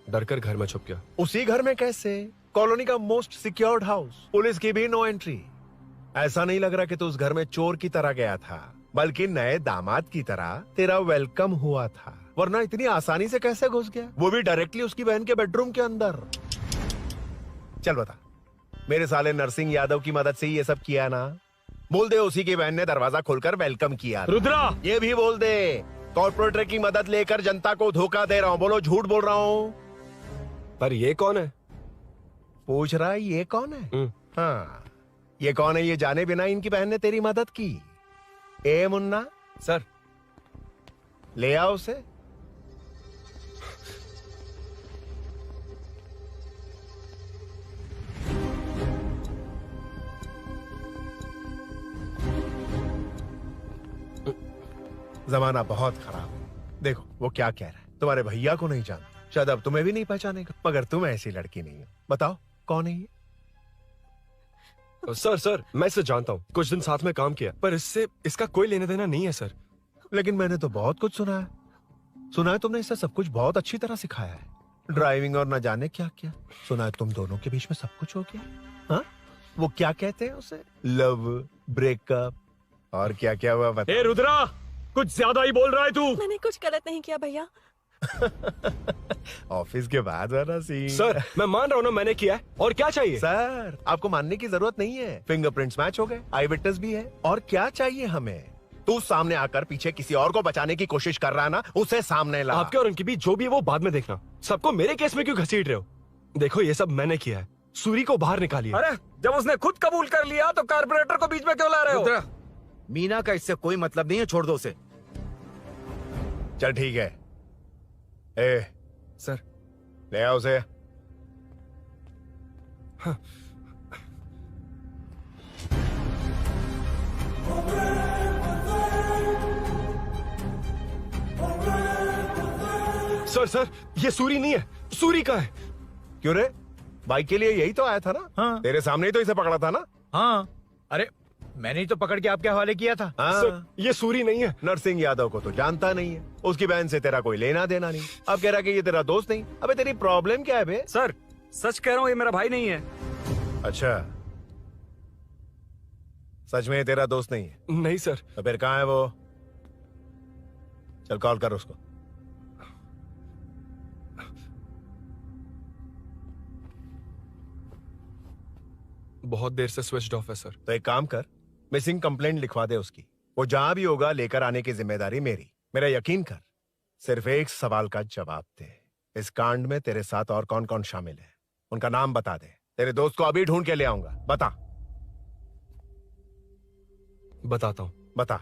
डर कर घर में छुप गया। उसी घर में कैसे? कॉलोनी का मोस्ट सिक्योर्ड हाउस, पुलिस की भी नो एंट्री। ऐसा नहीं लग रहा कि तू उस घर में चोर की तरह गया था, बल्कि नए दामाद की तरह तेरा वेलकम हुआ था। वरना इतनी आसानी से कैसे घुस गया, वो भी डायरेक्टली उसकी बहन के बेडरूम के अंदर? चल बता, मेरे साले नरसिंह यादव की मदद से ही ये सब किया ना? बोल दे उसी की बहन ने दरवाजा खोलकर वेलकम किया। रुद्रा! ये भी बोल दे कॉर्पोरेटर की मदद लेकर जनता को धोखा दे रहा हूँ। बोलो झूठ बोल रहा हूँ। पर ये कौन है? पूछ रहा है ये कौन है? हाँ, ये कौन है ये जाने बिना इनकी बहन ने तेरी मदद की। ए मुन्ना सर, ले आओ उसे। जमाना बहुत खराब है। देखो वो क्या कह रहा है, तुम्हारे भैया को नहीं जानता, शायद अब तुम्हें भी नहीं पहचानेगा, मगर तुम ऐसी लड़की नहीं हो। बताओ कौन है ये? सर मैं इसे जानता हूँ, कुछ दिन साथ में काम किया, पर इससे इसका कोई लेना देना नहीं है सर। लेकिन मैंने तो बहुत कुछ सुना है। सुना है तुमने इसे सब कुछ बहुत अच्छी तरह सिखाया है, ड्राइविंग और न जाने क्या क्या। सुना है तुम दोनों के बीच में सब कुछ हो गया। हाँ, वो क्या कहते हैं उसे, लव, ब्रेकअप और क्या क्या हुआ बता। ए रुद्रा, कुछ ज्यादा ही बोल रहा है तू। मैंने कुछ गलत नहीं किया भैया। ऑफिस के बाद वाला सीन। सर मैं मान रहा हूँ ना मैंने किया है, और क्या चाहिए? सर आपको मानने की जरूरत नहीं है, फिंगरप्रिंट्स मैच हो गए, आई विटनेस भी है, और क्या चाहिए हमें? तू सामने आकर पीछे किसी और को बचाने की कोशिश कर रहा है ना, उसे सामने ला। आपके और उनके बीच जो भी है वो बाद में देखना, सबको मेरे केस में क्यों घसीट रहे हो? देखो ये सब मैंने किया है, सूरी को बाहर निकालिए। अरे जब उसने खुद कबूल कर लिया तो कारपोरेटर को बीच में क्यों ला रहे हो? मीना का इससे कोई मतलब नहीं है, छोड़ दो उसे। चल ठीक है। ए सर, ले आओ उसे। हाँ। सर ये सूरी नहीं है, सूरी का है। क्यों रे, बाइक के लिए यही तो आया था ना? हाँ। तेरे सामने ही तो इसे पकड़ा था ना? हाँ, अरे मैंने ही तो पकड़ के आपके हवाले किया था। हाँ। सर ये सूरी नहीं है। नरसिंह यादव को तो जानता नहीं है, उसकी बहन से तेरा कोई लेना देना नहीं, अब कह रहा कि ये तेरा दोस्त नहीं। अबे तेरी प्रॉब्लम क्या है बे? सर सच कह रहा हूँ, ये मेरा भाई नहीं है। अच्छा, सच में ये तेरा दोस्त नहीं है? नहीं सर। तो फिर कहाँ है वो? चल कॉल कर उसको। बहुत देर से स्विच ऑफ है सर। तो एक काम कर, मिसिंग कंप्लेंट लिखवा दे उसकी। वो जहां भी होगा लेकर आने की जिम्मेदारी मेरी। मेरा यकीन कर, सिर्फ एक सवाल का जवाब दे, इस कांड में तेरे साथ और कौन कौन शामिल है, उनका नाम बता दे। तेरे दोस्त को अभी ढूंढ के ले आऊंगा। बता। बताता हूँ। बता।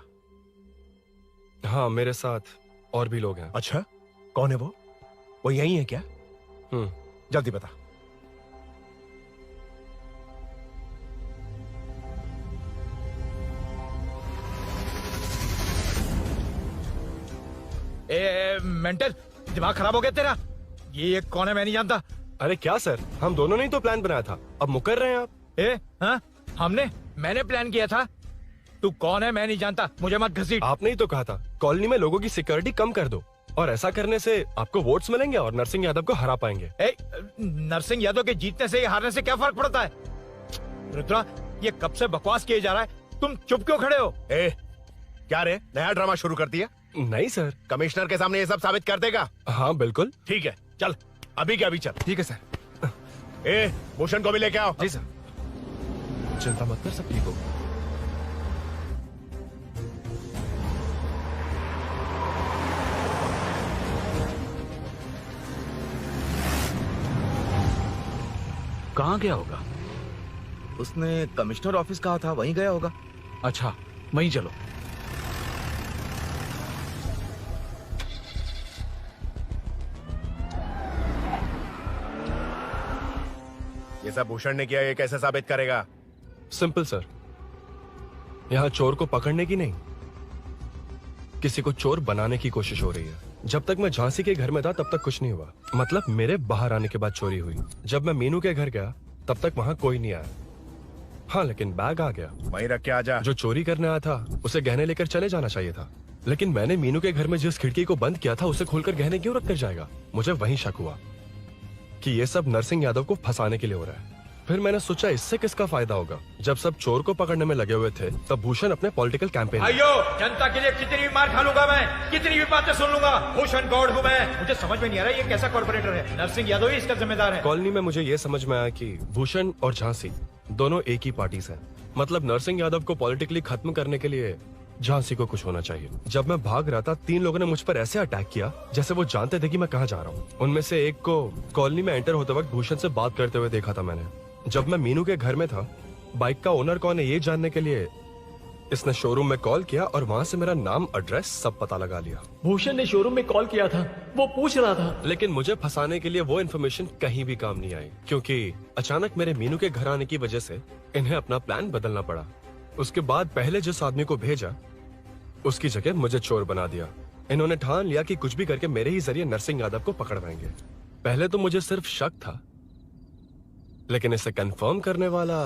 हाँ, मेरे साथ और भी लोग हैं। अच्छा, कौन है वो? वो यही है क्या? जल्दी बता। मेंटल, दिमाग खराब हो गया तेरा? ये कौन है, मैं नहीं जानता। अरे क्या सर, हम दोनों ने ही तो प्लान बनाया था, अब मुकर रहे हैं आप? हाँ, मैंने प्लान किया था। तू कौन है मैं नहीं जानता, मुझे मत घसीट। आपने ही तो कहा था कॉलोनी में लोगों की सिक्योरिटी कम कर दो, और ऐसा करने से आपको वोट्स मिलेंगे और नरसिंह यादव को हरा पाएंगे। नरसिंह यादव के जीतने से हारने से क्या फर्क पड़ता है? रुद्रा, ये कब से बकवास किए जा रहा है, तुम चुप क्यों खड़े हो? क्या रे, नया ड्रामा शुरू कर दिया? नहीं सर। कमिश्नर के सामने ये सब साबित कर देगा? हाँ बिल्कुल। ठीक है, चल अभी के अभी चल। ठीक है सर। भूषण को भी लेके आओ। जी सर। चिंता मत कर, सब ठीक हो। कहाँ गया होगा? उसने कमिश्नर ऑफिस कहा था, वहीं गया होगा। अच्छा, वहीं चलो। ये सब भूषण ने किया, ये कैसे साबित करेगा? सिंपल सर, यहाँ चोर को पकड़ने की नहीं, किसी को चोर बनाने की कोशिश हो रही है। जब तक मैं झांसी के घर में था तब तक कुछ नहीं हुआ, मतलब मेरे बाहर आने के बाद चोरी हुई। जब मैं मीनू के घर गया तब तक वहाँ कोई नहीं आया। हाँ, लेकिन बैग आ गया। वहीं रख के आ जा। जो चोरी करने आया था उसे गहने लेकर चले जाना चाहिए था, लेकिन मैंने मीनू के घर में जिस खिड़की को बंद किया था उसे खोलकर गहने क्यों रख कर जाएगा। मुझे वहीं शक हुआ कि ये सब नरसिंह यादव को फंसाने के लिए हो रहा है। फिर मैंने सोचा इससे किसका फायदा होगा। जब सब चोर को पकड़ने में लगे हुए थे तब भूषण अपने पॉलिटिकल कैंपेन भाइयों, जनता के लिए कितनी भी मार खा लूंगा मैं, कितनी भी बातें सुन लूंगा, भूषण गौड़ हूँ मैं। मुझे समझ में नहीं आ रहा ये कैसा कॉर्पोरेटर है। नरसिंह यादव ही इसका जिम्मेदार है। कॉलोनी में मुझे ये समझ में आया कि भूषण और झांसी दोनों एक ही पार्टी से हैं। मतलब नरसिंह यादव को पॉलिटिकली खत्म करने के लिए झांसी को कुछ होना चाहिए। जब मैं भाग रहा था 3 लोगों ने मुझ पर ऐसे अटैक किया जैसे वो जानते थे कि मैं कहाँ जा रहा हूँ। उनमें से एक को कॉलोनी में एंटर होते वक्त भूषण से बात करते हुए देखा था मैंने। जब मैं मीनू के घर में था, बाइक का ओनर कौन है ये जानने के लिए इसने शोरूम में कॉल किया और वहाँ से मेरा नाम, एड्रेस सब पता लगा लिया। भूषण ने शोरूम में कॉल किया था, वो पूछ रहा था। लेकिन मुझे फंसाने के लिए वो इन्फॉर्मेशन कहीं भी काम नहीं आई, क्योंकि अचानक मेरे मीनू के घर आने की वजह से इन्हें अपना प्लान बदलना पड़ा। उसके बाद पहले जिस आदमी को भेजा उसकी जगह मुझे चोर बना दिया। इन्होंने ठान लिया कि कुछ भी करके मेरे ही जरिए नरसिंह यादव को पकड़वाएंगे। पहले तो मुझे सिर्फ शक था, लेकिन इसे कंफर्म करने वाला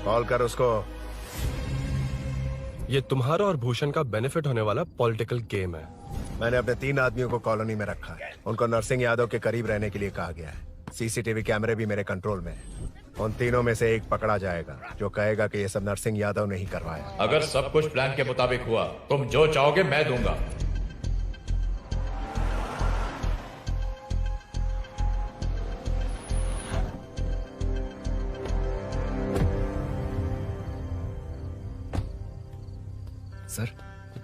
कॉल कर उसको। ये तुम्हारा और भूषण का बेनिफिट होने वाला पॉलिटिकल गेम है। मैंने अपने 3 आदमियों को कॉलोनी में रखा है। उनको नरसिंह यादव के करीब रहने के लिए कहा गया है। सीसीटीवी कैमरे भी मेरे कंट्रोल में है। उन तीनों में से एक पकड़ा जाएगा जो कहेगा कि ये सब नरसिंह यादव ने ही करवाया। अगर सब कुछ प्लान के मुताबिक हुआ, तुम जो चाहोगे मैं दूंगा। सर,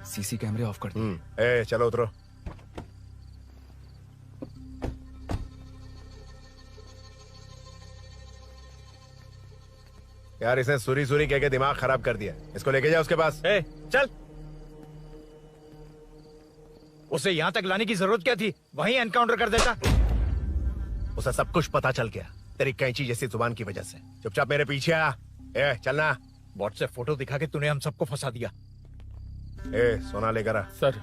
सीसी कैमरे ऑफ कर दिए। ए, चलो उतरो। यार इसने सुरी सुरी कह के दिमाग खराब कर दिया। इसको लेके जा उसके पास। ए, चल। उसे यहाँ तक लाने की जरूरत क्या थी? वहीं एनकाउंटर कर देता। उसे सब कुछ पता चल गया तेरी कैंची जैसी जुबान की वजह से। चुपचाप मेरे पीछे आ। ए, चलना। व्हाट्सएप फोटो दिखा के तूने हम सबको फंसा दिया। ए, सोना लेकर आ। सर।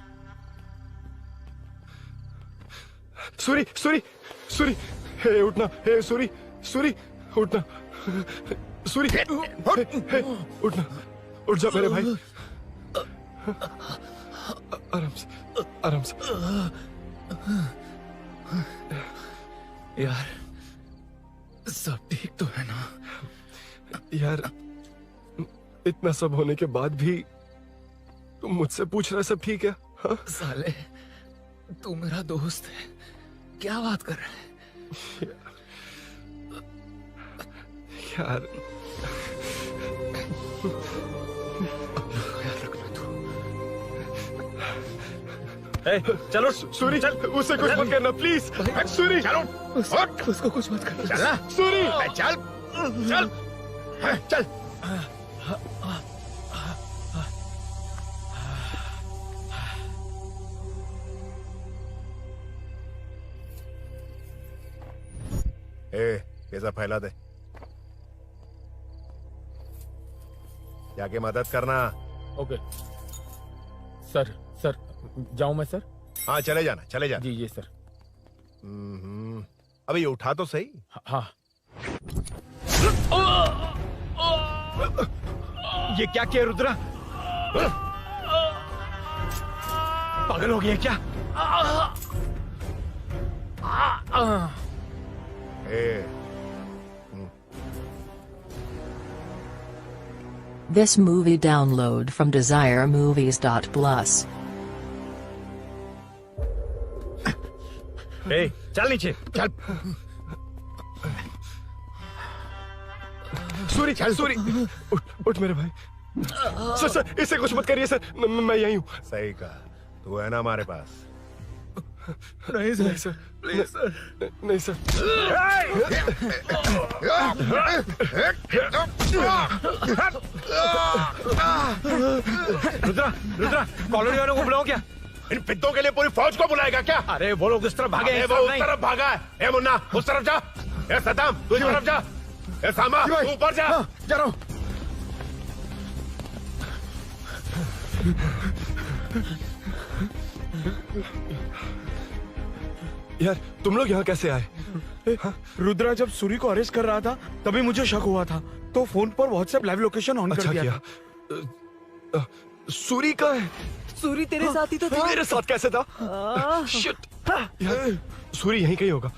सूरी, सूरी, सूरी, हे उठना, हे सूरी, सूरी, उठना, सूरी, हे, उठना, उठ जा मेरे भाई। आराम से, आराम से। यार, सब ठीक तो है ना? यार, इतना सब होने के बाद भी तुम मुझसे पूछ रहा है सब ठीक है? हाँ? साले, तू मेरा दोस्त है, क्या बात कर रहा है? यार, ए, चलो सूरी, चल, उससे कुछ मत करना प्लीज। सूरी, चलो, उसको कुछ मत करना। चल, सूरी, चल, चल, चल। ए, ये सब फैला दे। जाके मदद करना। Okay sir. सर जाऊं मैं सर? हाँ, चले जाना, चले जाना। जी जी सर। अबे ये उठा तो सही। हाँ। ये क्या किया रुद्रा? पागल हो गया क्या? This movie download from DesireMovies.plus. ए, चल नीचे, चल। सूरी, चल सूरी, उठ मेरे भाई। सर, सर, इससे कुछ मत करिए सर, मैं यहीं हूँ। सही कहा, तू है ना हमारे पास? नहीं सर, नहीं सर, प्लीज सर, नहीं सर। रुद्रा, रुद्रा, कॉलोनी वालों को बुलाओ क्या? इन पिद्दों के लिए पूरी फौज को बुलाएगा क्या? अरे वो लोग उस तरफ भागे हैं। वो उस तरफ भागा है। ए मुन्ना, उस तरफ जा। ए सदाम, तू इस तरफ जा। ए सामा, तू ऊपर जा। जा रहा हूं। यार तुम लोग यहाँ कैसे आए? रुद्रा जब सूरी को अरेस्ट कर रहा था तभी मुझे शक हुआ था, तो फोन पर व्हाट्सएप लाइव लोकेशन ऑन कर दिया। सूरी का है? सूरी तेरे साथ ही तो था। मेरे साथ कैसे था? शिट। यार सूरी यहीं कहीं होगा,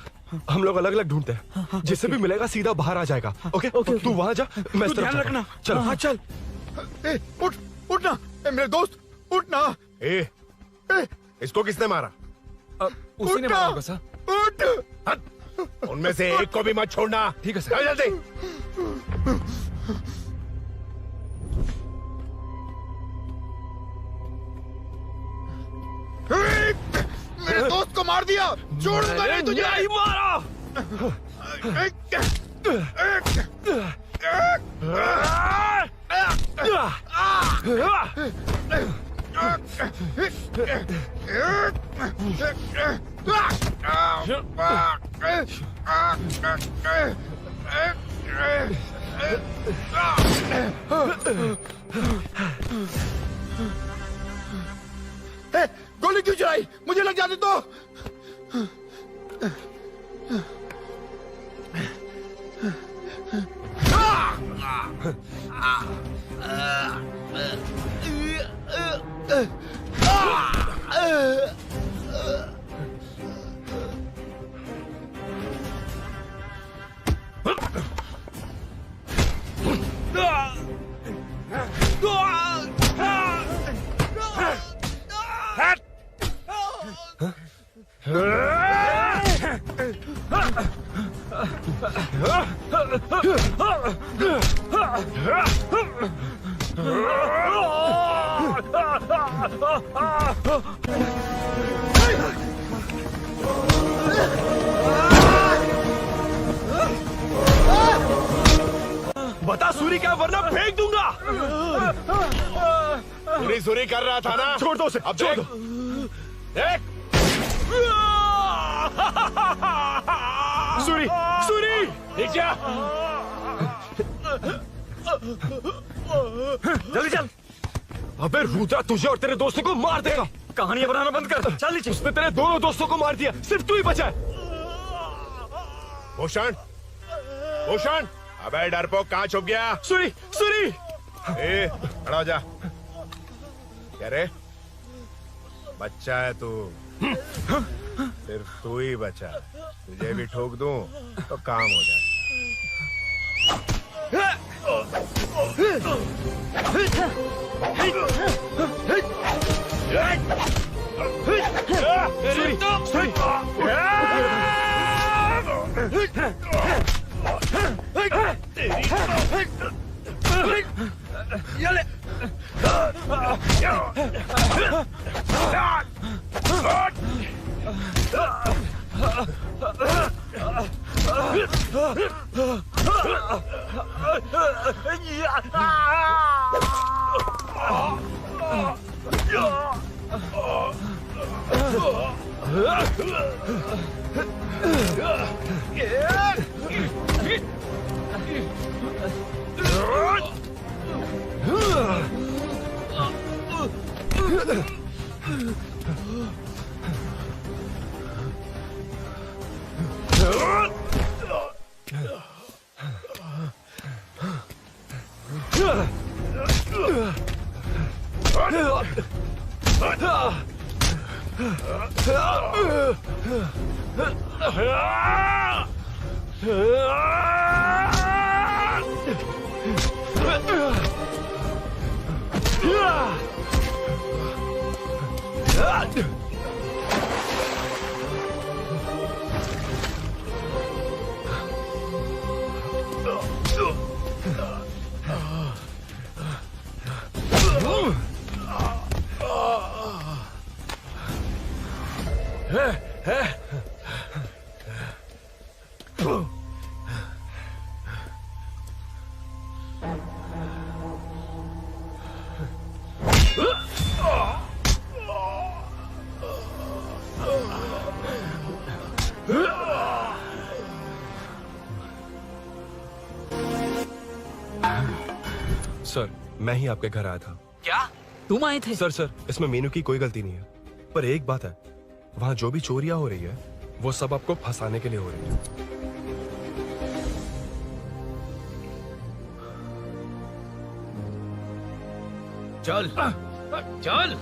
हम लोग अलग अलग ढूंढते हैं, जिससे भी मिलेगा सीधा बाहर आ जाएगा। ओके तू वहां जा, मैं इस तरफ ध्यान रखना। चल। हाँ चल। उठ उठना मेरे दोस्त, उठना। इसको किसने मारा? उसी ने मारा होगा सर। उठ। उनमें से एक को भी मत छोड़ना। ठीक है सर। चल जल्दी। मेरे दोस्त को मार दिया, छोड़ूंगा नहीं तुझे। नहीं मारा। गोली क्यों चलाई? मुझे लग जाती तो। बता सूरी क्या, वरना फेंक दूंगा। सूरी कर रहा था ना? छोड़ दो उसे, अब छोड़ दो। देख। सूरी, सूरी, ठीक है। जल्दी चल। अबे रुद्रा तुझे और तेरे दोस्तों को मार देगा। कहानियां बनाना बंद कर। चल नीचे। उसने तेरे दोनों दोस्तों को मार दिया, सिर्फ तू ही बचा है। भूषण, भूषण, अबे डरपोक कहाँ छुप गया? सूरी, सूरी। खड़ा हो जा। क्या रे? बच्चा है तू, सिर्फ तू ही बचा। तुझे भी ठोक दूं तो काम हो जाए। सर, मैं ही आपके घर आया था। क्या? तुम आए थे? सर इसमें मीनू की कोई गलती नहीं है, पर एक बात है, वहाँ जो भी चोरियां हो रही है वो सब आपको फंसाने के लिए हो रही है। चल चल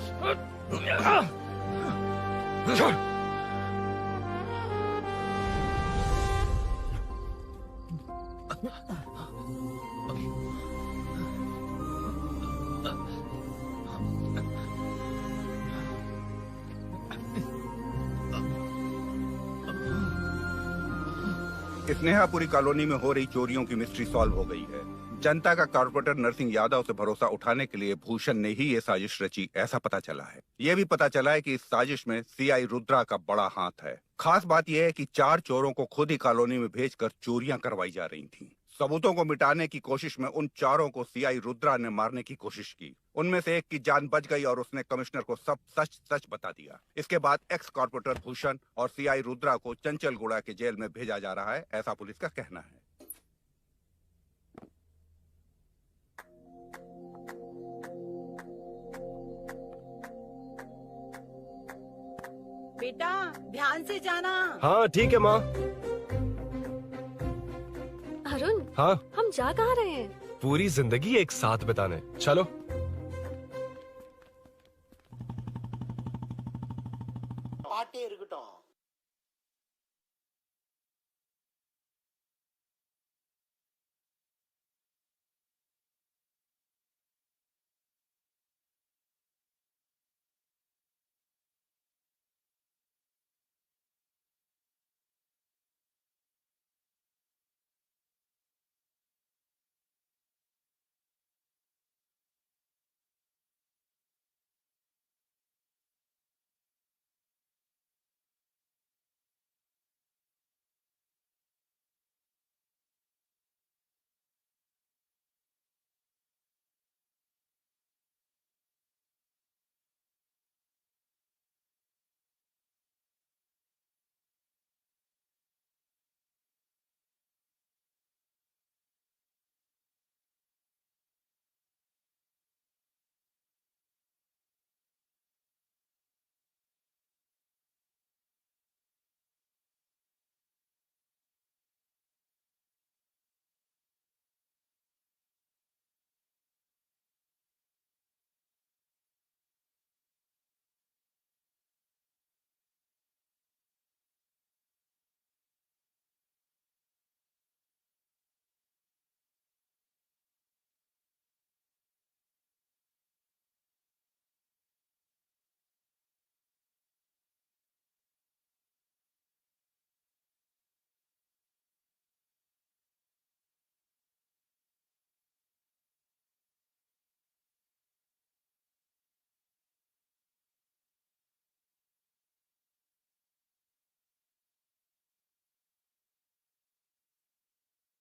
स्नेहापुरी कॉलोनी में हो रही चोरियों की मिस्ट्री सॉल्व हो गई है। जनता का कॉर्पोरेटर नरसिंह यादव से भरोसा उठाने के लिए भूषण ने ही ये साजिश रची, ऐसा पता चला है। ये भी पता चला है कि इस साजिश में सीआई रुद्रा का बड़ा हाथ है। खास बात यह है कि 4 चोरों को खुद ही कॉलोनी में भेजकर चोरियां करवाई जा रही थीं। सबूतों को मिटाने की कोशिश में उन 4 को सीआई रुद्रा ने मारने की कोशिश की। उनमें से एक की जान बच गई और उसने कमिश्नर को सब सच सच बता दिया। इसके बाद एक्स कॉर्पोरेटर भूषण और सीआई रुद्रा को चंचलगुड़ा के जेल में भेजा जा रहा है, ऐसा पुलिस का कहना है। बेटा ध्यान से जाना। हाँ ठीक है माँ। अरुण, हाँ हम जा कहाँ रहे हैं? पूरी जिंदगी एक साथ बिताने, चलो।